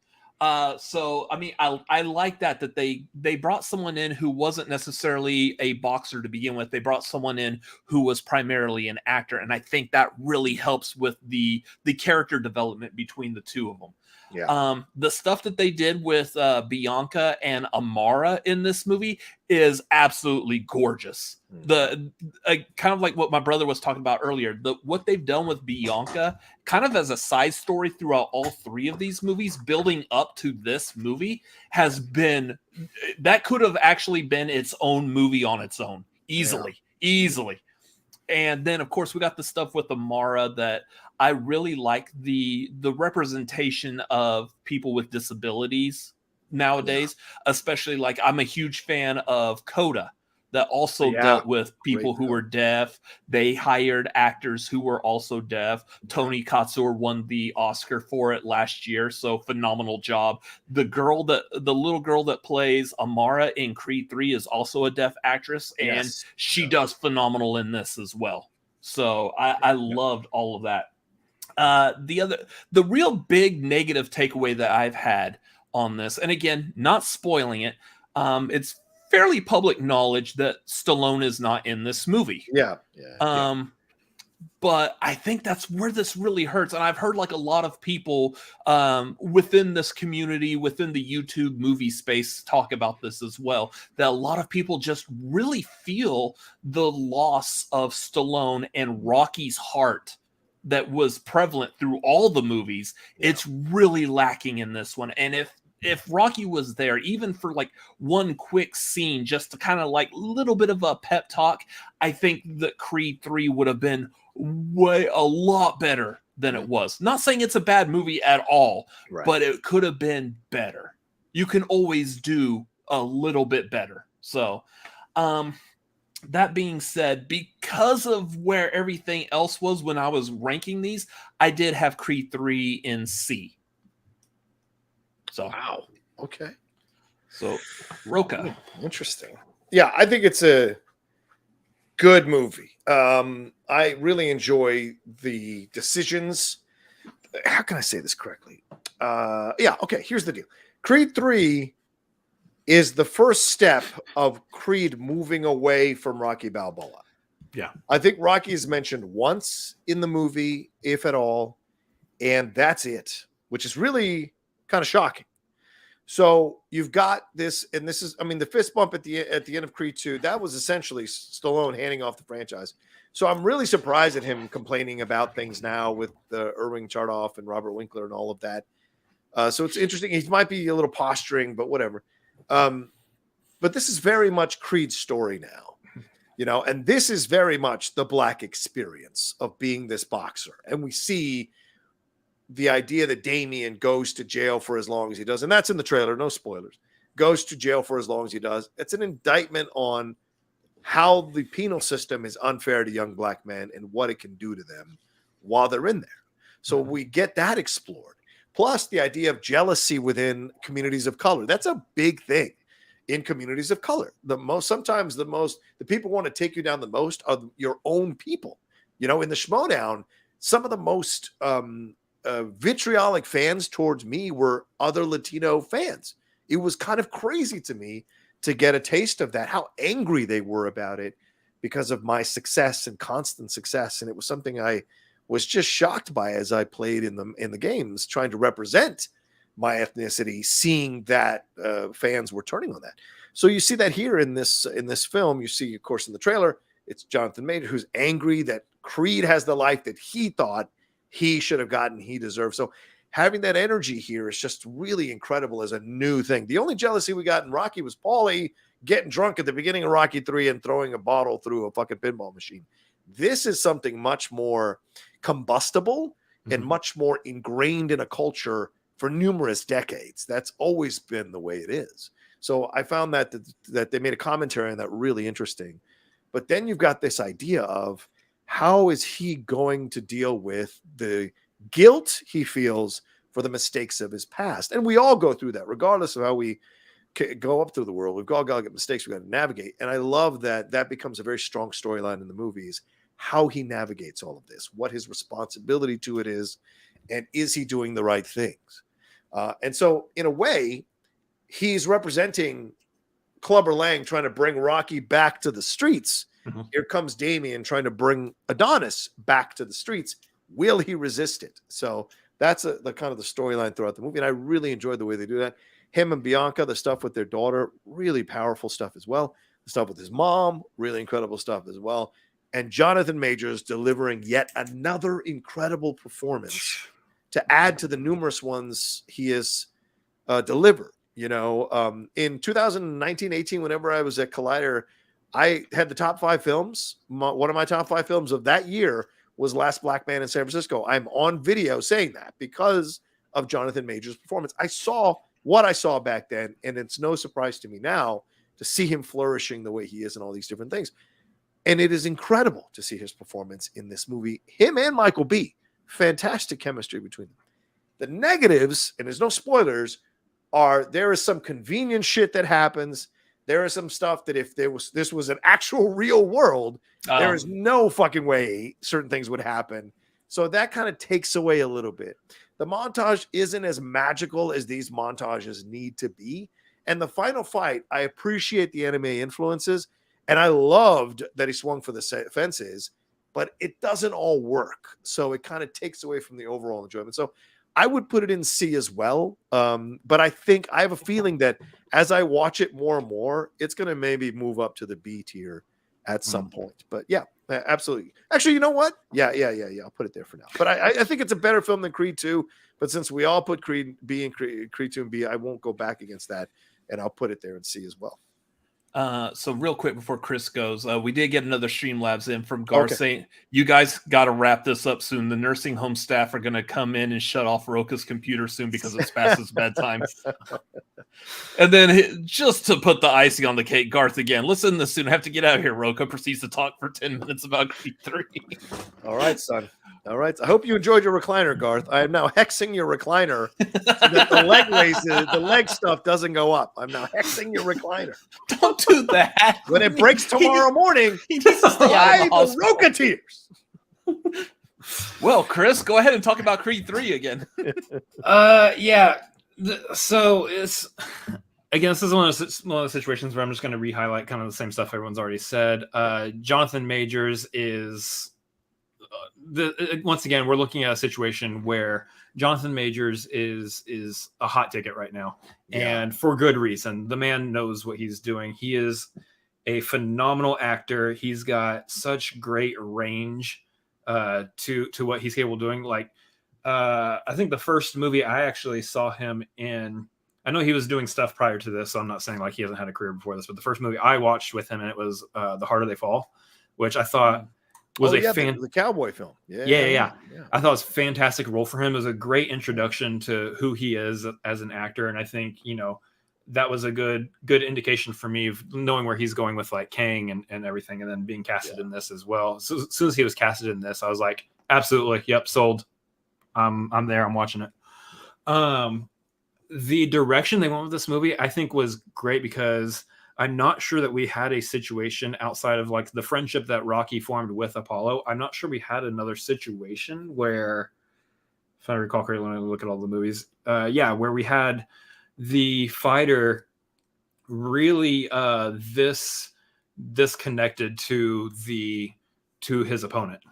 So I mean, I like that they brought someone in who wasn't necessarily a boxer to begin with. They brought someone in who was primarily an actor, and I think that really helps with the character development between the two of them. Yeah. The stuff that they did with Bianca and Amara in this movie is absolutely gorgeous. The kind of like what my brother was talking about earlier, what they've done with Bianca kind of as a side story throughout all three of these movies building up to this movie has been, that could have actually been its own movie on its own easily. And then of course we got the stuff with Amara that I really like the representation of people with disabilities nowadays, especially like I'm a huge fan of Coda that also dealt with people who were deaf. They hired actors who were also deaf. Tony Katsur won the Oscar for it last year, so phenomenal job. The little girl that plays Amara in Creed 3 is also a deaf actress, and she does phenomenal in this as well. So I loved all of that. The real big negative takeaway that I've had on this, and again, not spoiling it, it's fairly public knowledge that Stallone is not in this movie. But I think that's where this really hurts. And I've heard like a lot of people within this community, within the YouTube movie space talk about this as well, that a lot of people just really feel the loss of Stallone and Rocky's heart that was prevalent through all the movies. It's really lacking in this one. And if Rocky was there, even for like one quick scene, just to kind of like a little bit of a pep talk, I think that Creed 3 would have been a lot better than it was. Not saying it's a bad movie at all, but it could have been better. You can always do a little bit better. So, that being said, because of where everything else was when I was ranking these, I did have Creed 3 in C. So wow. Okay. So Rocha. Interesting. Yeah, I think it's a good movie. I really enjoy the decisions. How can I say this correctly? Okay, here's the deal. Creed 3 is the first step of Creed moving away from Rocky Balboa. Yeah. I think Rocky is mentioned once in the movie, if at all, and that's it, which is really kind of shocking. So you've got this, and this is, I mean, the fist bump at the end of Creed 2, that was essentially Stallone handing off the franchise. So I'm really surprised at him complaining about things now with the Irving Chardoff and Robert Winkler and all of that. So it's interesting. He might be a little posturing, but whatever. But this is very much Creed's story now. And this is very much the Black experience of being this boxer. And we see the idea that Damien goes to jail for as long as he does. And that's in the trailer, no spoilers. Goes to jail for as long as he does. It's an indictment on how the penal system is unfair to young Black men and what it can do to them while they're in there. So we get that explored. Plus the idea of jealousy within communities of color. That's a big thing in communities of color. Sometimes the people who want to take you down the most are your own people. In the Schmoedown, some of the most vitriolic fans towards me were other Latino fans. It was kind of crazy to me to get a taste of that, how angry they were about it because of my success and constant success. And it was something I was just shocked by as I played in the games, trying to represent my ethnicity, seeing that fans were turning on that. So you see that here in this film. You see, of course, in the trailer, it's Jonathan Majors who's angry that Creed has the life that he thought he should have gotten, he deserved. So having that energy here is just really incredible as a new thing. The only jealousy we got in Rocky was Paulie getting drunk at the beginning of Rocky 3 and throwing a bottle through a fucking pinball machine. This is something much more combustible and much more ingrained in a culture for numerous decades. That's always been the way it is. So I found that they made a commentary on that really interesting. But then you've got this idea of how is he going to deal with the guilt he feels for the mistakes of his past? And we all go through that, regardless of how we go up through the world. We've all got to get mistakes. We've got to navigate. And I love that becomes a very strong storyline in the movies, how he navigates all of this, what his responsibility to it is, and is he doing the right things? And so in a way, he's representing Clubber Lang trying to bring Rocky back to the streets. Here comes Damien trying to bring Adonis back to the streets. Will he resist it? So that's the kind of the storyline throughout the movie. And I really enjoyed the way they do that. Him and Bianca, the stuff with their daughter, really powerful stuff as well. The stuff with his mom, really incredible stuff as well. And Jonathan Majors delivering yet another incredible performance to add to the numerous ones he has delivered. In 2019-18, whenever I was at Collider, I had the top 5 films. One of my top 5 films of that year was Last Black Man in San Francisco. I'm on video saying that because of Jonathan Majors' performance. I saw what I saw back then, and it's no surprise to me now to see him flourishing the way he is in all these different things. And it is incredible to see his performance in this movie. Him and Michael B. Fantastic chemistry between them. The negatives, and there's no spoilers, there is some convenient shit that happens. There is some stuff that if this was an actual real world, there is no fucking way certain things would happen. So that kind of takes away a little bit. The montage isn't as magical as these montages need to be. And the final fight, I appreciate the anime influences, and I loved that he swung for the fences, but it doesn't all work. So it kind of takes away from the overall enjoyment. So I would put it in C as well. But I have a feeling that as I watch it more and more, it's going to maybe move up to the B tier at some point. But yeah, absolutely. Actually, you know what? Yeah. I'll put it there for now. But I think it's a better film than Creed 2. But since we all put Creed B and Creed 2 and B, I won't go back against that. And I'll put it there in C as well. So real quick before Chris goes, we did get another Streamlabs in from Garth saying, you guys got to wrap this up soon. The nursing home staff are going to come in and shut off Rocha's computer soon because it's past his bedtime. And then just to put the icing on the cake, Garth again, listen to this soon. I have to get out of here. Rocha proceeds to talk for 10 minutes about Creed 3. All right, son. All right. I hope you enjoyed your recliner, Garth. I am now hexing your recliner so that the leg stuff doesn't go up. I'm now hexing your recliner. Don't do that. When it breaks tomorrow morning, he needs to stay out of the Rochateers. Well, Chris, go ahead and talk about Creed 3 again. Yeah. So it's again, this is one of those situations where I'm just going to re-highlight kind of the same stuff everyone's already said. Jonathan Majors is once again, we're looking at a situation where Jonathan Majors is a hot ticket right now, and for good reason. The man knows what he's doing. He is a phenomenal actor. He's got such great range to what he's capable of doing. Like I think the first movie I actually saw him in, I know he was doing stuff prior to this, so I'm not saying like he hasn't had a career before this, but the first movie I watched with him, and it was The Harder They Fall, which I thought was the cowboy film. Yeah. I thought it was a fantastic role for him. It was a great introduction to who he is as an actor, and I think that was a good indication for me of knowing where he's going with like Kang and everything, and then being casted in this as well. So as soon as he was casted in this, I was like, absolutely, yep, sold. I'm there. I'm watching it. The direction they went with this movie, I think, was great because I'm not sure that we had a situation outside of like the friendship that Rocky formed with Apollo. I'm not sure we had another situation where, if I recall correctly, when I look at all the movies, where we had the fighter really this connected to his opponent.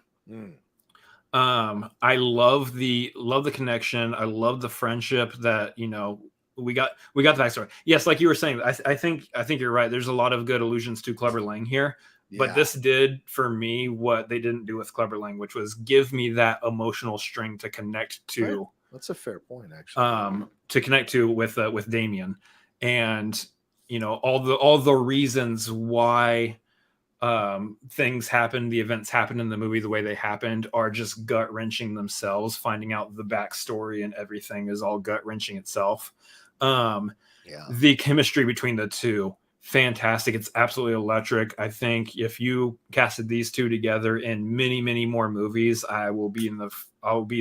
I love the connection. I love the friendship that we got the backstory. Yes, like you were saying, I think you're right. There's a lot of good allusions to Clubber Lang here, but this did for me what they didn't do with Clubber Lang, which was give me that emotional string to connect to. Right. That's a fair point, actually. To connect to with Damien, and all the reasons why things happened, the events happened in the movie the way they happened are just gut wrenching themselves. Finding out the backstory and everything is all gut wrenching itself. The chemistry between the two, fantastic. It's absolutely electric. I think if you casted these two together in many, many more movies, I will be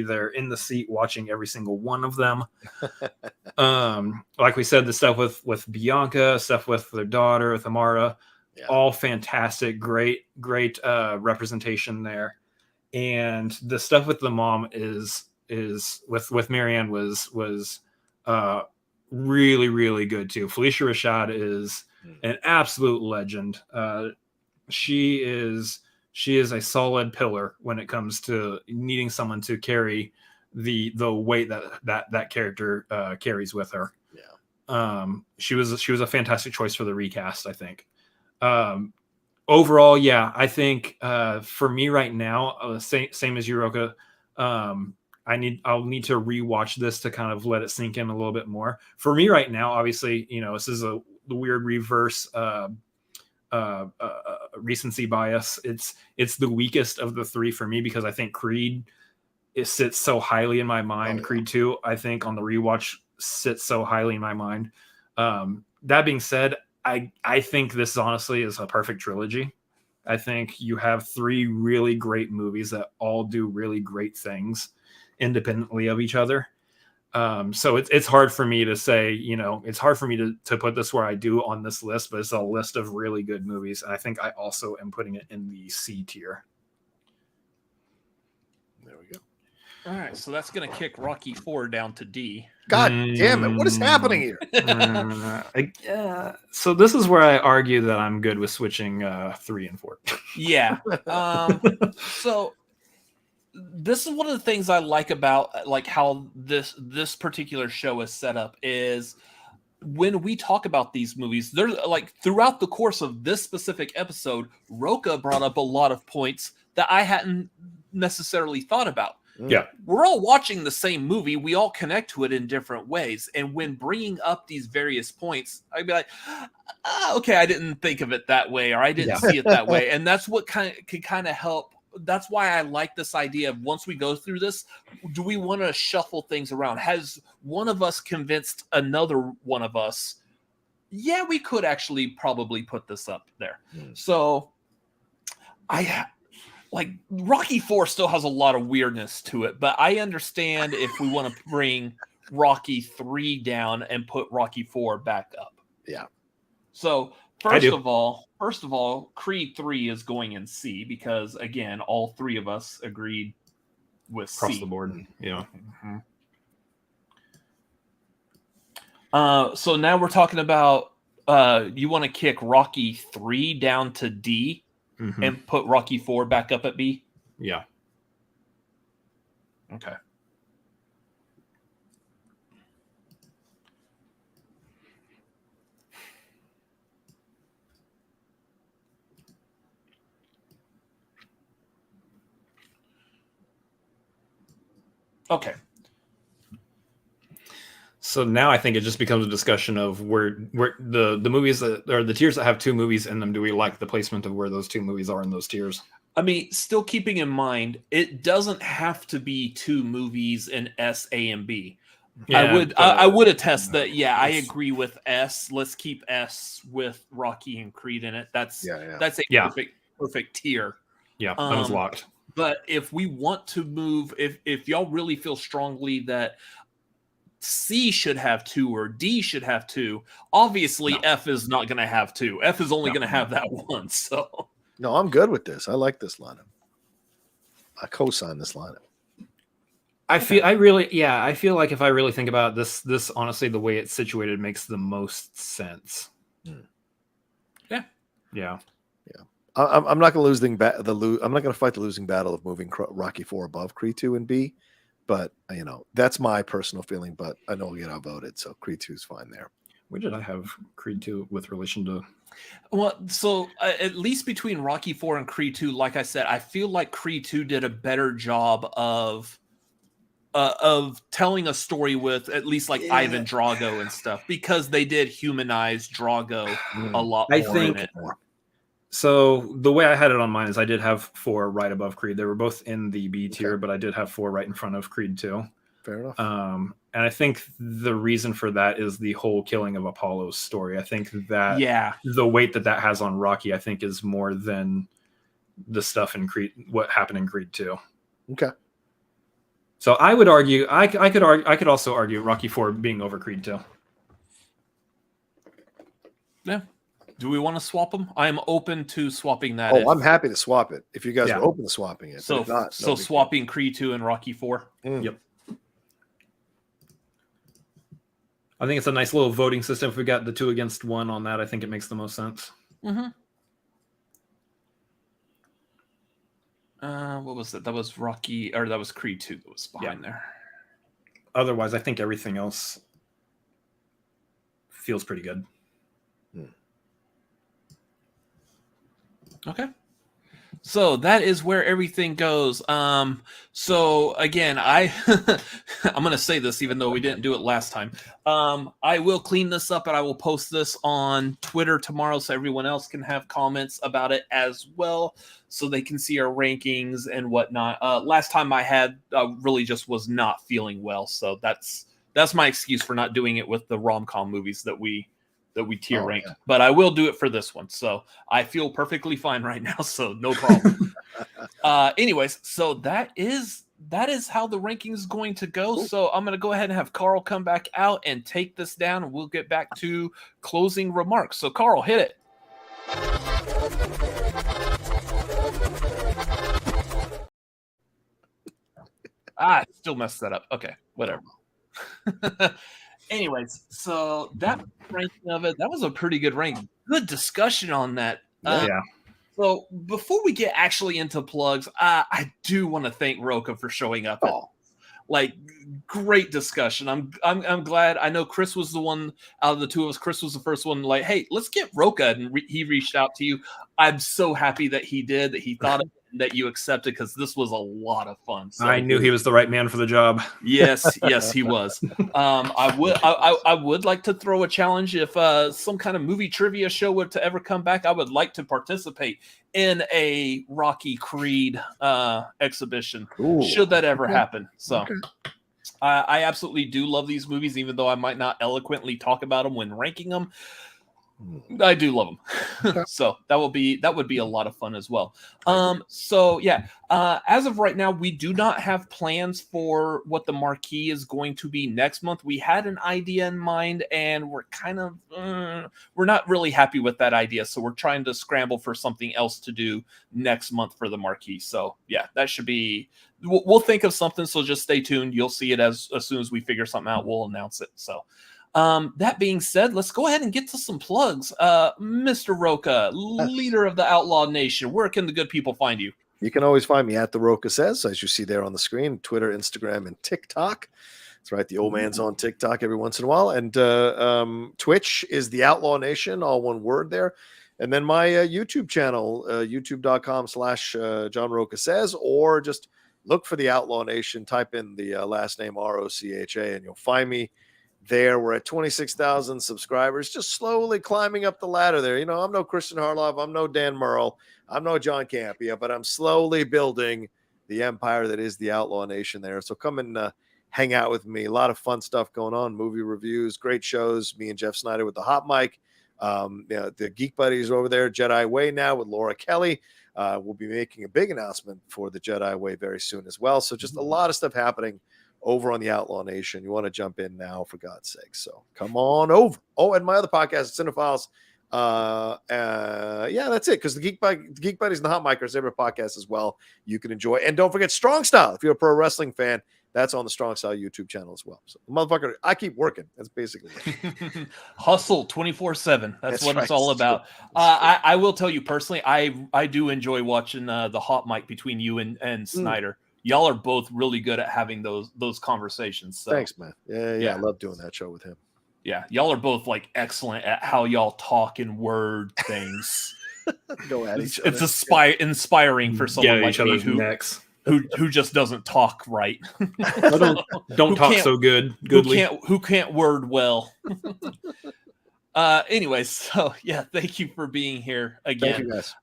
there in the seat watching every single one of them. Like we said, the stuff with Bianca, stuff with their daughter, with Amara, all fantastic, great representation there. And the stuff with the mom is with Marianne was really, really good too. Felicia Rashad is an absolute legend. She is a solid pillar when it comes to needing someone to carry the weight that character carries with her. She was a fantastic choice for the recast, I think. Overall, I think for me right now, same as you, Rocha. I'll need to rewatch this to kind of let it sink in a little bit more. For me right now, obviously, this is the weird reverse recency bias. It's the weakest of the three for me because I think Creed sits so highly in my mind. Creed 2, I think on the rewatch sits so highly in my mind. That being said, I think this honestly is a perfect trilogy. I think you have three really great movies that all do really great things independently of each other. So it's hard for me to say, it's hard for me to put this where I do on this list, but it's a list of really good movies. And I think I also am putting it in the C tier. There we go. All right, so that's going to kick Rocky 4 down to D. God damn it. What is happening here? So this is where I argue that I'm good with switching 3 and 4. Yeah. So this is one of the things I like about like how this particular show is set up is when we talk about these movies, there's like throughout the course of this specific episode, Rocha brought up a lot of points that I hadn't necessarily thought about. Yeah. We're all watching the same movie. We all connect to it in different ways. And when bringing up these various points, I'd be like, okay, I didn't think of it that way, or I didn't see it that way. And that's what can kind of help. That's why I like this idea of once we go through this, do we want to shuffle things around? Has one of us convinced another one of us? Yeah, we could actually probably put this up there. So like Rocky 4 still has a lot of weirdness to it, but I understand if we want to bring Rocky 3 down and put Rocky 4 back up. Yeah. So first of all, Creed 3 is going in C because again, all three of us agreed with across C. the board. Yeah. So now we're talking about you want to kick Rocky 3 down to D. And put Rocky 4 back up at B? Yeah. Okay. So now I think it just becomes a discussion of where the movies that or the tiers that have 2 movies in them, do we like the placement of where those 2 movies are in those tiers? I mean, still keeping in mind, it doesn't have to be 2 movies in S, A, and B. Yeah, I would attest that. Yeah, I agree with S. Let's keep S with Rocky and Creed in it. That's a perfect tier. Yeah, that was locked. But if we want to move, if y'all really feel strongly that C should have 2 or D should have 2, obviously F is not going to have 2. F is only going to have that 1. So no, I'm good with this. I like this lineup. I co-sign this lineup. I feel like if I really think about this honestly, the way it's situated makes the most sense. Yeah. I'm not going to I'm not going to fight the losing battle of moving Rocky 4 above Creed 2 and B, but that's my personal feeling. But I know we'll get outvoted, so Creed 2 is fine there. Where did I have Creed 2 with relation to? Well, so at least between Rocky 4 and Creed 2, like I said, I feel like Creed 2 did a better job of telling a story with at least like Ivan Drago and stuff, because they did humanize Drago a lot more. I think. So the way I had it on mine is I did have 4 right above Creed. They were both in the B tier, but I did have 4 right in front of Creed 2. Fair enough. And I think the reason for that is the whole killing of Apollo's story. I think that the weight that has on Rocky, I think, is more than the stuff in Creed, what happened in Creed 2. Okay. So I would argue, I could also argue Rocky 4 being over Creed 2. Yeah. Do we want to swap them? I'm open to swapping that. I'm happy to swap it if you guys are open to swapping it. So, swapping Creed 2 and Rocky 4. Yep. I think it's a nice little voting system. If we got the 2 against 1 on that, I think it makes the most sense. Mm-hmm. What was that? That was Rocky, or that was Creed 2 that was behind there. Otherwise, I think everything else feels pretty good. Okay. So that is where everything goes. So again, I'm going to say this even though we didn't do it last time. I will clean this up and I will post this on Twitter tomorrow so everyone else can have comments about it as well, so they can see our rankings and whatnot. Last time I had really just was not feeling well, so that's my excuse for not doing it with the rom-com movies that we tier rank, but I will do it for this one. So I feel perfectly fine right now. So no problem. Anyways, so that is how the ranking is going to go. Cool. So I'm going to go ahead and have Carl come back out and take this down, and we'll get back to closing remarks. So Carl, hit it. Still messed that up. Okay, whatever. Anyways, so that ranking of it, that was a pretty good ranking. Good discussion on that. Yeah. So before we get actually into plugs, I do want to thank Rocha for showing up. Great discussion. I'm glad. I know Chris was the one out of the 2 of us. Chris was the first one. Like, hey, let's get Rocha, and he reached out to you. I'm so happy that he did. That he thought of it, and that you accepted, because this was a lot of fun. So I knew he was the right man for the job. Yes, he was. I would like to throw a challenge. If some kind of movie trivia show were to ever come back, I would like to participate in a Rocky Creed exhibition. Ooh. Should that ever happen. So I absolutely do love these movies, even though I might not eloquently talk about them when ranking them. I do love them. So that would be a lot of fun as well. So yeah, as of right now, we do not have plans for what the marquee is going to be next month. We had an idea in mind, and we're kind of we're not really happy with that idea. So we're trying to scramble for something else to do next month for the marquee. So yeah, that should be. We'll think of something. So just stay tuned. You'll see it as soon as we figure something out. We'll announce it. So. That being said, let's go ahead and get to some plugs. Mr. Rocha, leader of the Outlaw Nation, where can the good people find you? You can always find me at The Rocha Says, as you see there on the screen, Twitter, Instagram, and TikTok. That's right. The old man's on TikTok every once in a while. And Twitch is The Outlaw Nation, all one word there. And then my YouTube channel, youtube.com/John Rocha Says, or just look for The Outlaw Nation, type in the last name Rocha, and you'll find me there. We're at 26,000 subscribers, just slowly climbing up the ladder there. You know, I'm no Christian Harloff. I'm no Dan Murrell. I'm no John Campia, but I'm slowly building the empire that is the Outlaw Nation there. So come and hang out with me. A lot of fun stuff going on, movie reviews, great shows. Me and Jeff Snyder with the Hot Mic. The Geek Buddies over there, Jedi Way now with Laura Kelly. We'll be making a big announcement for the Jedi Way very soon as well. So just a lot of stuff happening over on the Outlaw Nation. You want to jump in now, for God's sake. So come on over. Oh, and my other podcast, Cinephiles. Yeah, that's it. Because the Geek Buddies and the Hot Mic are separate podcasts as well. You can enjoy. And don't forget Strong Style. If you're a pro wrestling fan, that's on the Strong Style YouTube channel as well. So, motherfucker, I keep working. That's basically it. Hustle 24/7. That's what it's all about. I will tell you personally, I do enjoy watching the Hot Mic between you and Snyder. Y'all are both really good at having those conversations. So. Thanks, man. Yeah, I love doing that show with him. Yeah, y'all are both like excellent at how y'all talk and word things. Go at each other. It's inspiring for someone like me who just doesn't talk right. don't talk so goodly. Who can't word well. Anyways, so yeah, thank you for being here again. Thank you guys.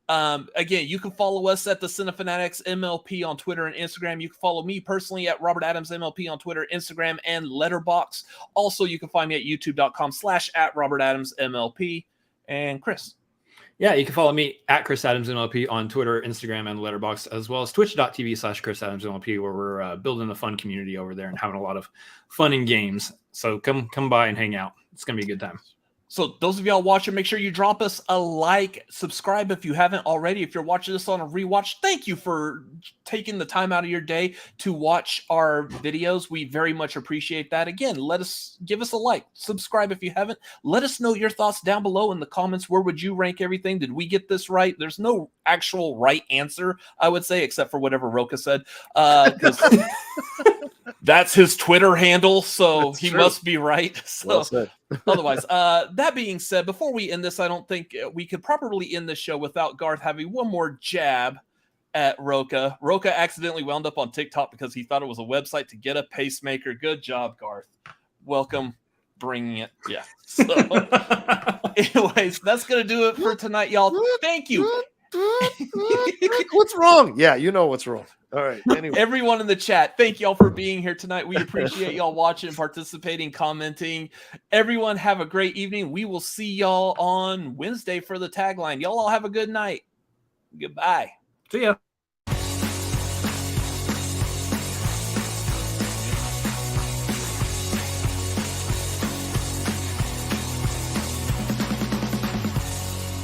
Again, you can follow us at the Cinefanatics MLP on Twitter and Instagram. You can follow me personally at Robert Adams MLP on Twitter, Instagram, and Letterboxd. Also, you can find me at youtube.com/@RobertAdamsMLP. And Chris. Yeah, you can follow me at Chris Adams MLP on Twitter, Instagram, and Letterboxd, as well as twitch.tv/Chris Adams MLP, where we're building a fun community over there and having a lot of fun and games. So come by and hang out. It's going to be a good time. So those of y'all watching, make sure you drop us a like, subscribe if you haven't already. If you're watching this on a rewatch, thank you for taking the time out of your day to watch our videos. We very much appreciate that. Again, give us a like, subscribe if you haven't. Let us know your thoughts down below in the comments. Where would you rank everything? Did we get this right? There's no actual right answer, I would say, except for whatever Rocha said. That's his Twitter handle, so that's he true. Must be right. So well otherwise, that being said, before we end this, I don't think we could properly end the show without Garth having one more jab at Rocha. Rocha accidentally wound up on TikTok because he thought it was a website to get a pacemaker. Good job, Garth. Welcome, bringing it. Yeah. So, anyways, that's going to do it for tonight, y'all. Thank you. What's wrong? Yeah, you know what's wrong. All right. Anyway. Everyone in the chat, thank y'all for being here tonight. We appreciate y'all watching, participating, commenting. Everyone have a great evening. We will see y'all on Wednesday for the tagline. Y'all all have a good night. Goodbye. See ya.